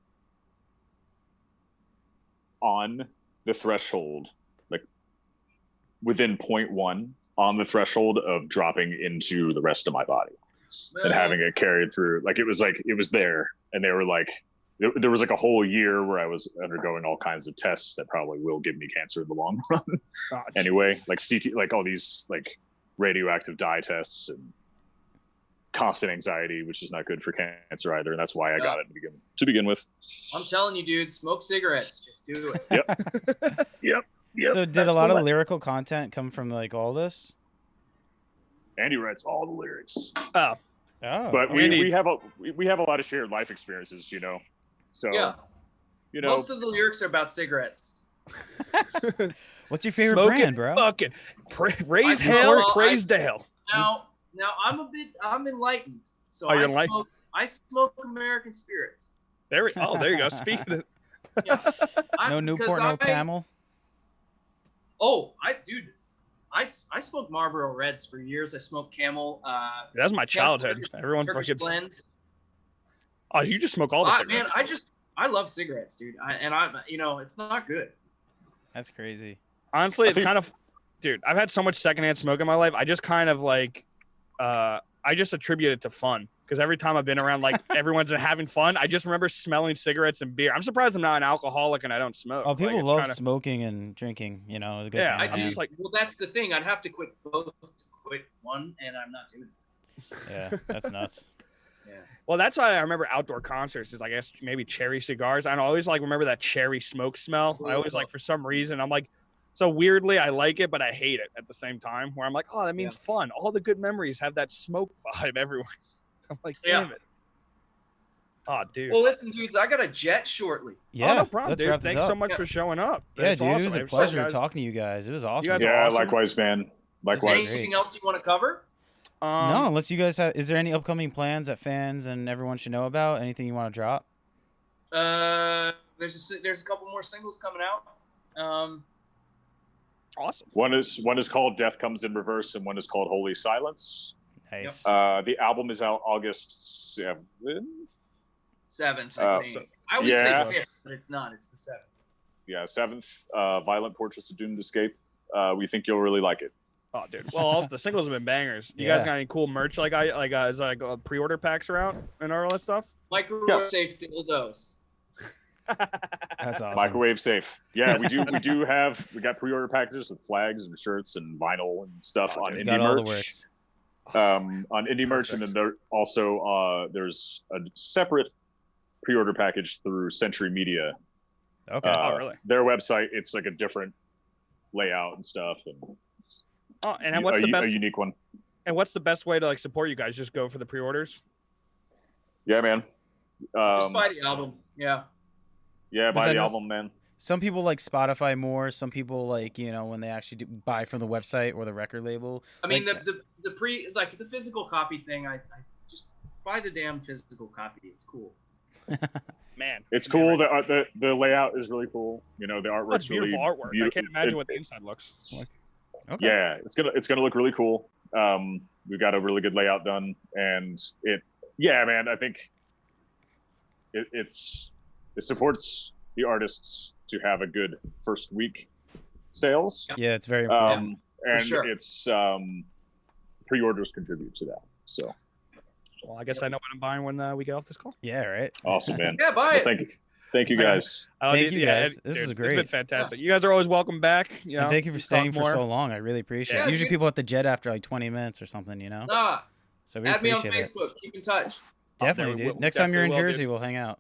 on the threshold, like within 0.1 on the threshold of dropping into the rest of my body and having it carried through. Like it was there, and they were like, there was like a whole year where I was undergoing all kinds of tests that probably will give me cancer in the long run. Oh, Anyway, jeez. like CT, like all these like radioactive dye tests and constant anxiety, which is not good for cancer either. And that's why I got it to begin with. I'm telling you, dude, smoke cigarettes. Just do it. Yep. So did that's a lot the of lyrical content come from like all this? Andy writes all the lyrics, Oh, Oh. but Andy- we have a lot of shared life experiences, you know. So Yeah. you know, Most of the lyrics are about cigarettes. What's your favorite smoking brand, bro? Fucking raise I- hell, well, praise Dale. Now I'm enlightened. So Oh, you're enlightened? I smoke American spirits. There you go. Speaking of Yeah. No Newport, no Camel. I smoked Marlboro Reds for years. I smoked Camel. that's my childhood. Everyone Turkish fucking blends. Oh, you just smoke all the cigarettes. Man, I love cigarettes, dude. It's not good. That's crazy. Honestly, I it's think- kind of, dude. I've had so much secondhand smoke in my life. I just kind of like, I just attribute it to fun because every time I've been around like everyone's having fun, I just remember smelling cigarettes and beer. I'm surprised I'm not an alcoholic and I don't smoke. Oh, people Like, it's love kinda- smoking and drinking. You know, it goes Yeah, hand in I'm hand. just like, Well, that's the thing. I'd have to quit both to quit one, and I'm not doing it. Yeah, that's nuts. Yeah. Well, that's why I remember outdoor concerts is I guess maybe cherry cigars. I always like remember that cherry smoke smell. I always like for some reason I'm like so weirdly I like it, but I hate it at the same time. Where I'm like, oh, that means fun. All the good memories have that smoke vibe everywhere. I'm like, damn it. Oh, dude. Well, listen, dudes, I got a jet shortly. Yeah, no problem, let's dude. wrap this Thanks up. so much for showing up. Yeah, It's dude, awesome. it was a pleasure talking to you guys. It was awesome. guys Yeah, awesome. likewise, man. Likewise. Anything else you want to cover? No, unless you guys have. Is there any upcoming plans that fans and everyone should know about? Anything you want to drop? There's a couple more singles coming out. Awesome. One is called Death Comes in Reverse, and one is called Holy Silence. Nice. The album is out August 7th. 7th, I think. I always say 5th, but it's not. It's the 7th. Yeah, 7th. Violent Portraits of Doomed Escape. We think you'll really like it. Oh, dude. Well, also, the singles have been bangers. You guys got any cool merch? Is pre-order packs are out and all that stuff? Microwave safe dildos. That's awesome. Microwave safe. Yeah, we got pre-order packages with flags and shirts and vinyl and stuff on Indie Merch. On Indie Merch, and then there's a separate pre-order package through Century Media. Okay. Oh, really? Their website, it's like a different layout and stuff, and what's the best? A unique one. And what's the best way to like support you guys? Just go for the pre-orders. Yeah, man. Just buy the album. Yeah. Yeah, buy the album, man. Some people like Spotify more. Some people like, when they actually buy from the website or the record label. I mean, the physical copy thing, I just buy the damn physical copy. It's cool. Man, it's cool. The layout is really cool. The artwork's it's beautiful really artwork. I can't imagine what the inside looks like. Okay. Yeah, it's gonna look really cool. We've got a really good layout done, and man, I think it supports the artists to have a good first week sales. Yeah, it's very important. And sure. it's pre-orders contribute to that. So, well, I guess I know what I'm buying when we get off this call. Yeah, right. Awesome, man. Yeah, buy it. Thank you guys. Thank you guys. This is great. It's been fantastic. You guys are always welcome back. And thank you for staying for so long. I really appreciate it. Usually people at the jet after like 20 minutes or something, So we add me on appreciate Facebook. Keep in touch. Definitely, dude. Next time you're in Jersey, we'll hang out.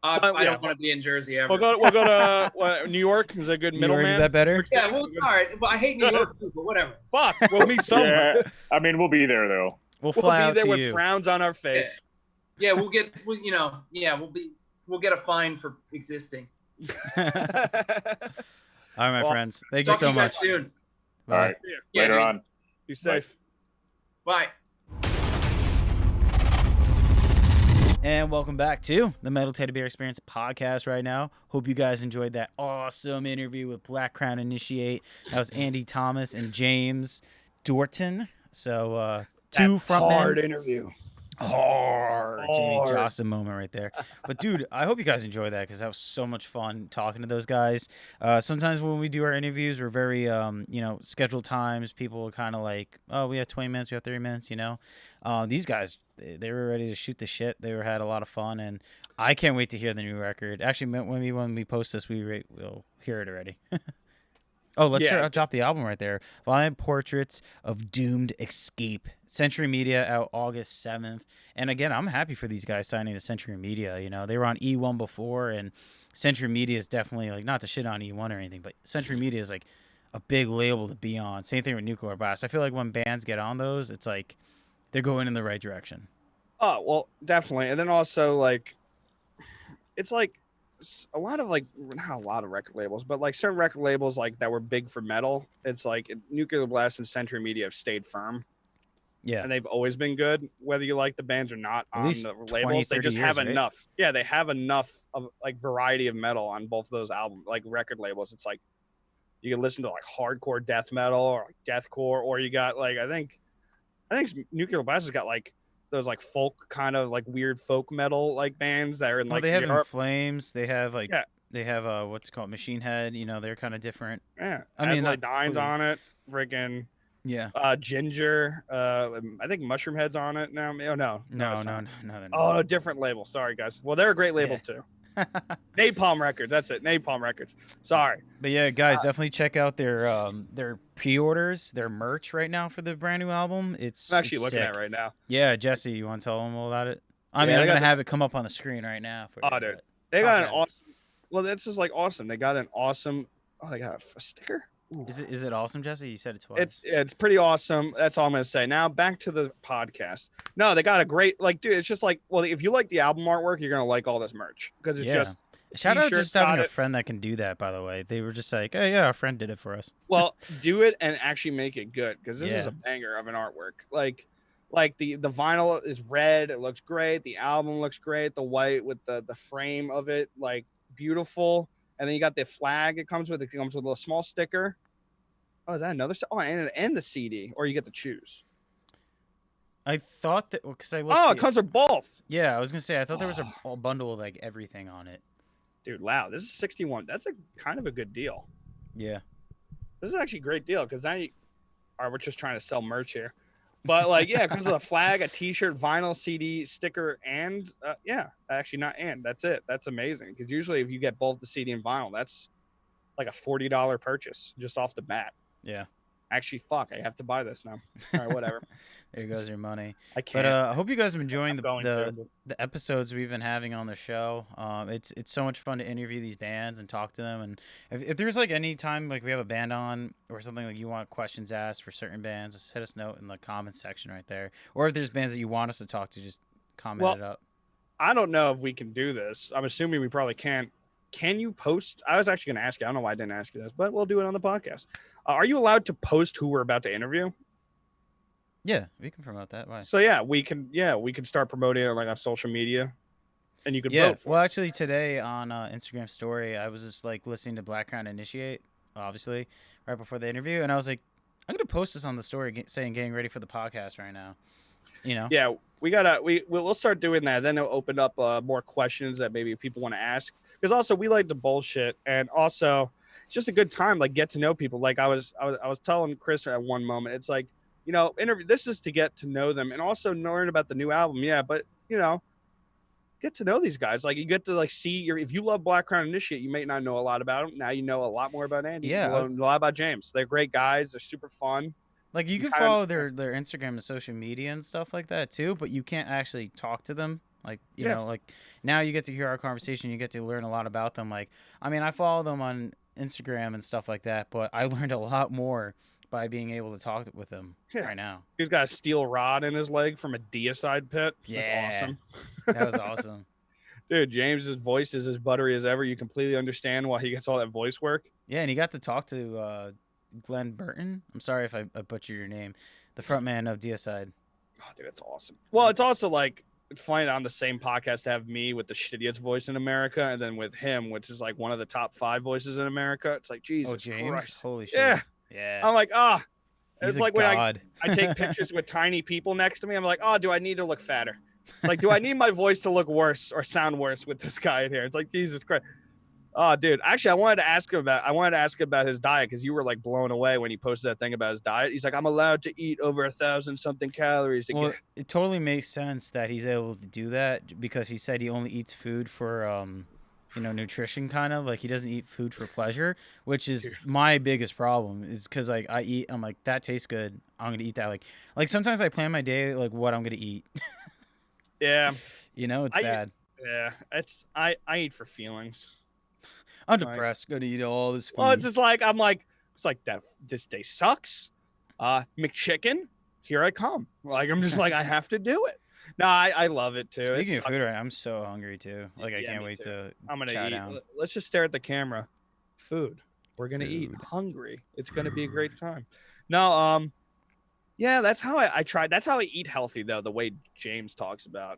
I don't want to be in Jersey ever. We'll go to New York. Is that a good middleman? Is that better? Yeah, all right. Well, I hate New York too, but whatever. Fuck, we'll meet somewhere. Yeah, I mean, we'll be there though. We'll fly out be there to with you. frowns on our face. Yeah, we'll get a fine for existing. All right, my friends. Thank you so much. Talk to you guys soon. All right. Yeah, Later on. Be safe. Bye. And welcome back to the Metal Teddy Bear Experience podcast right now. Hope you guys enjoyed that awesome interview with Black Crown Initiate. That was Andy Thomas and James Dorton. So two frontmen. Hard interview. Hard. Jamie Johnson moment right there. But dude, I hope you guys enjoyed that because that was so much fun talking to those guys. Sometimes when we do our interviews, we're very scheduled times. People are kind of like, oh, we have 20 minutes, we have 30 minutes, These guys, they were ready to shoot the shit. They had a lot of fun, and I can't wait to hear the new record. Actually, when we post this, we'll hear it already. Oh, let's drop the album right there. Violent Portraits of Doomed Escape. Century Media out August 7th. And again, I'm happy for these guys signing to Century Media. They were on E1 before, and Century Media is definitely, like, not to shit on E1 or anything, but Century Media is, like, a big label to be on. Same thing with Nuclear Blast. I feel like when bands get on those, it's like they're going in the right direction. Oh, well, definitely. And then also, like, it's like, a lot of not a lot of record labels, but like certain record labels like that were big for metal. It's like Nuclear Blast and Century Media have stayed firm. Yeah. And they've always been good, whether you like the bands or not on the 20, labels. They just have right? enough. Yeah, they have enough of like variety of metal on both of those albums, like record labels. It's like you can listen to like hardcore death metal or like deathcore, or you got like I think Nuclear Blast has got like those like folk kind of like weird folk metal like bands that are in like they have Europe. In Flames. They have like they have what's it called, Machine Head. They're kind of different. Yeah, I mean, like Dines on it. Freaking Ginger. I think Mushroom Head's on it now. Oh no, no, they're not. Oh, no, different label. Sorry guys. Well, they're a great label too. Napalm Records. That's it. Napalm Records. Sorry. But yeah, guys, definitely check out their pre-orders, their merch right now for the brand new album. I'm actually looking sick. at it right now. Yeah, Jesse, you want to tell them all about it? I mean, Yeah, I'm they got gonna have it come up on the screen right now. For Oh, you, dude. but- They got an Okay. awesome. Well, that's just like awesome. They got an awesome. Oh, they got a sticker. Ooh. Is it awesome, Jesse? You said it twice. It's pretty awesome. That's all I'm gonna say. Now back to the podcast. No, they got a great dude. It's just like, well, if you like the album artwork, you're gonna like all this merch because it's just. Shout out t-shirts, just having got a it. friend that can do that. By the way, they were just like, "Oh yeah, our friend did it for us." Well, do it and actually make it good because this is Yeah. a banger of an artwork. Like the vinyl is red. It looks great. The album looks great. The white with the frame of it, like beautiful. And then you got the flag. It comes with a little small sticker. Oh, is that another? Oh, and the CD, or you get to choose. I thought that because I looked. Oh, it comes with both. Yeah, I was gonna say I thought there was a bundle of like everything on it. Dude, wow, this is 61. That's a kind of a good deal. Yeah. This is actually a great deal because now we're just trying to sell merch here. But like, yeah, it comes with a flag, a T-shirt, vinyl, CD, sticker, and actually not and. That's it. That's amazing because usually if you get both the CD and vinyl, that's like a $40 purchase just off the bat. Yeah. Actually, fuck, I have to buy this now. All right, whatever. There goes your money. I can't. But I hope you guys have enjoying I'm going to. the episodes we've been having on the show. It's so much fun to interview these bands and talk to them. And if there's like any time like we have a band on or something like you want questions asked for certain bands, just hit us a note in the comments section right there. Or if there's bands that you want us to talk to, just comment it up. I don't know if we can do this. I'm assuming we probably can't. Can you post? I was actually going to ask you. I don't know why I didn't ask you this, but we'll do it on the podcast. Are you allowed to post who we're about to interview? Yeah, we can promote that. Why? So we can start promoting it like on social media, and you can Yeah. vote for Well, it. actually, today on Instagram story, I was just like listening to Black Crown Initiate, obviously, right before the interview, and I was like, I'm gonna post this on the story saying getting ready for the podcast right now. You know? Yeah, we'll start doing that. Then it'll open up more questions that maybe people want to ask. Because also we like to bullshit, and also it's just a good time, like get to know people. Like I was telling Chris at one moment, it's like, you know, this is to get to know them and also learn about the new album. Yeah, but you know, get to know these guys. Like you get to like see if you love Black Crown Initiate, you may not know a lot about them. Now you know a lot more about Andy. Yeah, you know a lot about James. They're great guys. They're super fun. Like you can follow their Instagram and social media and stuff like that too, but you can't actually talk to them. Like, you know, like now you get to hear our conversation. You get to learn a lot about them. Like, I mean, I follow them on Instagram and stuff like that, but I learned a lot more by being able to talk with them right now. He's got a steel rod in his leg from a deicide pit. Yeah. That's awesome. That was awesome. Dude, James's voice is as buttery as ever. You completely understand why he gets all that voice work. Yeah, and he got to talk to Glenn Burton. I'm sorry if I butchered your name. The frontman of Deicide. Oh, dude, that's awesome. Well, it's also like, it's funny on the same podcast to have me with the shittiest voice in America and then with him, which is like one of the top 5 voices in America. It's like, Jesus James? Christ. Holy shit. Yeah. Yeah. I'm like, He's it's a like when god. I take pictures with tiny people next to me. I'm like, do I need to look fatter? Like, do I need my voice to look worse or sound worse with this guy in here? It's like, Jesus Christ. Oh, dude. Actually, I wanted to ask him about his diet because you were like blown away when he posted that thing about his diet. He's like, I'm allowed to eat over 1,000 something calories. Well, it totally makes sense that he's able to do that because he said he only eats food for, nutrition kind of. Like he doesn't eat food for pleasure, which is my biggest problem is because like I eat, I'm like, that tastes good. I'm going to eat that. Like sometimes I plan my day, like what I'm going to eat. Yeah. It's bad. Yeah. I eat for feelings. I'm depressed. Going to eat all this food. Well, it's just like, it's like that. This day sucks. McChicken, here I come. Like, I'm just like, I have to do it. No, I love it too. Speaking of food, I'm so hungry too. Like, I can't wait to I'm going chow to eat. down. Let's just stare at the camera. Food. We're going to eat. Hungry. It's going to be a great time. No, yeah, that's how I tried. That's how I eat healthy though. The way James talks about,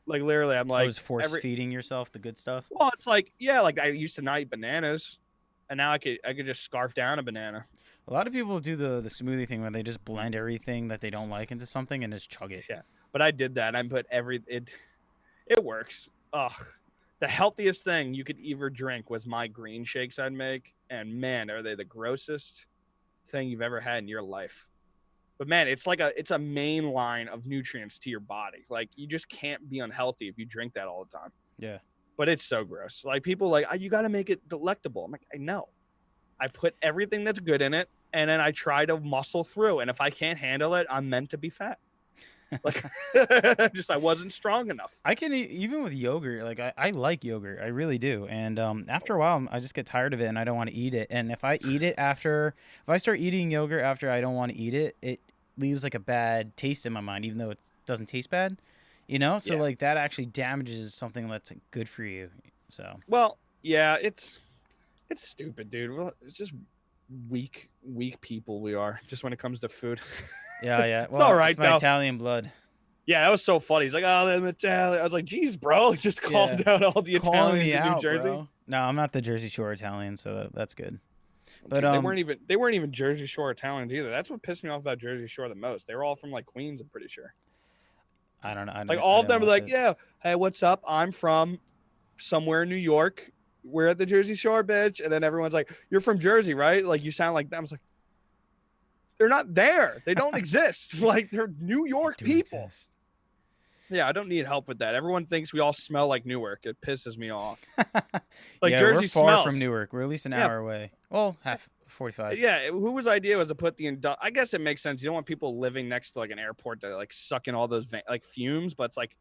like literally, I'm like, I was force feeding yourself the good stuff. Well, it's like, yeah, like I used to not eat bananas, and now I could just scarf down a banana. A lot of people do the smoothie thing where they just blend everything that they don't like into something and just chug it. Yeah, but I did that. I put it works. Ugh, the healthiest thing you could ever drink was my green shakes I'd make, and man, are they the grossest thing you've ever had in your life. But man, it's a main line of nutrients to your body. Like you just can't be unhealthy if you drink that all the time. Yeah. but it's so gross. Like people like, you got to make it delectable. I'm like, I know. I put everything that's good in it, and then I try to muscle through. And if I can't handle it, I'm meant to be fat. Like, just I wasn't strong enough. I can eat, even with yogurt. Like I like yogurt, I really do. And after a while, I just get tired of it, and I don't want to eat it. And if I eat it if I start eating yogurt after I don't want to eat it, it leaves like a bad taste in my mind, even though it doesn't taste bad. You know, so like that actually damages something that's good for you. So well, yeah, it's stupid, dude. Well, it's just weak people we are. Just when it comes to food. Yeah. Well, all right, it's my Italian blood. Yeah, that was so funny. He's like, "Oh, they're Italian." I was like, "Geez, bro, just calm down all the Italians in New Jersey." Bro. No, I'm not the Jersey Shore Italian, so that's good. But dude, they weren't even Jersey Shore Italians either. That's what pissed me off about Jersey Shore the most. They were all from like Queens, I'm pretty sure. I don't know. Like all of them were like, "Yeah, hey, what's up? I'm from somewhere in New York. We're at the Jersey Shore, bitch." And then everyone's like, "You're from Jersey, right? Like you sound like them." I was like, they're not there. They don't exist. Like they're New York people. Exist. Yeah, I don't need help with that. Everyone thinks we all smell like Newark. It pisses me off. Like yeah, Jersey we're far smells from Newark. We're at least an hour away. Well, half 45. Yeah, whose idea was to put I guess it makes sense. You don't want people living next to like an airport that like suck in all those like fumes, but it's like,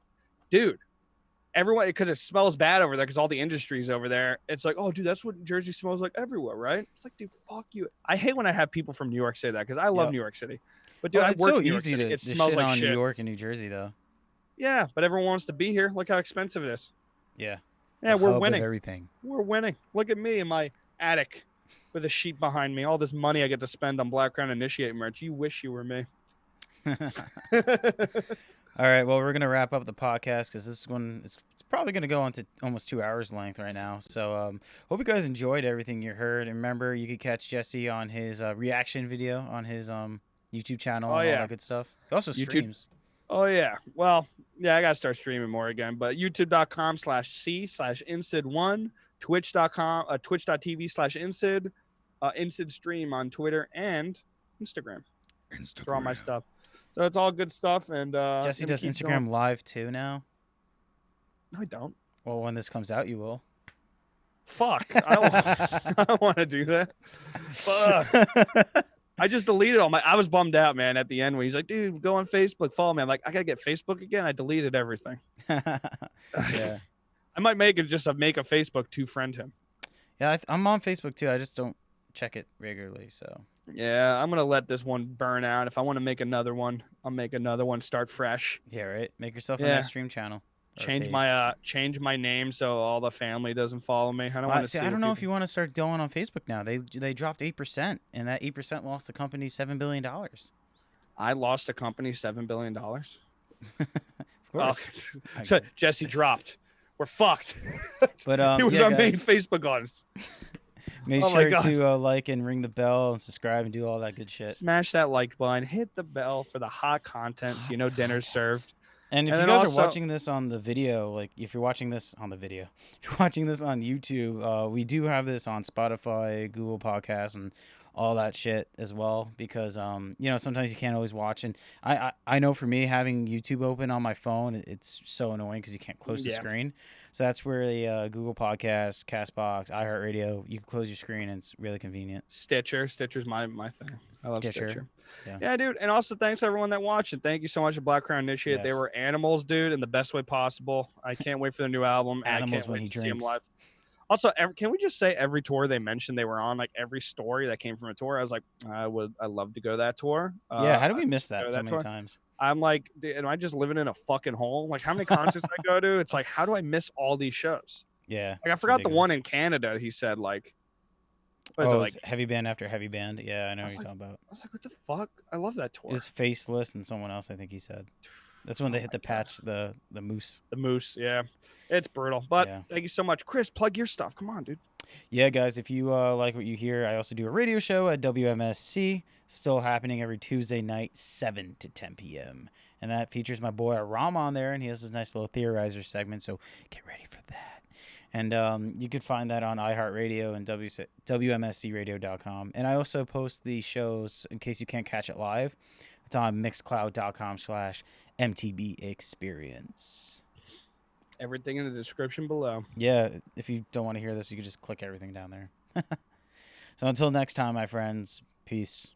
dude, everyone, because it smells bad over there because all the industry's over there. It's like, oh, dude, that's what Jersey smells like everywhere, right? It's like, dude, fuck you. I hate when I have people from New York say that because I love New York City. But dude, it's so in New York easy City. to It smells shit like on shit. New York and New Jersey, though. Yeah, but everyone wants to be here. Look how expensive it is. Yeah. Yeah, we're winning. Everything. We're winning. Look at me in my attic with a sheet behind me. All this money I get to spend on Black Crown Initiate merch. You wish you were me. All right. Well, we're gonna wrap up the podcast because this one is probably gonna go on to almost 2 hours length right now. So, hope you guys enjoyed everything you heard. And remember, you could catch Jesse on his reaction video on his YouTube channel and all that good stuff. He also streams. Oh yeah. Well, yeah, I gotta start streaming more again. But youtube.com/c/insid1, twitch.tv/insid, Insid stream on Twitter and Instagram. For all my stuff. So it's all good stuff. And Jesse does Instagram live too now. No, I don't. Well, when this comes out, you will. Fuck. I don't want to do that. Fuck. I just deleted all I was bummed out, man, at the end when he's like, dude, go on Facebook, follow me. I'm like, I gotta get Facebook again. I deleted everything. Yeah. I might make a Facebook to friend him. Yeah, I'm on Facebook too. I just don't check it regularly. So yeah, I'm gonna let this one burn out. If I want to make another one, I'll make another one. Start fresh. Yeah, right. Make yourself a nice stream channel. Change my name so all the family doesn't follow me. I don't want to see. I don't know if you want to start going on Facebook now. They dropped 8%, and that 8% lost the company $7 billion. I lost the company $7 billion. Of course. So Jesse dropped. We're fucked. But he was our main Facebook artist. Make sure to like and ring the bell and subscribe and do all that good shit. Smash that like button. Hit the bell for the hot content so you know dinner's served. And if you guys are watching this on the video, like if you're watching this on the video, if you're watching this on YouTube, we do have this on Spotify, Google Podcasts, and all that shit as well. Because sometimes you can't always watch, and I know for me having YouTube open on my phone, it's so annoying because you can't close the screen. So that's where the Google Podcasts, Castbox, iHeartRadio, you can close your screen and it's really convenient. Stitcher's my thing. I love Stitcher. Yeah, dude. And also thanks to everyone that watched it. Thank you so much to Black Crown Initiate. They were animals, dude, in the best way possible. I can't wait for the new album. Animals and I can't when wait he to drinks. see him live. Also, can we just say every tour they mentioned they were on, like every story that came from a tour, I was like, I'd love to go to that tour. Yeah, how do we miss that so many times? I'm like, am I just living in a fucking hole? Like, how many concerts I go to? It's like, how do I miss all these shows? Yeah. Like, I forgot the one in Canada. He said, like, heavy band after heavy band. Yeah, I know what you're talking about. I was like, what the fuck? I love that tour. It was Faceless and someone else, I think he said. That's when they hit the patch, the moose. The moose, yeah. It's brutal. But thank you so much. Chris, plug your stuff. Come on, dude. Yeah, guys, if you like what you hear, I also do a radio show at WMSC, still happening every Tuesday night, 7 to 10 p.m. And that features my boy Ram on there, and he has this nice little theorizer segment, so get ready for that. And you can find that on iHeartRadio and WMSCradio.com. And I also post the shows, in case you can't catch it live, it's on mixcloud.com/MTB Experience. Everything in the description below. Yeah, if you don't want to hear this, you can just click everything down there. So until next time, my friends, peace.